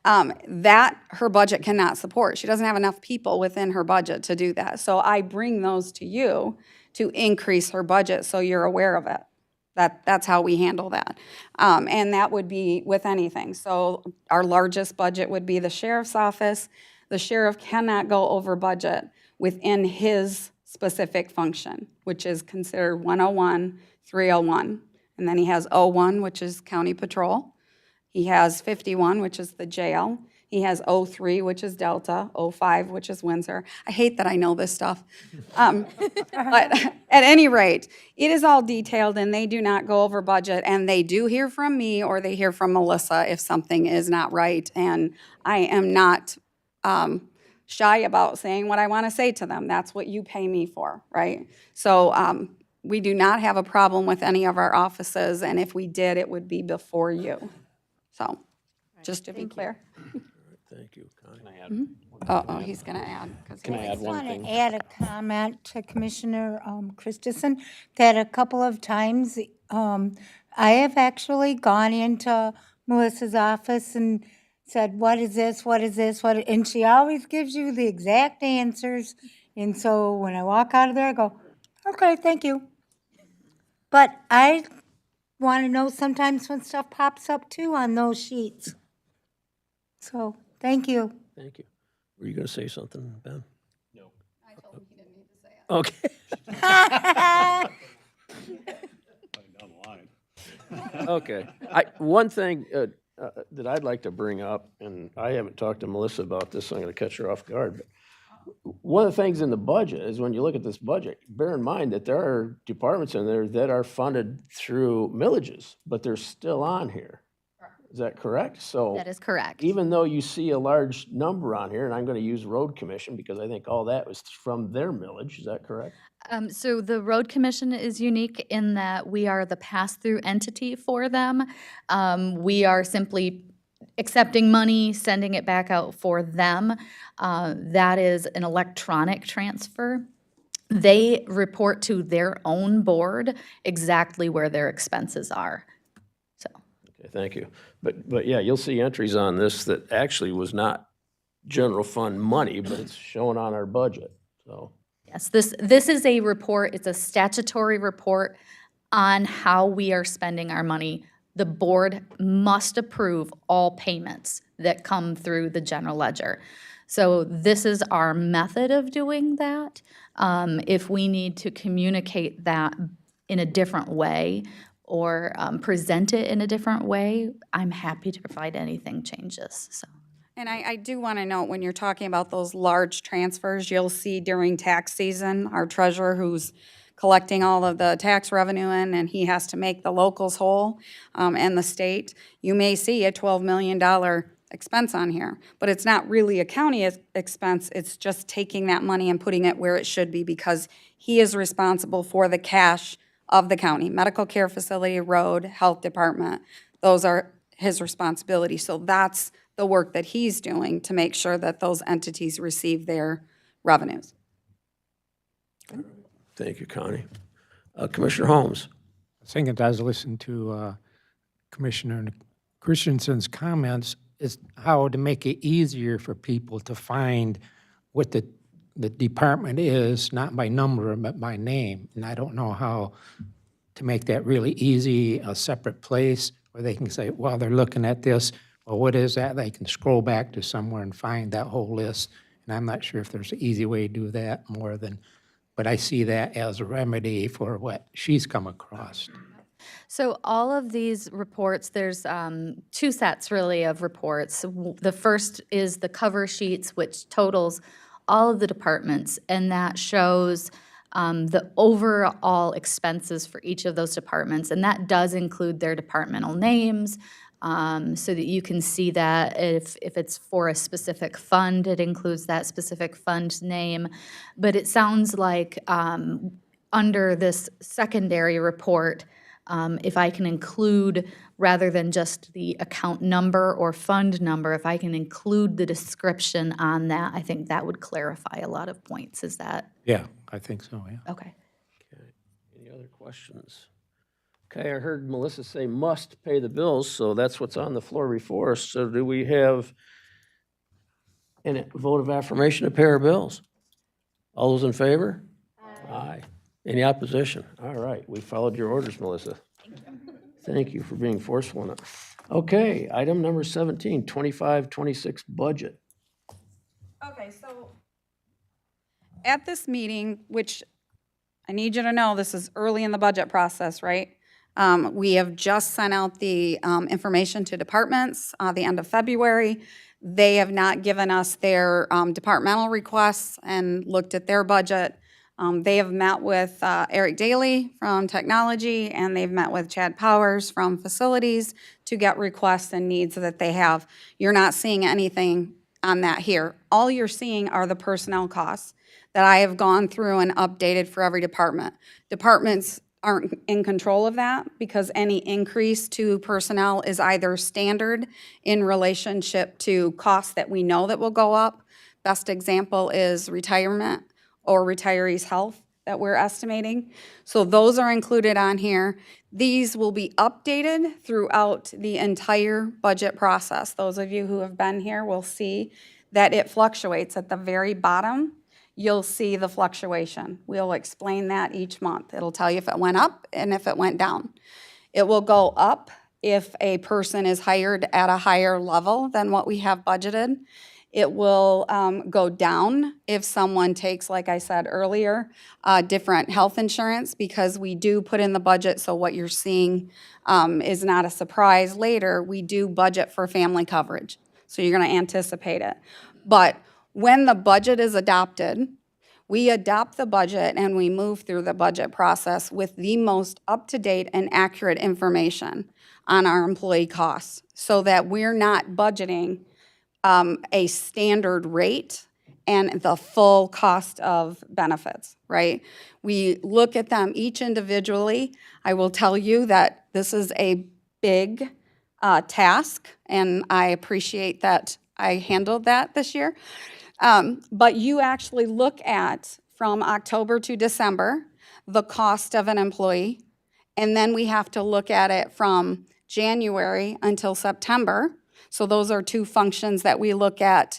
That her budget cannot support. She doesn't have enough people within her budget to do that. So I bring those to you to increase her budget so you're aware of it. That's how we handle that. And that would be with anything. So our largest budget would be the sheriff's office. The sheriff cannot go over budget within his specific function, which is considered 101, 301. And then he has 01, which is county patrol. He has 51, which is the jail. He has 03, which is Delta, 05, which is Windsor. I hate that I know this stuff. But at any rate, it is all detailed and they do not go over budget, and they do hear from me or they hear from Melissa if something is not right. And I am not shy about saying what I want to say to them. That's what you pay me for, right? So we do not have a problem with any of our offices, and if we did, it would be before you. So, just to be clear. Thank you, Connie. Can I add? Oh, he's going to add. Can I add one I thing? want to add a comment to Commissioner Christensen that a couple of times I have actually gone into Melissa's office and said, what is this, what is this, what? And she always gives you the exact answers. And so when I walk out of there, I go, okay, thank you. But I want to know sometimes when stuff pops up too on those sheets. So, thank you. Thank you. Were you going to say something, Ben? No. I told him he didn't need to say it. Okay. Okay. One thing that I'd like to bring up, and I haven't talked to Melissa about this, so I'm going to catch her off guard, but one of the things in the budget is when you look at this budget, bear in mind that there are departments in there that are funded through millages, but they're still on here. Is that correct? So That is correct. even though you see a large number on here, and I'm going to use road commission because I think all that was from their millage, is that correct? So the road commission is unique in that we are the pass-through entity for them. We are simply accepting money, sending it back out for them. That is an electronic transfer. They report to their own board exactly where their expenses are. So. Okay, thank you. But yeah, you'll see entries on this that actually was not general fund money, but it's shown on our budget, so. Yes, this is a report, it's a statutory report on how we are spending our money. The board must approve all payments that come through the general ledger. So this is our method of doing that. If we need to communicate that in a different way or present it in a different way, I'm happy to provide anything changes, so. And I do want to note, when you're talking about those large transfers, you'll see during tax season, our treasurer, who's collecting all of the tax revenue in, and he has to make the locals whole, and the state, you may see a $12 million expense on here. But it's not really a county expense, it's just taking that money and putting it where it should be, because he is responsible for the cash of the county, medical care facility, road, health department. Those are his responsibility. So that's the work that he's doing to make sure that those entities receive their revenues. Thank you, Connie. Commissioner Holmes? I think it does listen to Commissioner Christensen's comments, is how to make it easier for people to find what the department is, not by number, but by name. And I don't know how to make that really easy, a separate place where they can say, well, they're looking at this, well, what is that? They can scroll back to somewhere and find that whole list. And I'm not sure if there's an easy way to do that more than, but I see that as a remedy for what she's come across. So all of these reports, there's two sets really of reports. The first is the cover sheets, which totals all of the departments, and that shows the overall expenses for each of those departments, and that does include their departmental names, so that you can see that if it's for a specific fund, it includes that specific fund name. But it sounds like under this secondary report, if I can include, rather than just the account number or fund number, if I can include the description on that, I think that would clarify a lot of points. Is that? Yeah, I think so, yeah. Okay. Any other questions? Okay, I heard Melissa say must pay the bills, so that's what's on the floor before us. So do we have a vote of affirmation to pay our bills? All those in favor? Aye. Any opposition? All right, we followed your orders, Melissa. Thank you for being forceful enough. Okay, item number 17, 25-26 budget. Okay, so at this meeting, which I need you to know, this is early in the budget process, right? We have just sent out the information to departments the end of February. They have not given us their departmental requests and looked at their budget. They have met with Eric Daly from Technology, and they've met with Chad Powers from Facilities to get requests and needs that they have. You're not seeing anything on that here. All you're seeing are the personnel costs that I have gone through and updated for every department. Departments aren't in control of that because any increase to personnel is either standard in relationship to costs that we know that will go up. Best example is retirement or retirees' health that we're estimating. So those are included on here. These will be updated throughout the entire budget process. Those of you who have been here will see that it fluctuates. At the very bottom, you'll see the fluctuation. We'll explain that each month. It'll tell you if it went up and if it went down. It will go up if a person is hired at a higher level than what we have budgeted. It will go down if someone takes, like I said earlier, different health insurance, because we do put in the budget, so what you're seeing is not a surprise later. We do budget for family coverage, so you're going to anticipate it. But when the budget is adopted, we adopt the budget and we move through the budget process with the most up-to-date and accurate information on our employee costs, so that we're not budgeting a standard rate and the full cost of benefits, right? We look at them each individually. I will tell you that this is a big task, and I appreciate that I handled that this year. But you actually look at, from October to December, the cost of an employee, and then we have to look at it from January until September. So those are two functions that we look at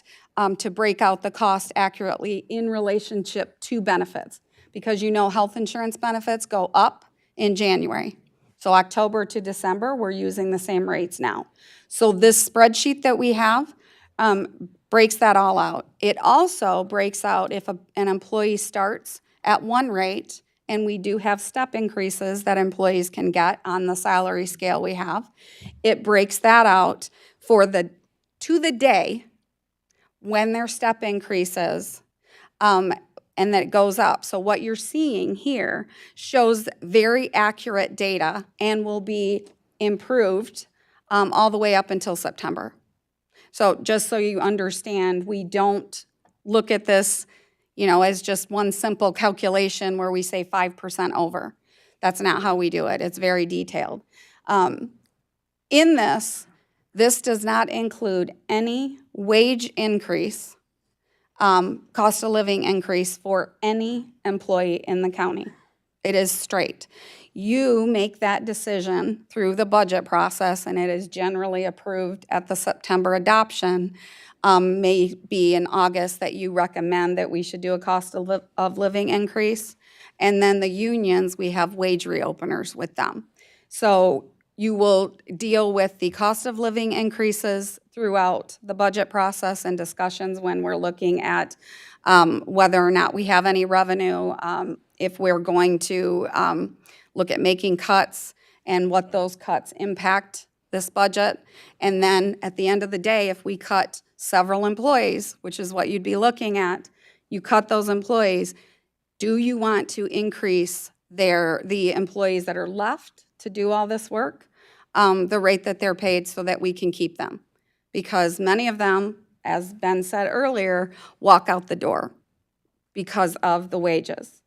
to break out the cost accurately in relationship to benefits. Because you know health insurance benefits go up in January. So October to December, we're using the same rates now. So this spreadsheet that we have breaks that all out. It also breaks out if an employee starts at one rate, and we do have step increases that employees can get on the salary scale we have. It breaks that out for to the day when their step increases, and that it goes up. So what you're seeing here shows very accurate data and will be improved all the way up until September. So just so you understand, we don't look at this, as just one simple calculation where we say 5% over. That's not how we do it. It's very detailed. In this does not include any wage increase, cost of living increase for any employee in the county. It is straight. You make that decision through the budget process, and it is generally approved at the September adoption. May be in August that you recommend that we should do a cost of living increase. And then the unions, we have wage reopeners with them. So you will deal with the cost of living increases throughout the budget process and discussions when we're looking at whether or not we have any revenue, if we're going to look at making cuts and what those cuts impact this budget. And then at the end of the day, if we cut several employees, which is what you'd be looking at, you cut those employees, do you want to increase the employees that are left to do all this work, the rate that they're paid so that we can keep them? Because many of them, as Ben said earlier, walk out the door because of the wages.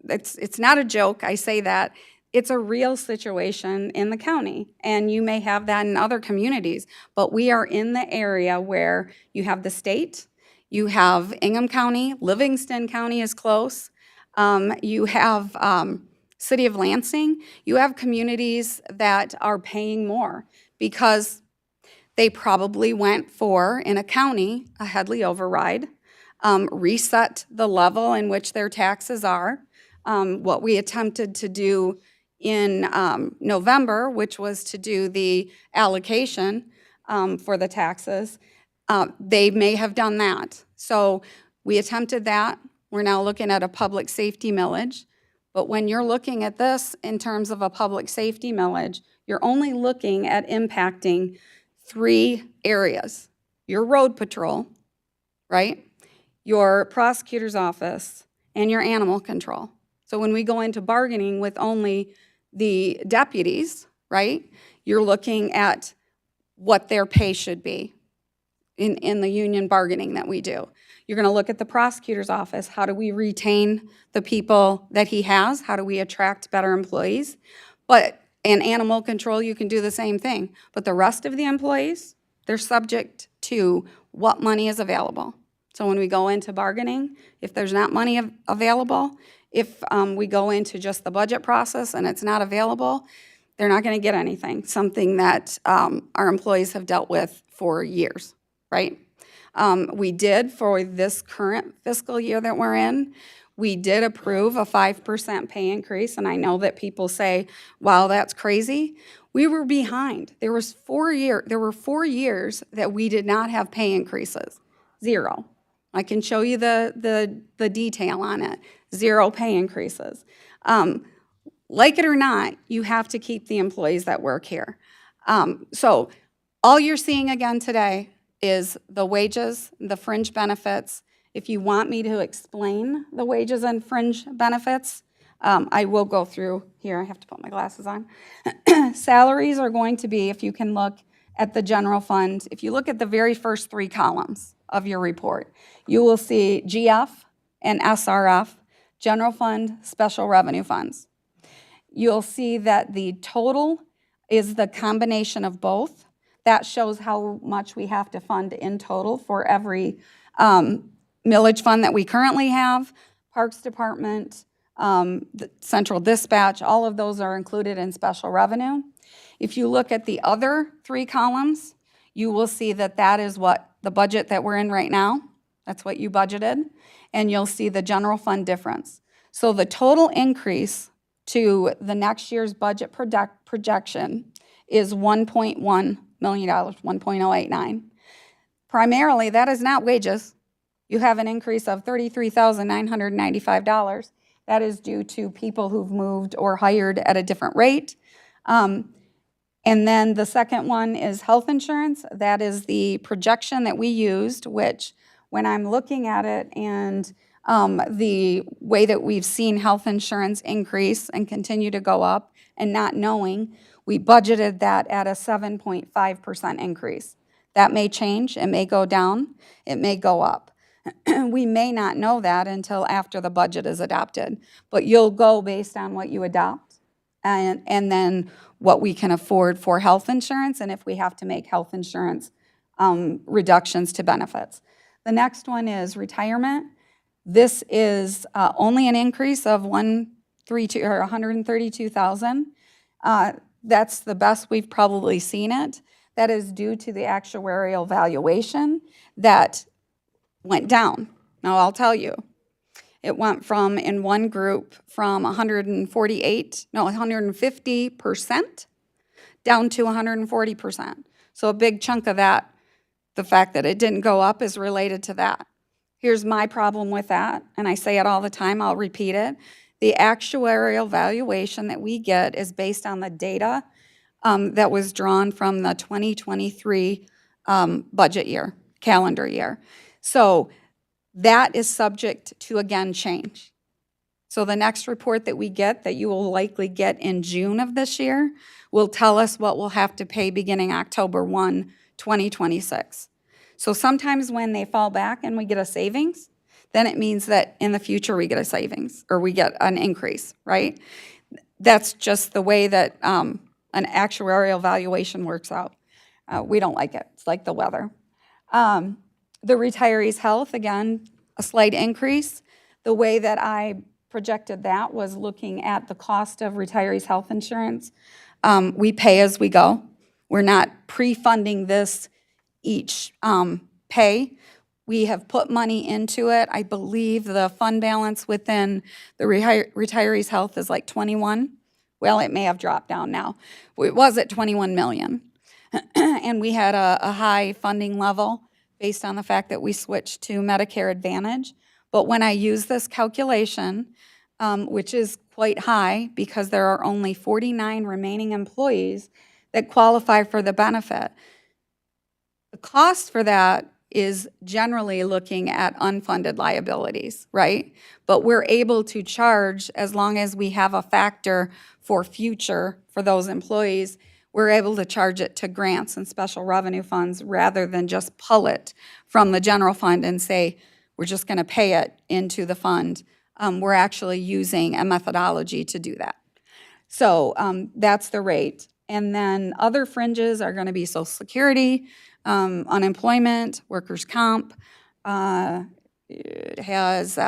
It's not a joke, I say that. It's a real situation in the county, and you may have that in other communities, but we are in the area where you have the state, you have Ingham County, Livingston County is close, you have City of Lansing, you have communities that are paying more because they probably went for, in a county, a Headley override, reset the level in which their taxes are. What we attempted to do in November, which was to do the allocation for the taxes, they may have done that. So we attempted that. We're now looking at a public safety millage. But when you're looking at this in terms of a public safety millage, you're only looking at impacting 3 areas. Your road patrol, right? Your prosecutor's office, and your animal control. So when we go into bargaining with only the deputies, right, you're looking at what their pay should be in the union bargaining that we do. You're going to look at the prosecutor's office. How do we retain the people that he has? How do we attract better employees? But in animal control, you can do the same thing. But the rest of the employees, they're subject to what money is available. So when we go into bargaining, if there's not money available, if we go into just the budget process and it's not available, they're not going to get anything, something that our employees have dealt with for years, right? We did, for this current fiscal year that we're in, we did approve a 5% pay increase, and I know that people say, wow, that's crazy. We were behind. There were 4 years that we did not have pay increases, 0. I can show you the detail on it. 0 pay increases. Like it or not, you have to keep the employees that work here. So all you're seeing again today is the wages, the fringe benefits. If you want me to explain the wages and fringe benefits, I will go through here. I have to put my glasses on. Salaries are going to be, if you can look at the general fund, if you look at the very first 3 columns of your report, you will see GF and SRF, general fund, special revenue funds. You'll see that the total is the combination of both. That shows how much we have to fund in total for every millage fund that we currently have. Parks Department, the Central Dispatch, all of those are included in special revenue. If you look at the other 3 columns, you will see that that is what the budget that we're in right now, that's what you budgeted, and you'll see the general fund difference. So the total increase to the next year's budget projection is $1.1 million, 1.089. Primarily, that is not wages. You have an increase of $33,995. That is due to people who've moved or hired at a different rate. And then the second one is health insurance. That is the projection that we used, which when I'm looking at it and the way that we've seen health insurance increase and continue to go up and not knowing, we budgeted that at a 7.5% increase. That may change, it may go down, it may go up. We may not know that until after the budget is adopted, but you'll go based on what you adopt and then what we can afford for health insurance and if we have to make health insurance reductions to benefits. The next one is retirement. This is only an increase of 132,000. That's the best we've probably seen it. That is due to the actuarial valuation that went down. Now, I'll tell you, it went from, in one group, from 150% down to 140%. So a big chunk of that, the fact that it didn't go up, is related to that. Here's my problem with that, and I say it all the time, I'll repeat it. The actuarial valuation that we get is based on the data that was drawn from the 2023 budget year, calendar year. So that is subject to, again, change. So the next report that we get, that you will likely get in June of this year, will tell us what we'll have to pay beginning October 1, 2026. So sometimes when they fall back and we get a savings, then it means that in the future we get a savings or we get an increase, right? That's just the way that an actuarial valuation works out. We don't like it. It's like the weather. The retirees' health, again, a slight increase. The way that I projected that was looking at the cost of retirees' health insurance. We pay as we go. We're not pre-funding this each pay. We have put money into it. I believe the fund balance within the retirees' health is like 21. Well, it may have dropped down now. It was at 21 million. And we had a high funding level based on the fact that we switched to Medicare Advantage. But when I use this calculation, which is quite high because there are only 49 remaining employees that qualify for the benefit, the cost for that is generally looking at unfunded liabilities, right? But we're able to charge, as long as we have a factor for future for those employees, we're able to charge it to grants and special revenue funds rather than just pull it from the general fund and say, we're just going to pay it into the fund. We're actually using a methodology to do that. So that's the rate. And then other fringes are going to be Social Security, unemployment, workers' comp. It has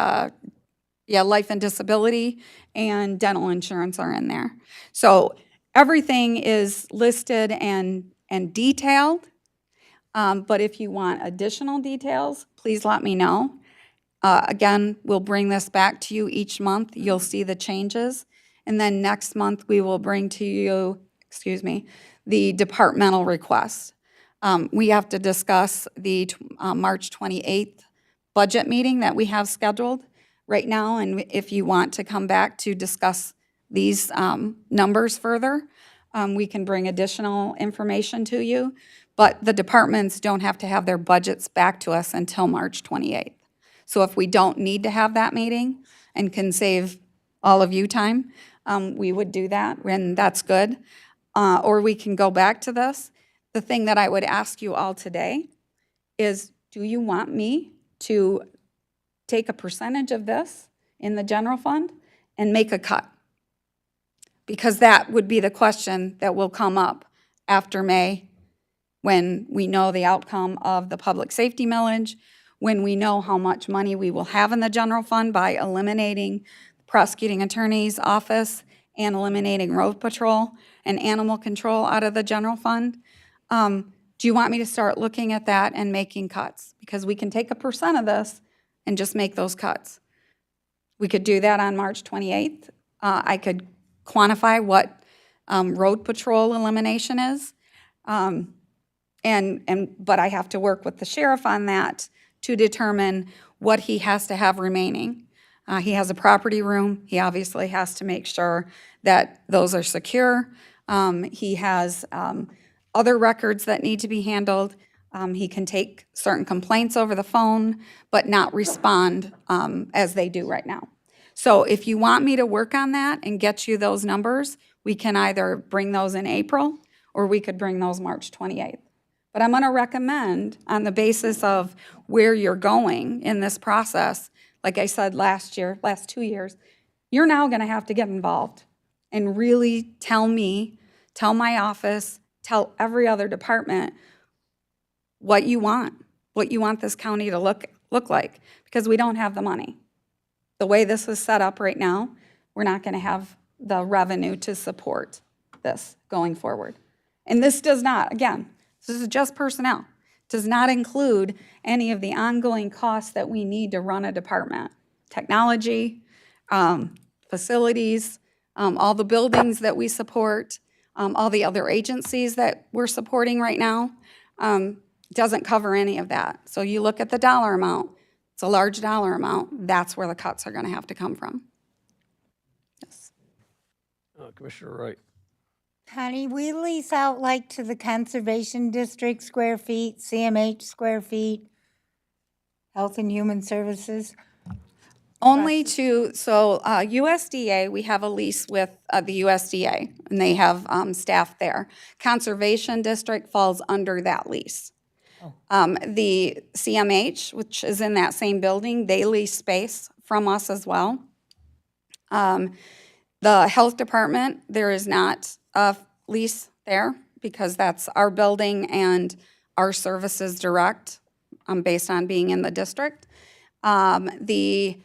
life and disability, and dental insurance are in there. So everything is listed and detailed, but if you want additional details, please let me know. Again, we'll bring this back to you each month. You'll see the changes. And then next month, we will bring to you, the departmental requests. We have to discuss the March 28th budget meeting that we have scheduled right now, and if you want to come back to discuss these numbers further, we can bring additional information to you, but the departments don't have to have their budgets back to us until March 28th. So if we don't need to have that meeting and can save all of you time, we would do that, and that's good. Or we can go back to this. The thing that I would ask you all today is, do you want me to take a percentage of this in the general fund and make a cut? Because that would be the question that will come up after May, when we know the outcome of the public safety millage, when we know how much money we will have in the general fund by eliminating the prosecuting attorney's office and eliminating road patrol and animal control out of the general fund. Do you want me to start looking at that and making cuts? Because we can take a percent of this and just make those cuts. We could do that on March 28th. I could quantify what road patrol elimination is. But I have to work with the sheriff on that to determine what he has to have remaining. He has a property room. He obviously has to make sure that those are secure. He has other records that need to be handled. He can take certain complaints over the phone, but not respond as they do right now. So if you want me to work on that and get you those numbers, we can either bring those in April, or we could bring those March 28th. But I'm going to recommend, on the basis of where you're going in this process, like I said last 2 years, you're now going to have to get involved and really tell me, tell my office, tell every other department what you want this county to look like, because we don't have the money. The way this is set up right now, we're not going to have the revenue to support this going forward. And this does not, again, this is just personnel, does not include any of the ongoing costs that we need to run a department. Technology, facilities, all the buildings that we support, all the other agencies that we're supporting right now, doesn't cover any of that. So you look at the dollar amount, it's a large dollar amount, that's where the cuts are going to have to come from. Yes. Commissioner Wright. Connie, we lease out like to the Conservation District square feet, CMH square feet, Health and Human Services. Only to, so USDA, we have a lease with the USDA, and they have staff there. Conservation District falls under that lease. The CMH, which is in that same building, they lease space from us as well. The Health Department, there is not a lease there because that's our building and our services direct based on being in the district. The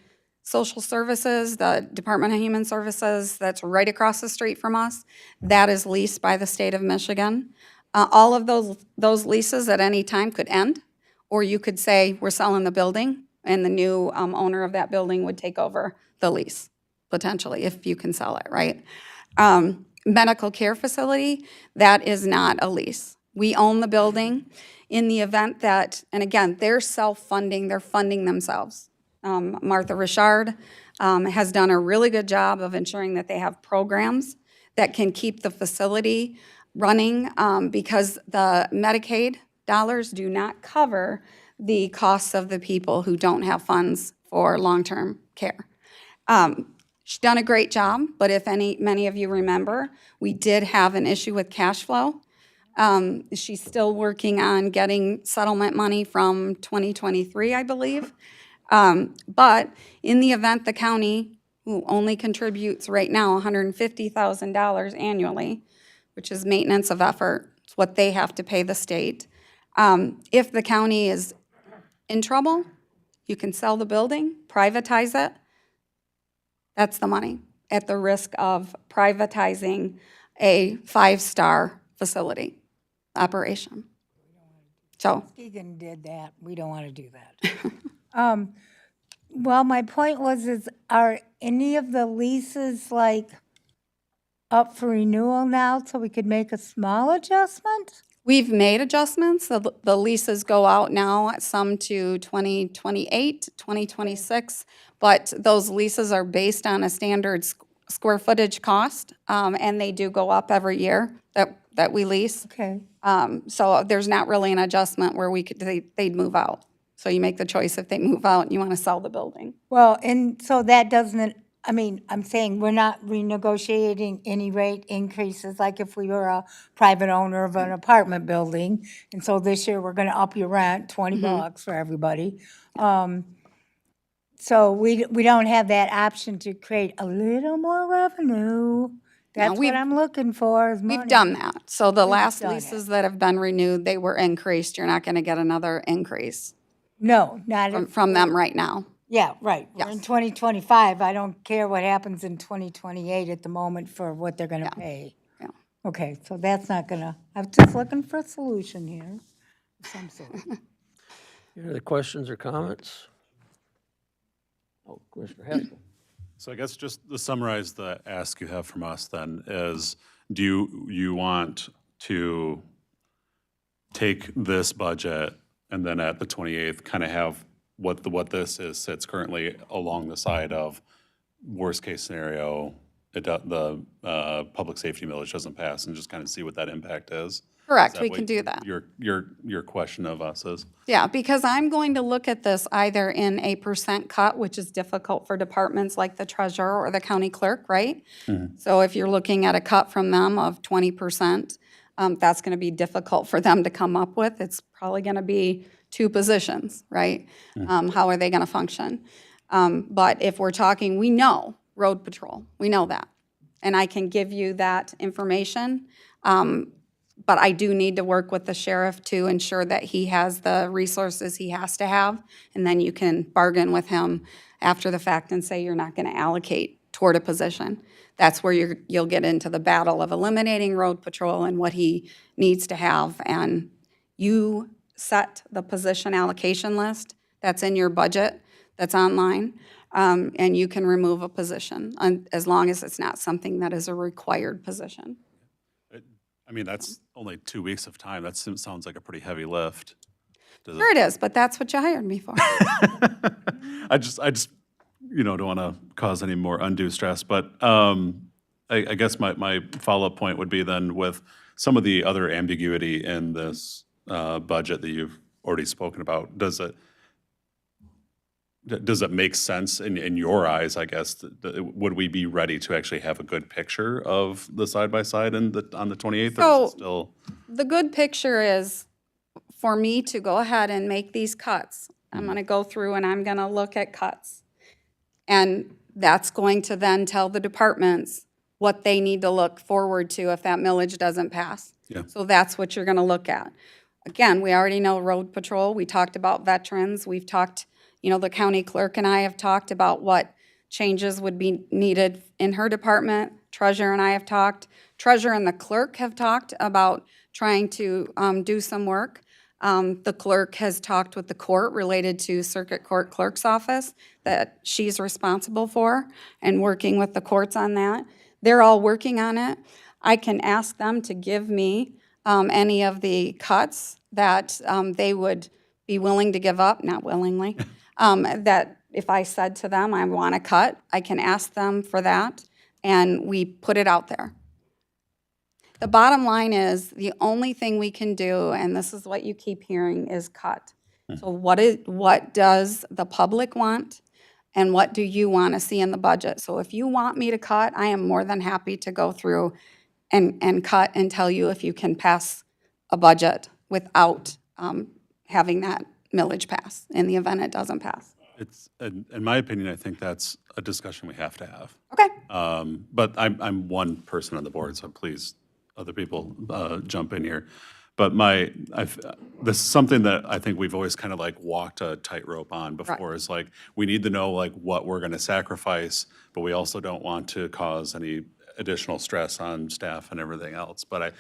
Social Services, the Department of Human Services, that's right across the street from us, that is leased by the state of Michigan. All of those leases at any time could end, or you could say, we're selling the building, and the new owner of that building would take over the lease, potentially, if you can sell it, right? Medical care facility, that is not a lease. We own the building in the event that, and again, they're self-funding, they're funding themselves. Martha Richard has done a really good job of ensuring that they have programs that can keep the facility running because the Medicaid dollars do not cover the costs of the people who don't have funds for long-term care. She's done a great job, but if many of you remember, we did have an issue with cash flow. She's still working on getting settlement money from 2023, I believe. But in the event the county, who only contributes right now $150,000 annually, which is maintenance of effort, it's what they have to pay the state. If the county is in trouble, you can sell the building, privatize it. That's the money, at the risk of privatizing a 5-star facility operation. So. Keegan did that. We don't want to do that. Well, my point was, are any of the leases like up for renewal now so we could make a small adjustment? We've made adjustments. The leases go out now, some to 2028, 2026, but those leases are based on a standard square footage cost, and they do go up every year that we lease. Okay. So there's not really an adjustment where they'd move out. So you make the choice if they move out and you want to sell the building. Well, and so that doesn't, I mean, I'm saying we're not renegotiating any rate increases, like if we were a private owner of an apartment building, and so this year we're gonna up your rent, $20 for everybody. So we don't have that option to create a little more revenue. That's what I'm looking for, is money. We've done that. So the We've last done leases that have been renewed, they were increased. You're not going to get another increase No, not. from them right now. Yeah, right. We're in 2025. I don't care what happens in 2028 at the moment for what they're gonna pay. Yeah. Okay, so that's not gonna, I'm just looking for a solution here of some sort. Any other questions or comments? Oh, Commissioner Haskell. So I guess just to summarize the ask you have from us then is, do you want to take this budget and then at the 28th kind of have what this is sits currently along the side of worst case scenario, the public safety millage doesn't pass and just kind of see what that impact is? Correct, Is that we what can do that. Your question of us is? Yeah, because I'm going to look at this either in a percent cut, which is difficult for departments like the treasurer or the county clerk, right? So if you're looking at a cut from them of 20%, that's going to be difficult for them to come up with. It's probably going to be 2 positions, right? How are they going to function? But if we're talking, we know road patrol, we know that. And I can give you that information. But I do need to work with the sheriff to ensure that he has the resources he has to have. And then you can bargain with him after the fact and say you're not going to allocate toward a position. That's where you'll get into the battle of eliminating road patrol and what he needs to have. And you set the position allocation list that's in your budget, that's online, and you can remove a position as long as it's not something that is a required position. I mean, that's only 2 weeks of time. That sounds like a pretty heavy lift. Sure it is, but that's what you hired me for. I just don't want to cause any more undue stress. But I guess my follow-up point would be then with some of the other ambiguity in this budget that you've already spoken about, does it make sense in your eyes, I guess? Would we be ready to actually have a good picture of the side-by-side on the 28th? So, or is it still? The good picture is for me to go ahead and make these cuts. I'm going to go through and I'm going to look at cuts. And that's going to then tell the departments what they need to look forward to if that millage doesn't pass. Yeah. So that's what you're going to look at. Again, we already know road patrol. We talked about veterans. We've talked, the county clerk and I have talked about what changes would be needed in her department. Treasurer and I have talked. Treasurer and the clerk have talked about trying to do some work. The clerk has talked with the court related to circuit court clerk's office that she's responsible for and working with the courts on that. They're all working on it. I can ask them to give me any of the cuts that they would be willing to give up, not willingly, that if I said to them, I want to cut, I can ask them for that, and we put it out there. The bottom line is, the only thing we can do, and this is what you keep hearing, is cut. So what does the public want, and what do you want to see in the budget? So if you want me to cut, I am more than happy to go through and cut and tell you if you can pass a budget without having that millage pass in the event it doesn't pass. It's, in my opinion, I think that's a discussion we have to have. Okay. But I'm one person on the board, so please, other people jump in here. But this is something that I think we've always kind of like walked a tightrope on before. Is like, we need to know like what we're going to sacrifice, but we also don't want to cause any additional stress on staff and everything else. But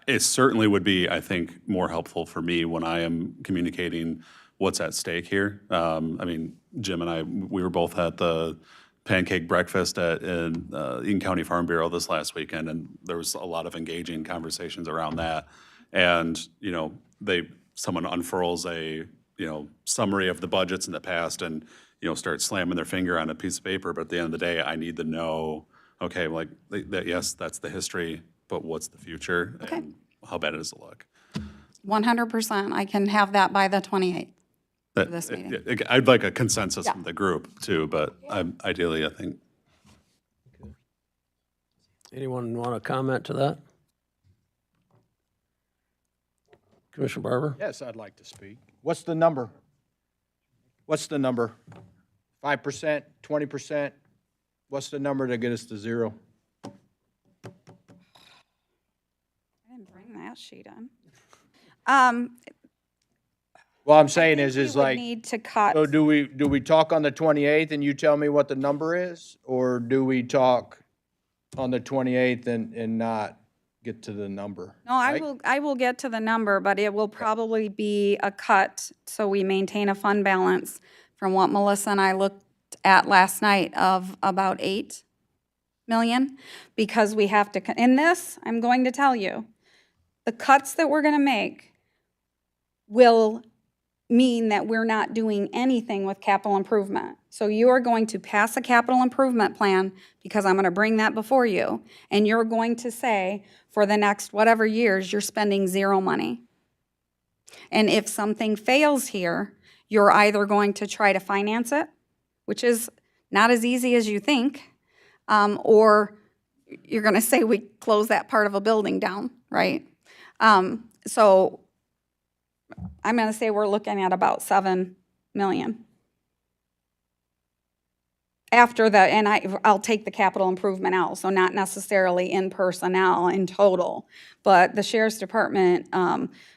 it certainly would be, I think, more helpful for me when I am communicating what's at stake here. I mean, Jim and I, we were both at the pancake breakfast in Eaton County Farm Bureau this last weekend, and there was a lot of engaging conversations around that. And, someone unfurls a, summary of the budgets in the past and, starts slamming their finger on a piece of paper. But at the end of the day, I need to know, okay, like, yes, that's the history, but what's the future? Okay. And how bad does it look? 100%. I can have that by the 28th. For this meeting. I'd like a consensus Yeah. from the group too, but ideally, I think. Anyone want to comment to that? Commissioner Barber? Yes, I'd like to speak. What's the number? What's the number? 5%, 20%? What's the number to get us to zero? I didn't bring that sheet in. Well, I'm saying is We would like, need to cut. so do we talk on the 28th and you tell me what the number is? Or do we talk on the 28th and not get to the number? No, I will get to the number, but it will probably be a cut, so we maintain a fund balance from what Melissa and I looked at last night of about 8 million, because we have to, in this, I'm going to tell you, the cuts that we're gonna make will mean that we're not doing anything with capital improvement. So you are going to pass a capital improvement plan, because I'm going to bring that before you, and you're going to say, for the next whatever years, you're spending zero money. And if something fails here, you're either going to try to finance it, which is not as easy as you think, or you're going to say we close that part of a building down, right? So I'm going to say we're looking at about 7 million. After the, and I'll take the capital improvement out, so not necessarily in personnel in total, but the Sheriff's Department,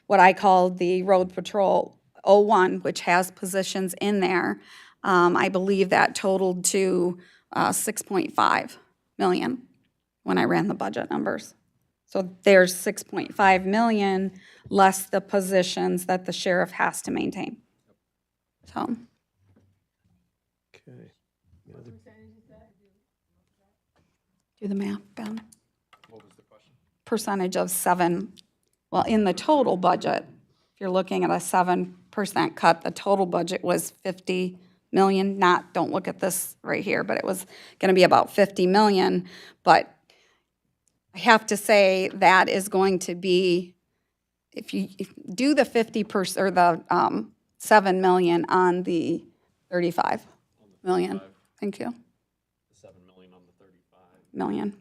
what I called the Road Patrol 01, which has positions in there, I believe that totaled to 6.5 million when I ran the budget numbers. So there's 6.5 million less the positions that the sheriff has to maintain. So. Okay. Do the math, Ben. What was the question? Percentage of 7, well, in the total budget, if you're looking at a 7% cut, the total budget was 50 million, don't look at this right here, but it was going to be about 50 million. But I have to say that is going to be, if you do the 50% or the 7 million on the 35 million. Thank you. 7 million on the 35. Million.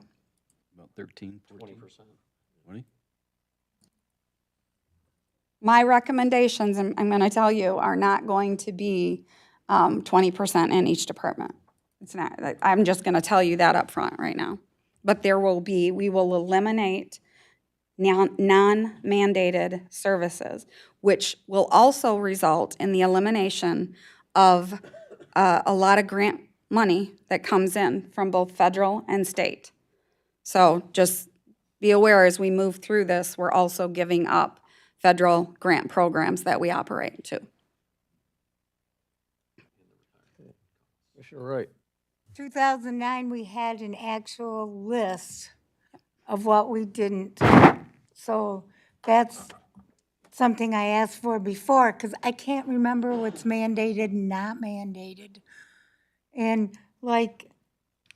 About 13, 14%. 20? My recommendations, and I'm going to tell you, are not going to be 20% in each department. It's not. I'm just going to tell you that up front right now. But there will be, we will eliminate non-mandated services, which will also result in the elimination of a lot of grant money that comes in from both federal and state. So just be aware as we move through this, we're also giving up federal grant programs that we operate too. Commissioner Wright. 2009, we had an actual list of what we didn't. So that's something I asked for before, because I can't remember what's mandated and not mandated. And like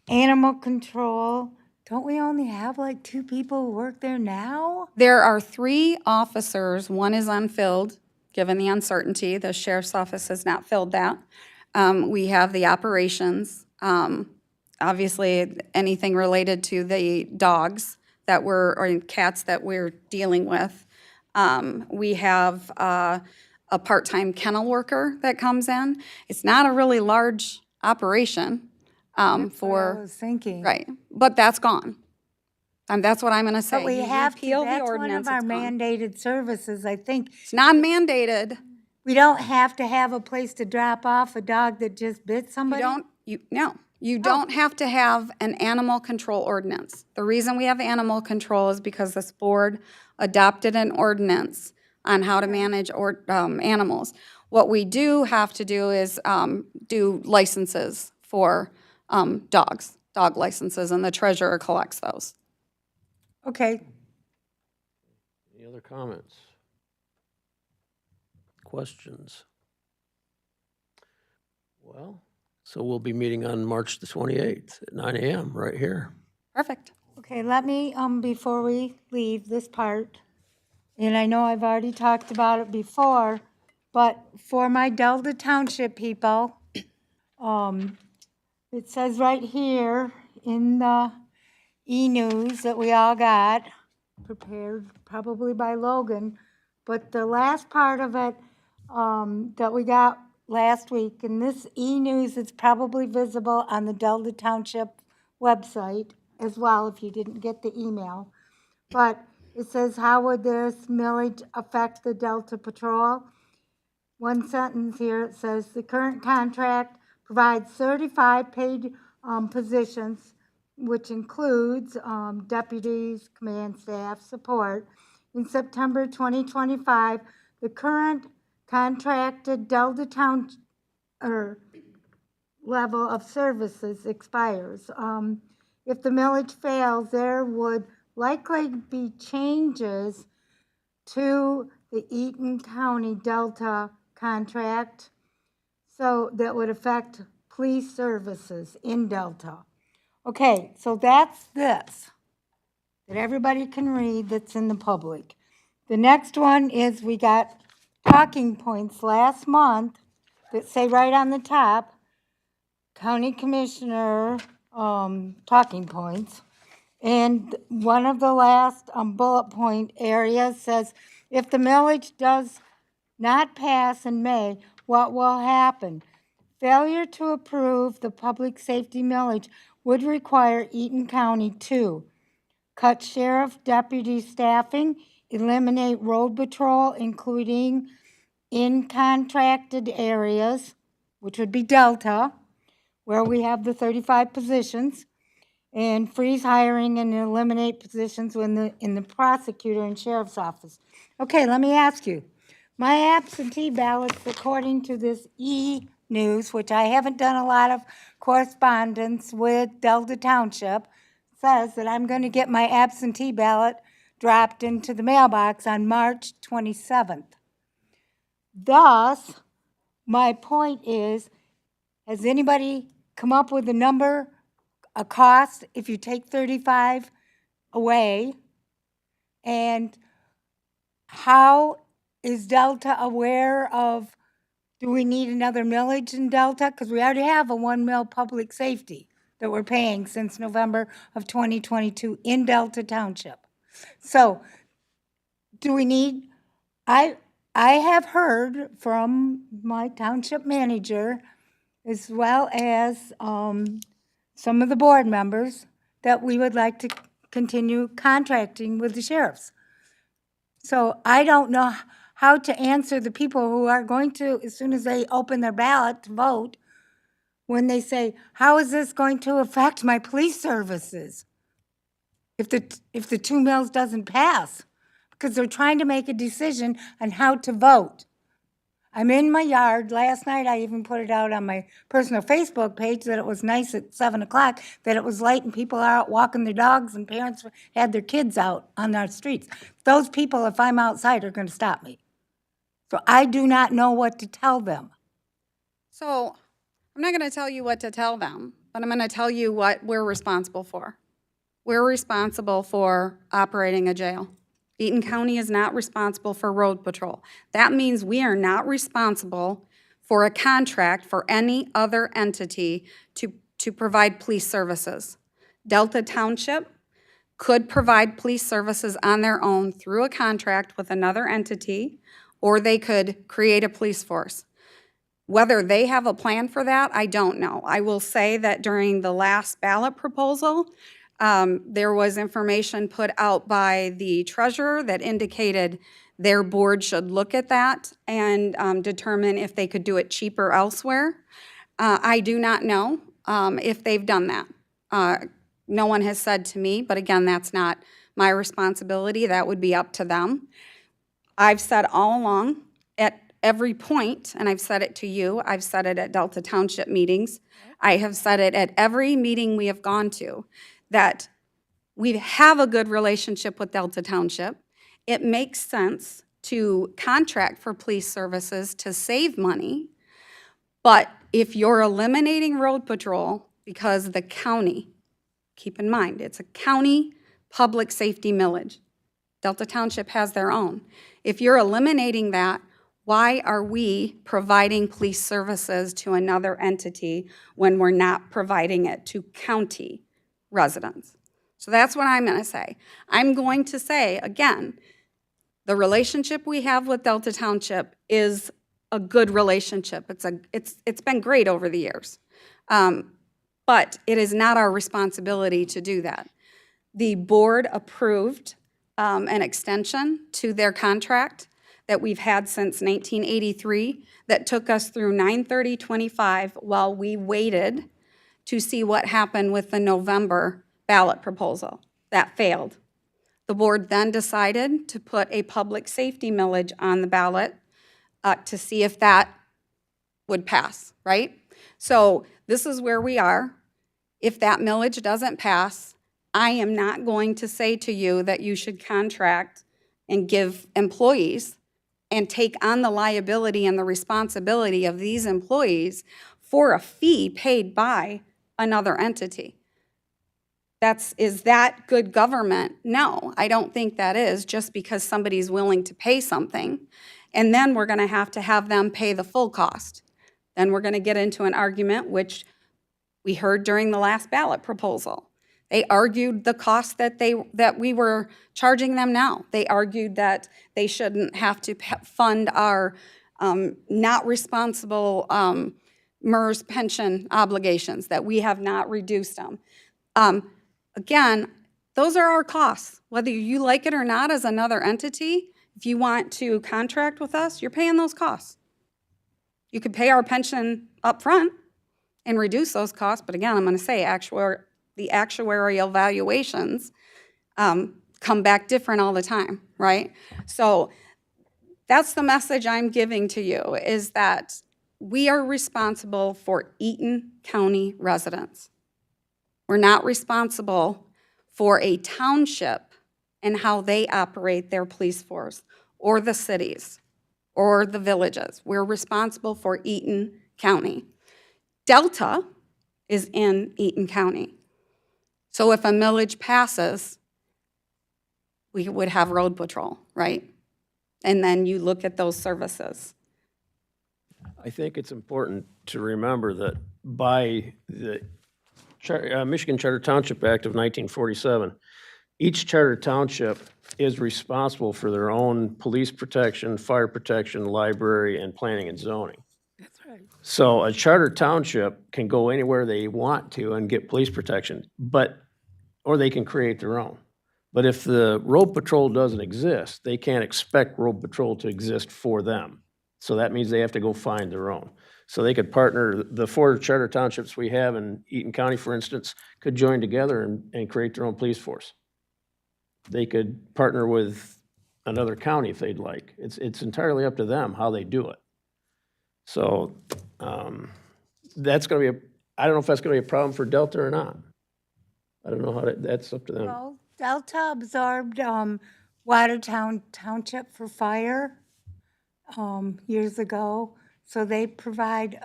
animal control, don't we only have like 2 people who work there now? There are 3 officers. One is unfilled, given the uncertainty. The sheriff's office has not filled that. We have the operations. Obviously, anything related to the dogs that or cats that we're dealing with. We have a part-time kennel worker that comes in. It's not a really large operation What I was thinking. right, but that's gone. That's what I'm going to say. But we You have to, repeal the that's one ordinance, of our it's gone. mandated services, I think. It's non-mandated. We don't have to have a place to drop off a dog that just bit somebody? You don't have to have an animal control ordinance. The reason we have animal control is because this board adopted an ordinance on how to manage animals. What we do have to do is do licenses for dogs, dog licenses, and the treasurer collects those. Okay. Any other comments? Questions? Well, so we'll be meeting on March the 28th at 9 a.m. right here. Perfect. Okay, let me, before we leave this part, and I know I've already talked about it before, but for my Delta Township people, it says right here in the e-news that we all got, prepared probably by Logan, but the last part of it that we got last week, and this e-news is probably visible on the Delta Township website as well if you didn't get the email. But it says, how would this millage affect the Delta Patrol? One sentence here, it says, the current contract provides 35 paid positions, which includes deputies, command staff, support. In September 2025, the current contracted Delta Town level of services expires. If the millage fails, there would likely be changes to the Eaton County Delta contract, so that would affect police services in Delta. Okay, so that's this, that everybody can read that's in the public. The next one is we got talking points last month that say right on the top, County Commissioner, talking points. And one of the last bullet point areas says, if the millage does not pass in May, what will happen? Failure to approve the public safety millage would require Eaton County to cut sheriff deputy staffing, eliminate road patrol, including in contracted areas, which would be Delta, where we have the 35 positions, and freeze hiring and eliminate positions in the prosecutor and sheriff's office. Okay, let me ask you. My absentee ballots, according to this e-news, which I haven't done a lot of correspondence with Delta Township, says that I'm going to get my absentee ballot dropped into the mailbox on March 27th. Thus, my point is, has anybody come up with a number, a cost, if you take 35 away? And how is Delta aware of, do we need another millage in Delta? Because we already have a 1 mil public safety that we're paying since November of 2022 in Delta Township. So, do we need, I have heard from my township manager, as well as some of the board members, that we would like to continue contracting with the sheriffs. So I don't know how to answer the people who are going to, as soon as they open their ballot to vote, when they say, how is this going to affect my police services if the 2 mills doesn't pass? Because they're trying to make a decision on how to vote. I'm in my yard. Last night, I even put it out on my personal Facebook page that it was nice at 7 o'clock, that it was light and people are out walking their dogs and parents had their kids out on our streets. Those people, if I'm outside, are going to stop me. So I do not know what to tell them. So I'm not going to tell you what to tell them, but I'm going to tell you what we're responsible for. We're responsible for operating a jail. Eaton County is not responsible for road patrol. That means we are not responsible for a contract for any other entity to provide police services. Delta Township could provide police services on their own through a contract with another entity, or they could create a police force. Whether they have a plan for that, I don't know. I will say that during the last ballot proposal, there was information put out by the treasurer that indicated their board should look at that and determine if they could do it cheaper elsewhere. I do not know if they've done that. No one has said to me, but again, that's not my responsibility. That would be up to them. I've said all along at every point, and I've said it to you, I've said it at Delta Township meetings, I have said it at every meeting we have gone to, that we have a good relationship with Delta Township. It makes sense to contract for police services to save money, but if you're eliminating road patrol because the county, keep in mind, it's a county public safety millage. Delta Township has their own. If you're eliminating that, why are we providing police services to another entity when we're not providing it to county residents? So that's what I'm going to say. I'm going to say, again, the relationship we have with Delta Township is a good relationship. It's been great over the years. But it is not our responsibility to do that. The board approved an extension to their contract that we've had since 1983 that took us through 9/30/25 while we waited to see what happened with the November ballot proposal. That failed. The board then decided to put a public safety millage on the ballot to see if that would pass, right? So this is where we are. If that millage doesn't pass, I am not going to say to you that you should contract and give employees and take on the liability and the responsibility of these employees for a fee paid by another entity. Is that good government? No, I don't think that is, just because somebody's willing to pay something. And then we're going to have them pay the full cost. Then we're going to get into an argument, which we heard during the last ballot proposal. They argued the cost that we were charging them now. They argued that they shouldn't have to fund our not responsible MERS pension obligations, that we have not reduced them. Again, those are our costs. Whether you like it or not as another entity, if you want to contract with us, you're paying those costs. You could pay our pension up front and reduce those costs, but again, I'm going to say the actuarial valuations come back different all the time, right? So that's the message I'm giving to you, is that we are responsible for Eaton County residents. We're not responsible for a township and how they operate their police force, or the cities, or the villages. We're responsible for Eaton County. Delta is in Eaton County. So if a millage passes, we would have road patrol, right? And then you look at those services. I think it's important to remember that by the Michigan Charter Township Act of 1947, each charter township is responsible for their own police protection, fire protection, library, and planning and zoning. That's right. So a charter township can go anywhere they want to and get police protection, or they can create their own. But if the road patrol doesn't exist, they can't expect road patrol to exist for them. So that means they have to go find their own. So they could partner, the 4 charter townships we have in Eaton County, for instance, could join together and create their own police force. They could partner with another county if they'd like. It's entirely up to them how they do it. So that's going to be I don't know if that's going to be a problem for Delta or not. I don't know how that's up to them. Well, Delta absorbed Watertown Township for fire years ago. So they provide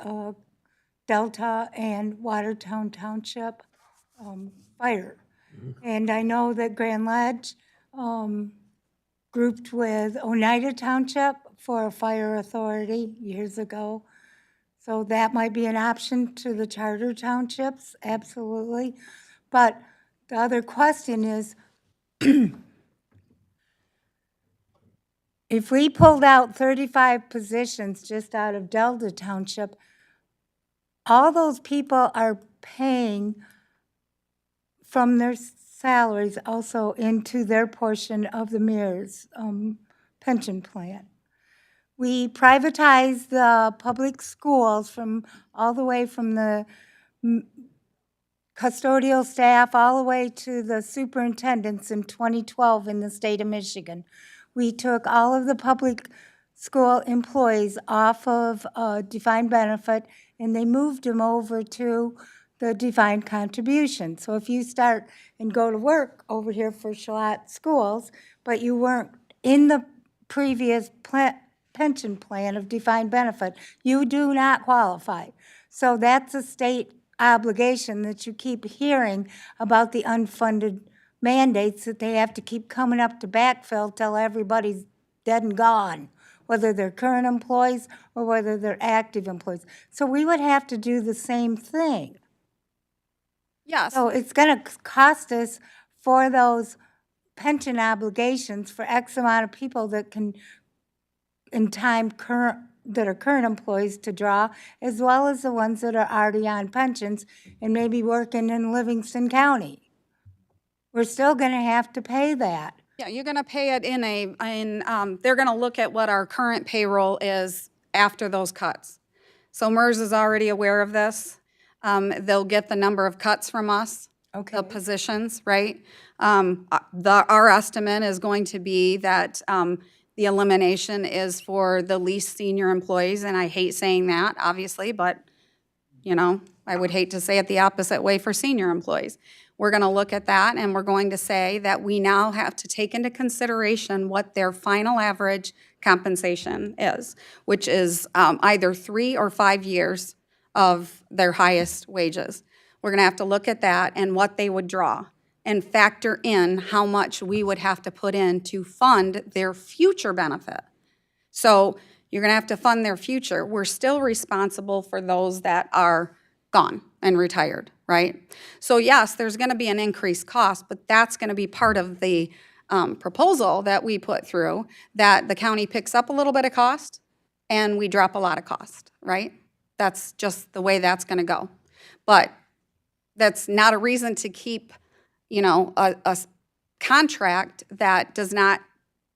Delta and Watertown Township fire. And I know that Grand Ledge grouped with Oneida Township for a fire authority years ago. So that might be an option to the charter townships, absolutely. But the other question is, if we pulled out 35 positions just out of Delta Township, all those people are paying from their salaries also into their portion of the mayor's pension plan. We privatized the public schools from all the way from the custodial staff all the way to the superintendents in 2012 in the state of Michigan. We took all of the public school employees off of defined benefit and they moved them over to the defined contribution. So if you start and go to work over here for Charlotte Schools, but you weren't in the previous pension plan of defined benefit, you do not qualify. So that's a state obligation that you keep hearing about, the unfunded mandates that they have to keep coming up to backfill till everybody's dead and gone, whether they're current employees or whether they're active employees. So we would have to do the same thing. Yes. So it's going to cost us for those pension obligations for X amount of people that can, in time, that are current employees to draw, as well as the ones that are already on pensions and maybe working in Livingston County. We're still going to have to pay that. Yeah, you're going to pay it they're going to look at what our current payroll is after those cuts. So MERS is already aware of this. They'll get the number of cuts from us, the positions, right? Our estimate is going to be that the elimination is for the least senior employees, and I hate saying that, obviously, but, you know, I would hate to say it the opposite way for senior employees. we're going to look at that and we're going to say that we now have to take into consideration what their final average compensation is, which is either 3 or 5 years of their highest wages. We're going to have to look at that and what they would draw and factor in how much we would have to put in to fund their future benefit. So you're going to have to fund their future. We're still responsible for those that are gone and retired, right? So yes, there's going to be an increased cost, but that's going to be part of the proposal that we put through, that the county picks up a little bit of cost and we drop a lot of cost, right? That's just the way that's going to go. But that's not a reason to keep, you know, a contract that does not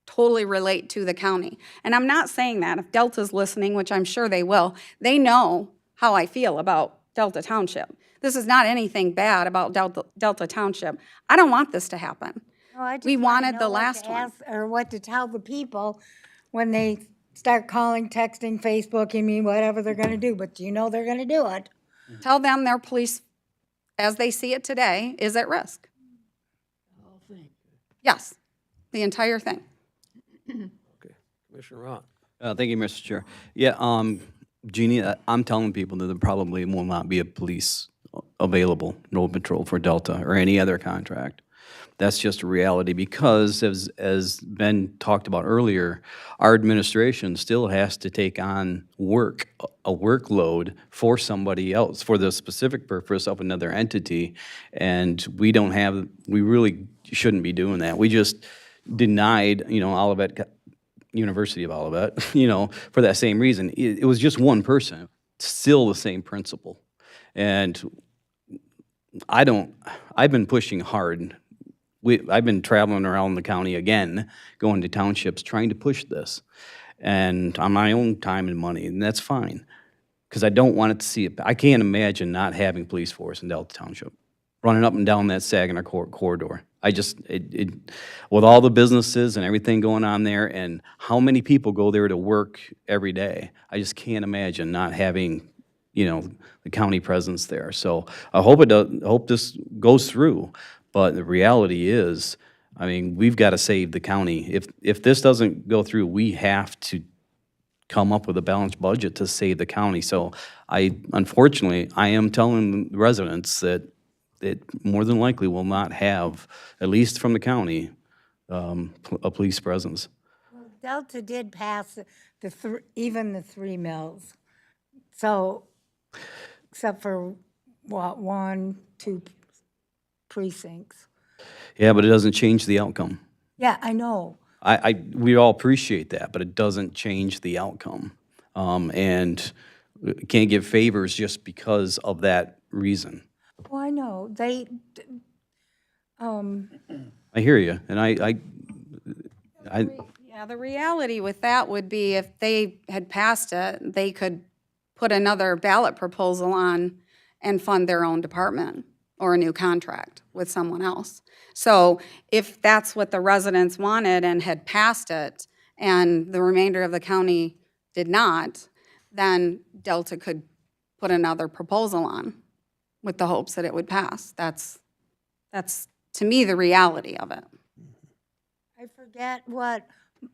totally relate to the county. And I'm not saying that. If Delta's listening, which I'm sure they will, they know how I feel about Delta Township. This is not anything bad about Delta Township. I don't want this to happen. No, I just We wanna wanted know the what last to one. ask or what to tell the people when they start calling, texting, Facebooking me, whatever they're gonna do, but you know they're gonna do it. Tell them their police, as they see it today, is at risk. Yes, the entire thing. Commissioner Roth. Thank you, Mr. Chair. Yeah, Jeannie, I'm telling people that there probably will not be a police available, road patrol for Delta or any other contract. That's just a reality because, as Ben talked about earlier, our administration still has to take on work, a workload for somebody else, for the specific purpose of another entity, and we really shouldn't be doing that. We just denied, Olivet, University of Olivet, for that same reason. It was just one person, still the same principle. And I've been pushing hard. I've been traveling around the county again, going to townships, trying to push this, and on my own time and money, and that's fine, because I don't want it to see it. I can't imagine not having police force in Delta Township, running up and down that Saginaw corridor. With all the businesses and everything going on there, and how many people go there to work every day, I just can't imagine not having, the county presence there. So I hope this goes through. But the reality is, we've got to save the county. If this doesn't go through, we have to come up with a balanced budget to save the county. So unfortunately, I am telling the residents that it more than likely will not have, at least from the county, a police presence. Delta did pass even the 3 mills. So, except for, 1, 2 precincts. Yeah, but it doesn't change the outcome. Yeah, I know. We all appreciate that, but it doesn't change the outcome. And can't give favors just because of that reason. Well, I know. I hear you, and Yeah, the reality with that would be if they had passed it, they could put another ballot proposal on and fund their own department or a new contract with someone else. So if that's what the residents wanted and had passed it, and the remainder of the county did not, then Delta could put another proposal on with the hopes that it would pass. That's to me, the reality of it. I forget what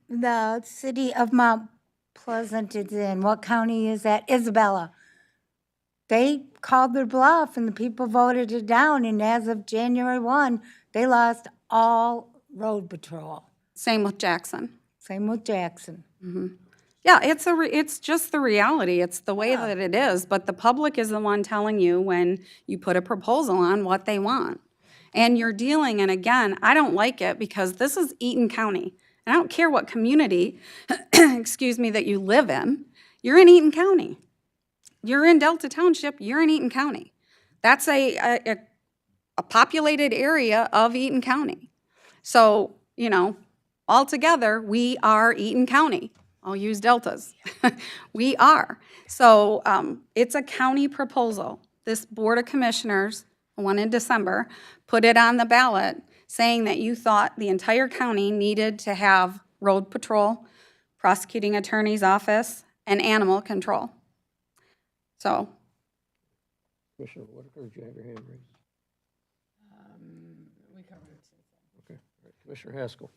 the city of Mount Pleasant is in. What county is that? Isabella. They called their bluff and the people voted it down, and as of January 1, they lost all road patrol. Same with Jackson. Same with Jackson. Yeah, it's just the reality. It's the way that it is. But the public is the one telling you when you put a proposal on what they want. And you're dealing, and again, I don't like it because this is Eaton County. And I don't care what community, excuse me, that you live in. You're in Eaton County. You're in Delta Township, you're in Eaton County. That's a populated area of Eaton County. So, altogether, we are Eaton County. I'll use deltas. We are. So it's a county proposal. This Board of Commissioners, the one in December, put it on the ballot saying that you thought the entire county needed to have road patrol, prosecuting attorney's office, and animal control. So. Commissioner Whitaker, did you have your hand raised? Okay, all right. Commissioner Haskell.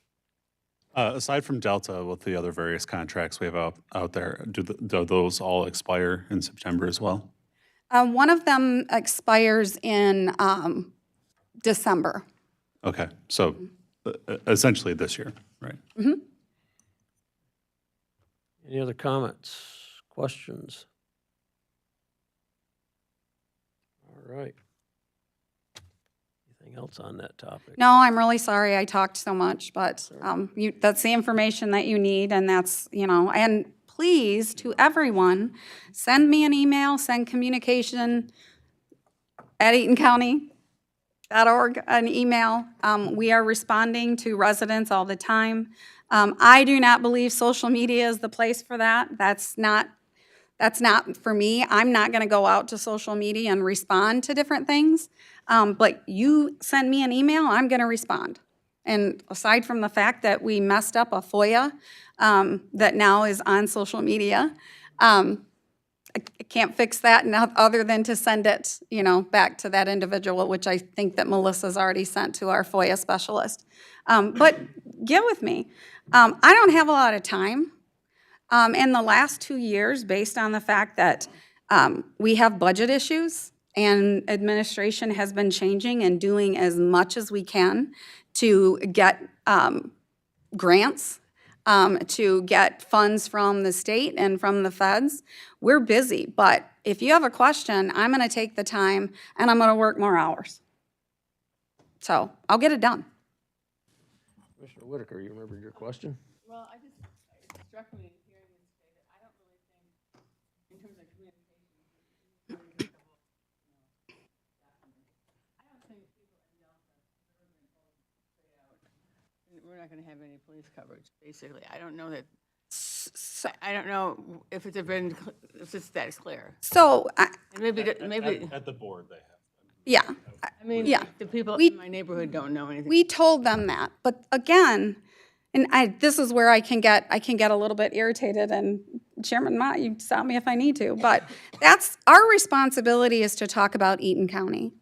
Aside from Delta, with the other various contracts we have out there, do those all expire in September as well? One of them expires in December. Okay, so essentially this year, right? Any other comments, questions? All right. Anything else on that topic? No, I'm really sorry I talked so much, but that's the information that you need, and that's, and please, to everyone, send me an email, send communication at EatonCounty.org, an email. We are responding to residents all the time. I do not believe social media is the place for that. That's not for me. I'm not going to go out to social media and respond to different things. But you send me an email, I'm going to respond. And aside from the fact that we messed up a FOIA that now is on social media, I can't fix that other than to send it, back to that individual, which I think that Melissa's already sent to our FOIA specialist. But get with me. I don't have a lot of time. In the last 2 years, based on the fact that we have budget issues and administration has been changing and doing as much as we can to get grants, to get funds from the state and from the feds, we're busy. But if you have a question, I'm going to take the time and I'm going to work more hours. So I'll get it done. Commissioner Whitaker, you remembered your question? Well, it struck me hearing you say that I don't really think, in terms of communication, I don't think people in Delta have ever been told straight out, we're not going to have any police coverage, basically. I don't know that, I don't know if it's that clear. So, And maybe At the board, they have. yeah. I mean, Yeah. the people in my neighborhood don't know anything. We told them that, but again, this is where I can get a little bit irritated, and Chairman Mott, you stop me if I need to, but that's our responsibility, is to talk about Eaton County.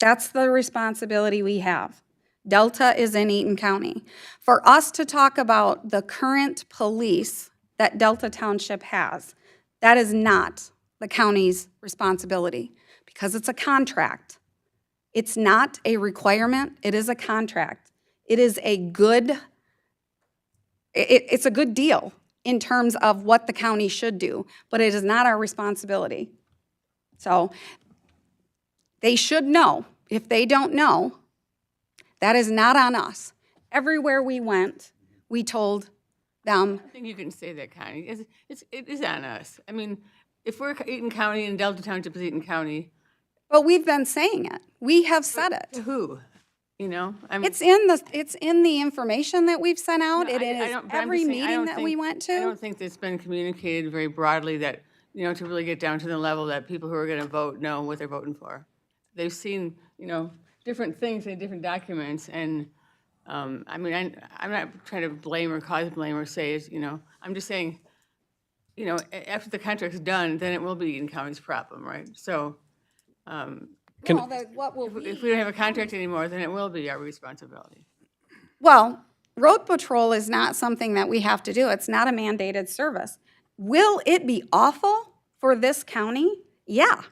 That's the responsibility we have. Delta is in Eaton County. For us to talk about the current police that Delta Township has, that is not the county's responsibility, because it's a contract. It's not a requirement, it is a contract. It is it's a good deal in terms of what the county should do, but it is not our responsibility. So they should know. If they don't know, that is not on us. Everywhere we went, we told them. I think you can say that, Connie. It is on us. I mean, if we're Eaton County and Delta Township is Eaton County. But we've been saying it. We have said it. To who? I mean, it's in the information that we've sent out. It is every meeting that we went to. I don't think it's been communicated very broadly that, to really get down to the level that people who are going to vote know what they're voting for. They've seen, different things in different documents, and I mean, I'm not trying to blame or cause blame or say, I'm just saying, after the contract's done, then it will be Eaton County's problem, right? So, if we don't have a contract anymore, then it will be our responsibility. Well, road patrol is not something that we have to do. It's not a mandated service. Will it be awful for this county? Yeah.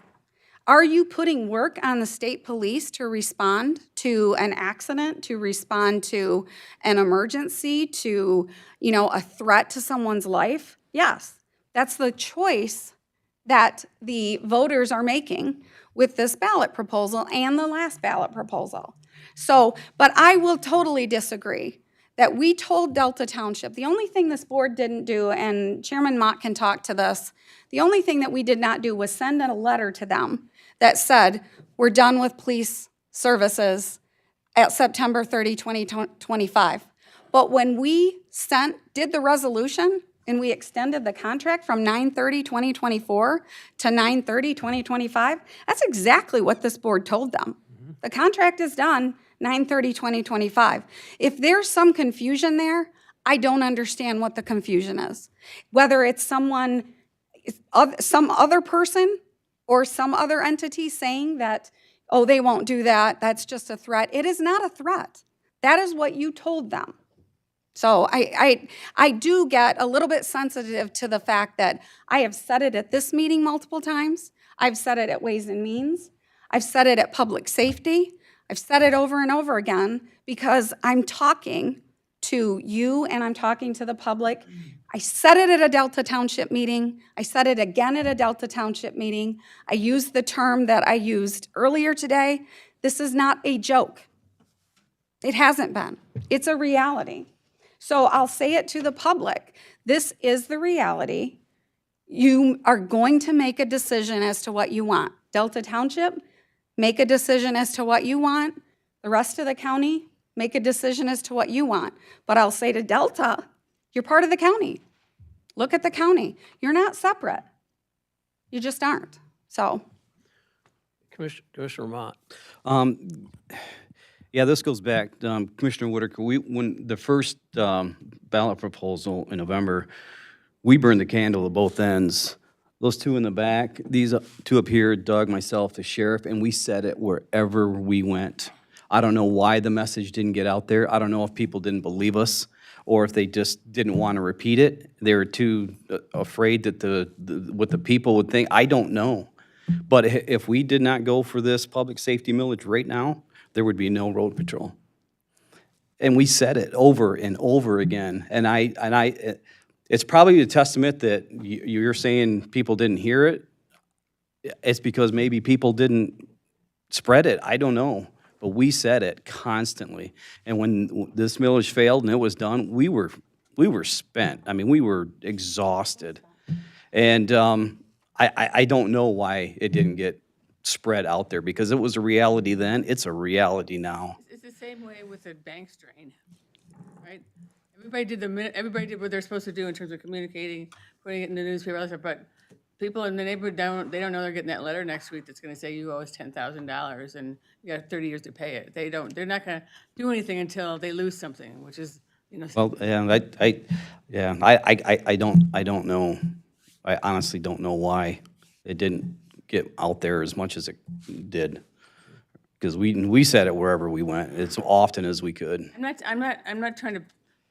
Are you putting work on the state police to respond to an accident, to respond to an emergency, to, a threat to someone's life? Yes. That's the choice that the voters are making with this ballot proposal and the last ballot proposal. So, but I will totally disagree that we told Delta Township, the only thing this board didn't do, and Chairman Mott can talk to this, the only thing that we did not do was send a letter to them that said, we're done with police services at September 30, 2025. But when we did the resolution, and we extended the contract from 9/30/2024 to 9/30/2025, that's exactly what this board told them. The contract is done 9/30/2025. If there's some confusion there, I don't understand what the confusion is. Whether it's some other person or some other entity saying that, oh, they won't do that, that's just a threat. It is not a threat. That is what you told them. So I do get a little bit sensitive to the fact that I have said it at this meeting multiple times. I've said it at Ways and Means. I've said it at Public Safety. I've said it over and over again because I'm talking to you and I'm talking to the public. I said it at a Delta Township meeting. I said it again at a Delta Township meeting. I used the term that I used earlier today. This is not a joke. It hasn't been. It's a reality. So I'll say it to the public. This is the reality. You are going to make a decision as to what you want. Delta Township, make a decision as to what you want. The rest of the county, make a decision as to what you want. But I'll say to Delta, you're part of the county. Look at the county. You're not separate. You just aren't. So. Commissioner Mott. Yeah, this goes back, Commissioner Whitaker, when the first ballot proposal in November, we burned the candle at both ends. Those two in the back, these two up here, Doug, myself, the sheriff, and we said it wherever we went. I don't know why the message didn't get out there. I don't know if people didn't believe us or if they just didn't want to repeat it. They were too afraid that what the people would think. I don't know. But if we did not go for this public safety millage right now, there would be no road patrol. And we said it over and over again. And it's probably a testament that you're saying people didn't hear it. It's because maybe people didn't spread it. I don't know. But we said it constantly. And when this millage failed and it was done, we were spent. I mean, we were exhausted. And I don't know why it didn't get spread out there, because it was a reality then, it's a reality now. It's the same way with the bank strain, right? Everybody did what they're supposed to do in terms of communicating, putting it in the newspaper, all that stuff, but people in the neighborhood they don't know they're getting that letter next week that's gonna say you owe us $10,000 and you got 30 years to pay it. They're not gonna do anything until they lose something, which is, you know. Well, yeah, I don't know. I honestly don't know why it didn't get out there as much as it did. Because we said it wherever we went, as often as we could. I'm not trying to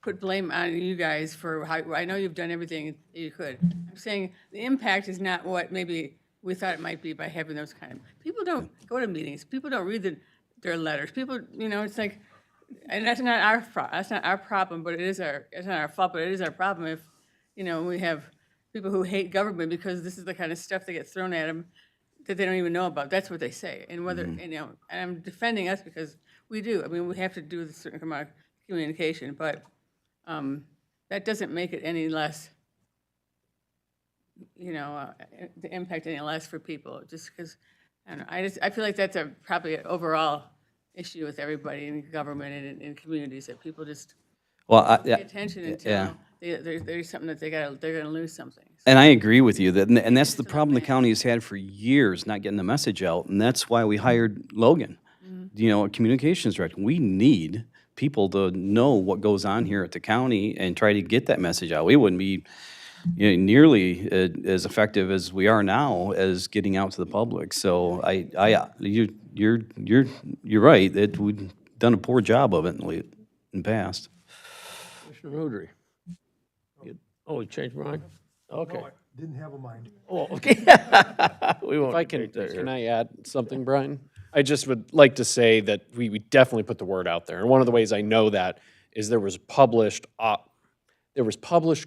put blame on you guys for how, I know you've done everything you could. I'm saying the impact is not what maybe we thought it might be by having those kind of, people don't go to meetings, people don't read their letters, people, you know, it's like, and that's not our problem, but it's not our fault, but it is our problem if, you know, we have people who hate government because this is the kind of stuff that gets thrown at them that they don't even know about. That's what they say. And whether, you know, and I'm defending us because we do. I mean, we have to do a certain amount of communication, but that doesn't make it any less, you know, the impact any less for people. Just because, I don't know, I feel like that's probably an overall issue with everybody in government and in communities, that people just pay attention until there's something that they're going to lose something. And I agree with you, and that's the problem the county has had for years, not getting the message out, and that's why we hired Logan, you know, a communications director. We need people to know what goes on here at the county and try to get that message out. We wouldn't be, you know, nearly as effective as we are now as getting out to the public. So you're right that we've done a poor job of it in the past. Commissioner Rudry. You changed your mind? Okay. No, I didn't have a mind. Oh, okay. We won't. If I can I add something, Brian? I just would like to say that we definitely put the word out there. And one of the ways I know that is there was published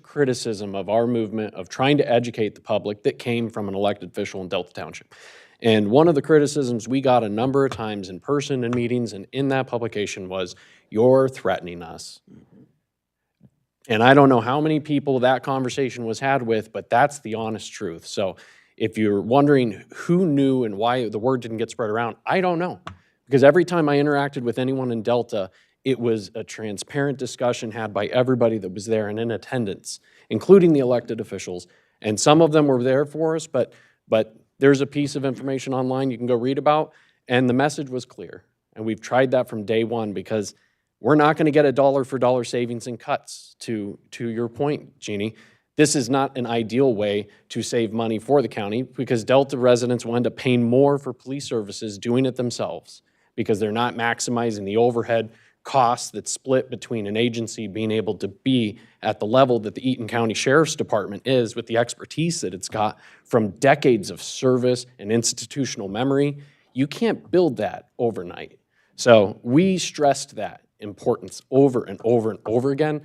criticism of our movement of trying to educate the public that came from an elected official in Delta Township. And one of the criticisms we got a number of times in person and meetings and in that publication was, "You're threatening us." And I don't know how many people that conversation was had with, but that's the honest truth. So if you're wondering who knew and why the word didn't get spread around, I don't know. Because every time I interacted with anyone in Delta, it was a transparent discussion had by everybody that was there and in attendance, including the elected officials. And some of them were there for us, but there's a piece of information online you can go read about, and the message was clear. And we've tried that from day one, because we're not going to get a dollar for dollar savings and cuts, to your point, Jeannie. This is not an ideal way to save money for the county because Delta residents will end up paying more for police services doing it themselves because they're not maximizing the overhead costs that's split between an agency being able to be at the level that the Eaton County Sheriff's Department is with the expertise that it's got from decades of service and institutional memory. You can't build that overnight. So we stressed that importance over and over and over again.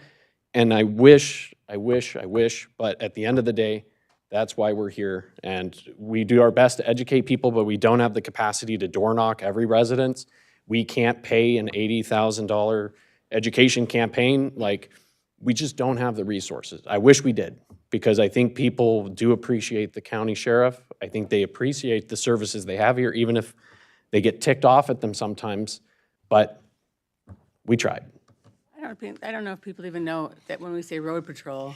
And I wish, but at the end of the day, that's why we're here. And we do our best to educate people, but we don't have the capacity to door knock every residence. We can't pay an $80,000 education campaign. Like, we just don't have the resources. I wish we did, because I think people do appreciate the county sheriff. I think they appreciate the services they have here, even if they get ticked off at them sometimes, but we tried. I don't know if people even know that when we say road patrol,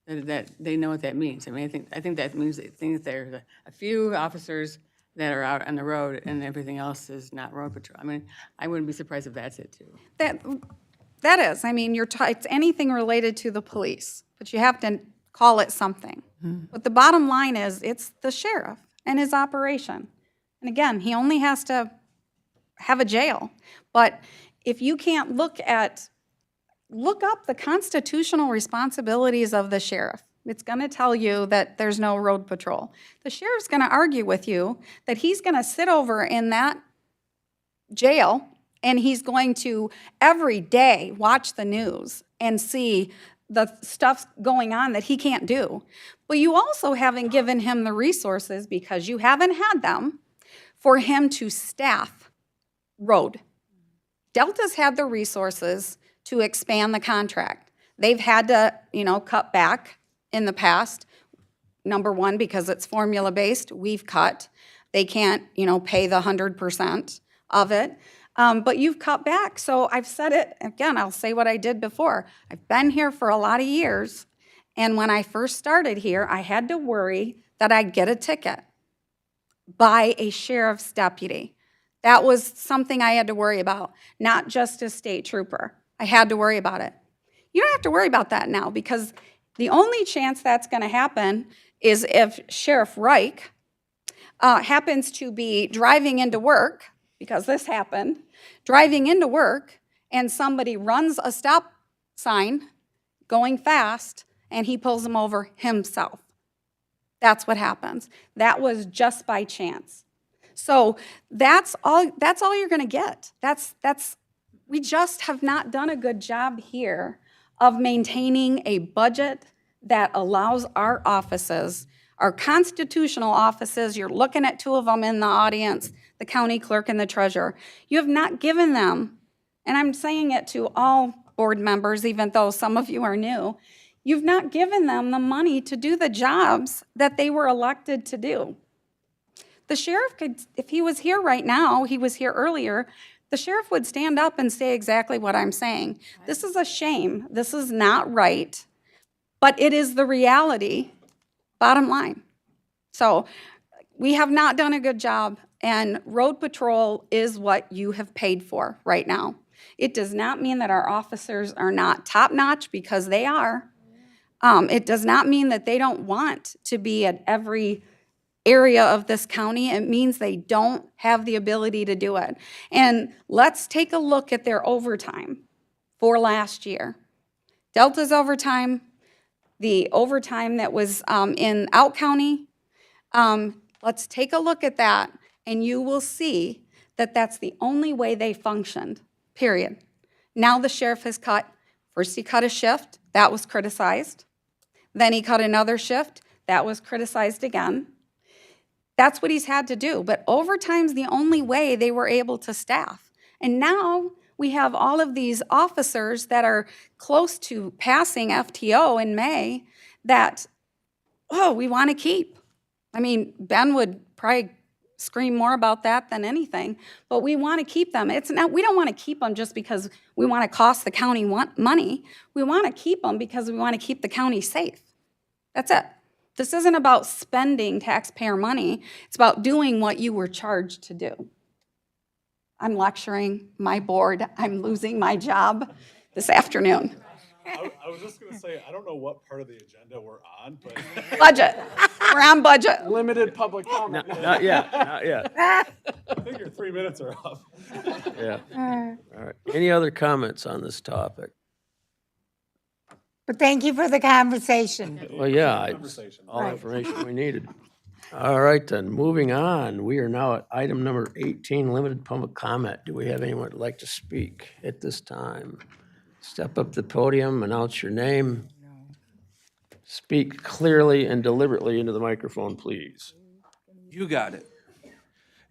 that they know what that means. I mean, I think that means that there are a few officers that are out on the road and everything else is not road patrol. I mean, I wouldn't be surprised if that's it too. That is, I mean, it's anything related to the police, but you have to call it something. But the bottom line is, it's the sheriff and his operation. And again, he only has to have a jail. But if you can't look up the constitutional responsibilities of the sheriff. It's going to tell you that there's no road patrol. The sheriff's going to argue with you that he's going to sit over in that jail and he's going to every day watch the news and see the stuff going on that he can't do. But you also haven't given him the resources, because you haven't had them, for him to staff road. Delta's had the resources to expand the contract. They've had to, cut back in the past. Number one, because it's formula-based, we've cut. They can't, pay the 100% of it. But you've cut back. So I've said it, again, I'll say what I did before. I've been here for a lot of years. And when I first started here, I had to worry that I'd get a ticket by a sheriff's deputy. That was something I had to worry about, not just a state trooper. I had to worry about it. You don't have to worry about that now, because the only chance that's going to happen is if Sheriff Reich happens to be driving into work, because this happened, driving into work, and somebody runs a stop sign going fast, and he pulls them over himself. That's what happens. That was just by chance. So that's all you're going to get. We just have not done a good job here of maintaining a budget that allows our offices, our constitutional offices, you're looking at two of them in the audience, the county clerk and the treasurer. You have not given them, and I'm saying it to all board members, even though some of you are new, you've not given them the money to do the jobs that they were elected to do. The sheriff could, if he was here right now, he was here earlier, the sheriff would stand up and say exactly what I'm saying. This is a shame. This is not right. But it is the reality, bottom line. So we have not done a good job, and road patrol is what you have paid for right now. It does not mean that our officers are not top-notch, because they are. It does not mean that they don't want to be at every area of this county. It means they don't have the ability to do it. And let's take a look at their overtime for last year. Delta's overtime, the overtime that was in Out County, let's take a look at that, and you will see that that's the only way they functioned, period. Now the sheriff has cut, first he cut a shift, that was criticized. Then he cut another shift, that was criticized again. That's what he's had to do. But overtime's the only way they were able to staff. And now we have all of these officers that are close to passing FTO in May that, we want to keep. I mean, Ben would probably scream more about that than anything, but we want to keep them. We don't want to keep them just because we want to cost the county money. We want to keep them because we want to keep the county safe. That's it. This isn't about spending taxpayer money. It's about doing what you were charged to do. I'm lecturing my board. I'm losing my job this afternoon. I was just gonna say, I don't know what part of the agenda we're on, but. Budget. We're on budget. Limited public comment. Not yet, not yet. I think your 3 minutes are up. Yeah. All right. Any other comments on this topic? But thank you for the conversation. Well, yeah, it's Conversation. all Right. information we needed. All right, then, moving on. We are now at item number 18, limited public comment. Do we have anyone who'd like to speak at this time? Step up to the podium, announce your name. Speak clearly and deliberately into the microphone, please. You got it.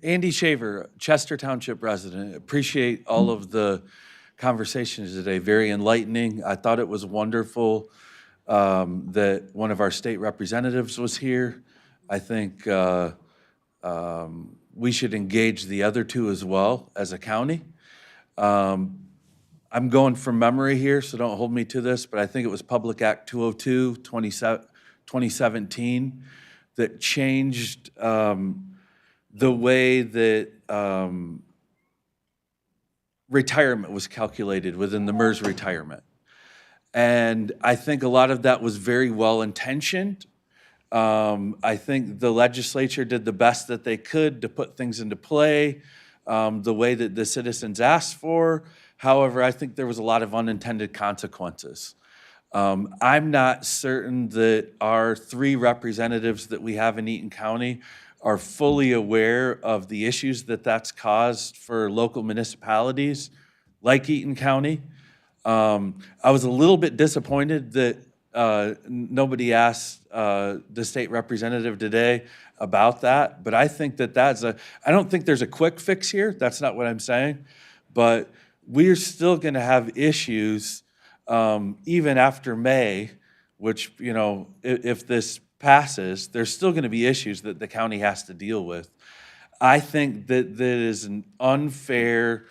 Andy Shaver, Chester Township resident. Appreciate all of the conversations today, very enlightening. I thought it was wonderful that one of our state representatives was here. I think we should engage the other two as well as a county. I'm going from memory here, so don't hold me to this, but I think it was Public Act 202, 2017, that changed the way that retirement was calculated within the MERS retirement. And I think a lot of that was very well intentioned. I think the legislature did the best that they could to put things into play the way that the citizens asked for. However, I think there was a lot of unintended consequences. I'm not certain that our 3 representatives that we have in Eaton County are fully aware of the issues that that's caused for local municipalities like Eaton County. I was a little bit disappointed that nobody asked the state representative today about that, but I think that I don't think there's a quick fix here. That's not what I'm saying, but we're still going to have issues even after May, which, you know, if this passes, there's still going to be issues that the county has to deal with. I think that that is an unfair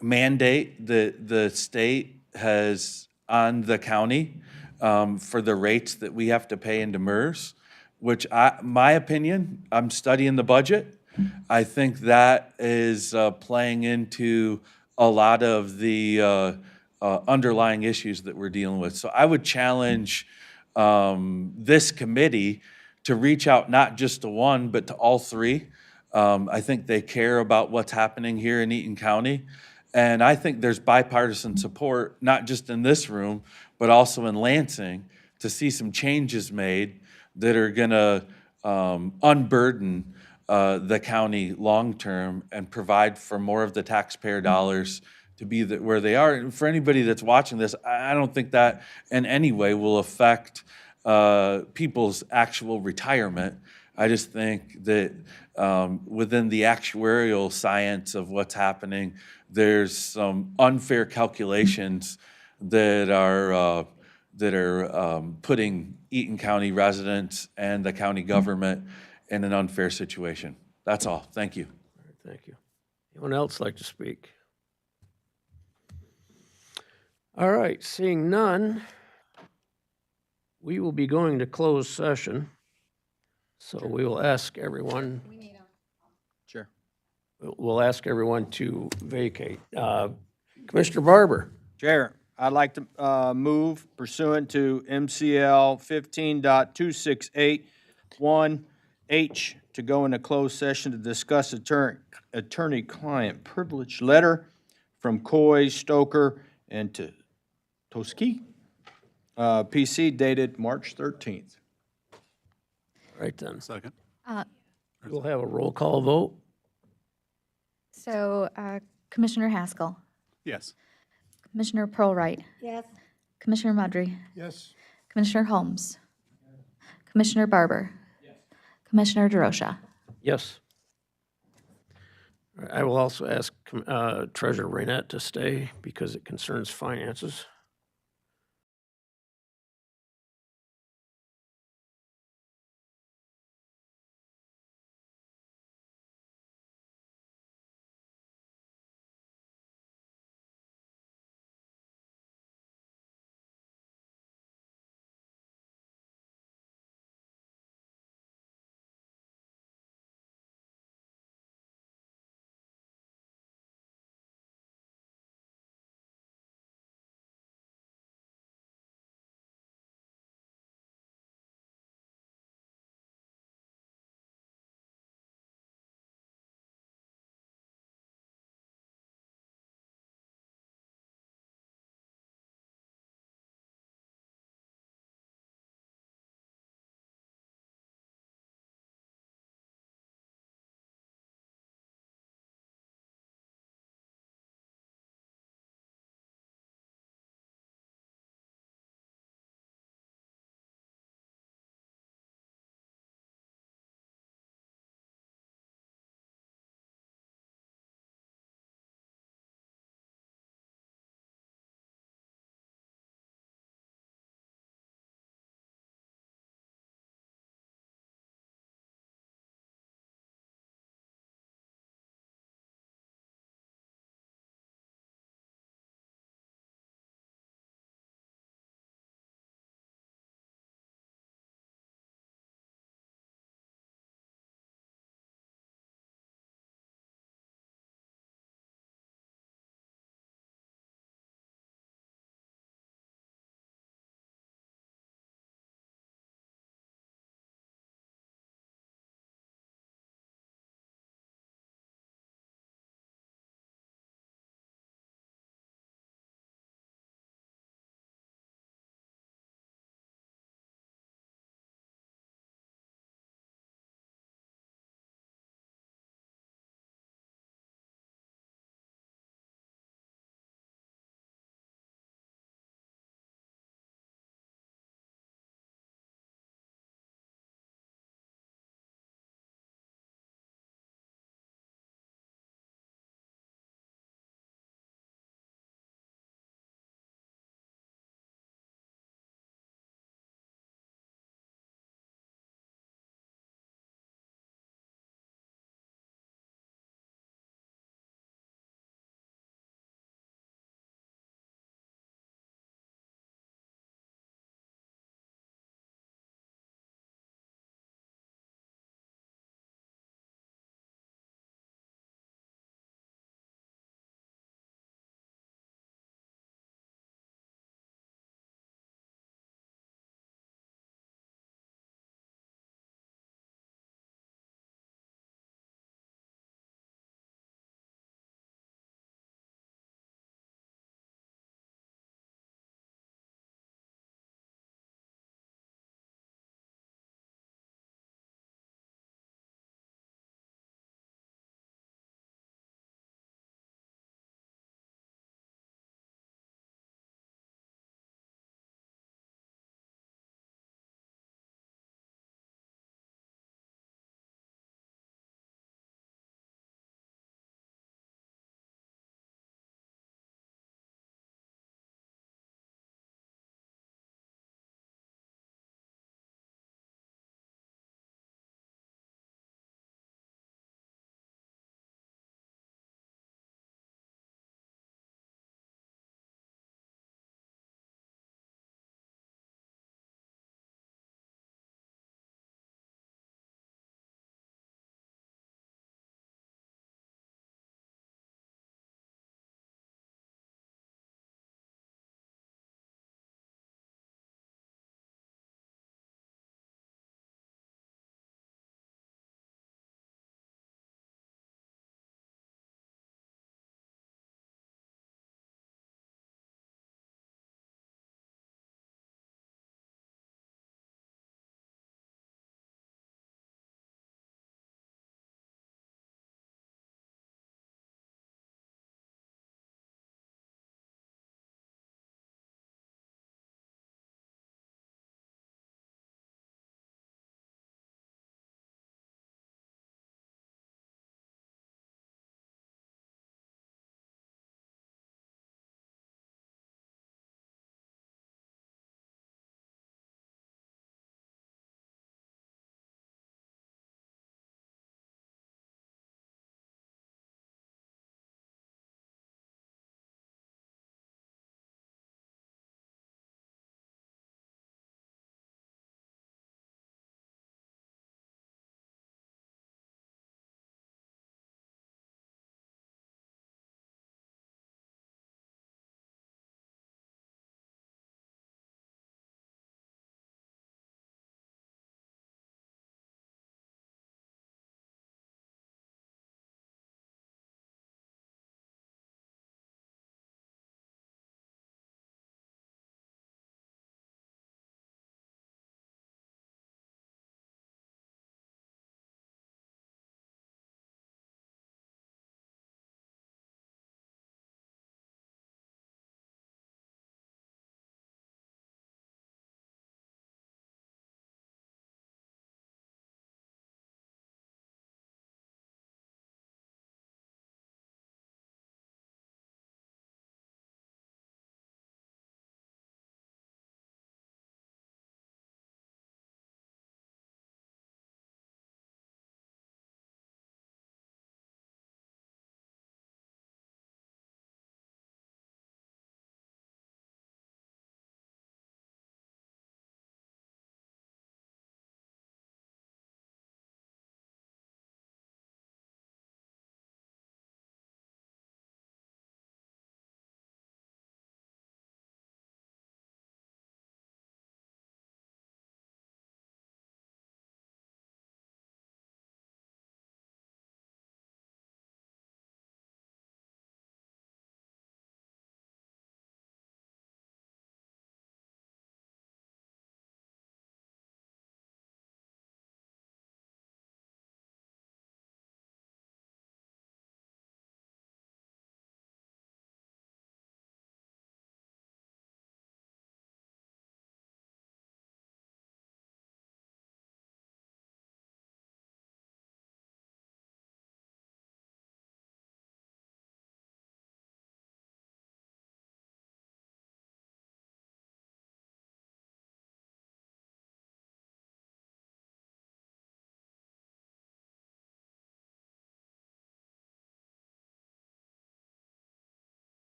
mandate that the state has on the county for the rates that we have to pay into MERS, which my opinion, I'm studying the budget. I think that is playing into a lot of the underlying issues that we're dealing with. So I would challenge this committee to reach out not just to one, but to all 3. I think they care about what's happening here in Eaton County. And I think there's bipartisan support, not just in this room, but also in Lansing, to see some changes made that are going to unburden the county long-term and provide for more of the taxpayer dollars to be where they are. And for anybody that's watching this, I don't think that in any way will affect people's actual retirement. I just think that within the actuarial science of what's happening, there's some unfair calculations that are putting Eaton County residents and the county government in an unfair situation. That's all. Thank you. All right, thank you. Anyone else like to speak? All right, seeing none, we will be going to closed session. So we will ask everyone. Sure. We'll ask everyone to vacate. Commissioner Barber. Chair, I'd like to move pursuant to MCL 15.2681H to go into closed session to discuss attorney-client privilege letter from Coy, Stoker, and Toski, PC dated March 13th. Right then. Second. We'll have a roll call vote. So Commissioner Haskell, Yes. Commissioner Pearlwright, Yes. Commissioner Mudry, Yes. Commissioner Holmes, Commissioner Barber, Commissioner DeRosa. Yes. All right, I will also ask Treasurer Raynette to stay because it concerns finances.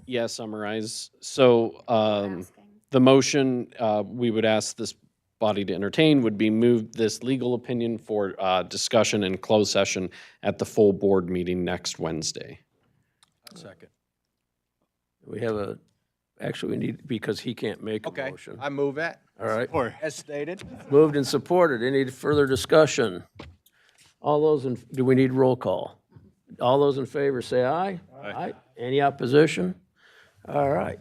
Yeah, summarize. So the motion we would ask this body to entertain would be move this legal opinion for discussion in closed session at the full board meeting next Wednesday. Second. We have actually, we need, because he can't make a Okay, motion. I move it, All right, as stated. moved and supported. Any further discussion? All those do we need roll call? All those in favor say aye. Aye. Any opposition? All right.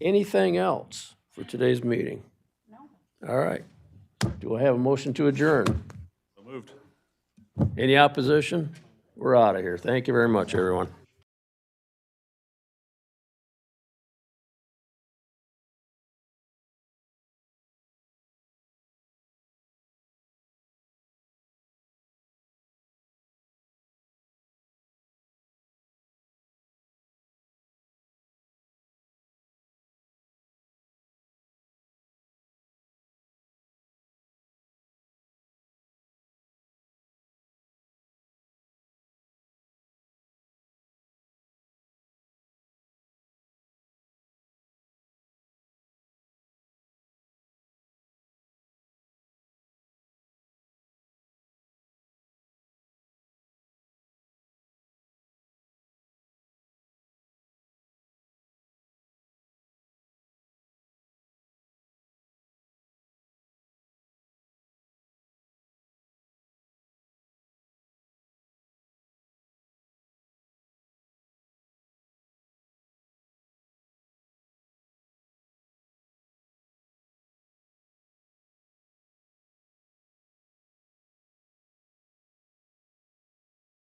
Anything else for today's meeting? No. All right. Do I have a motion to adjourn? So moved. Any opposition? We're out of here. Thank you very much, everyone.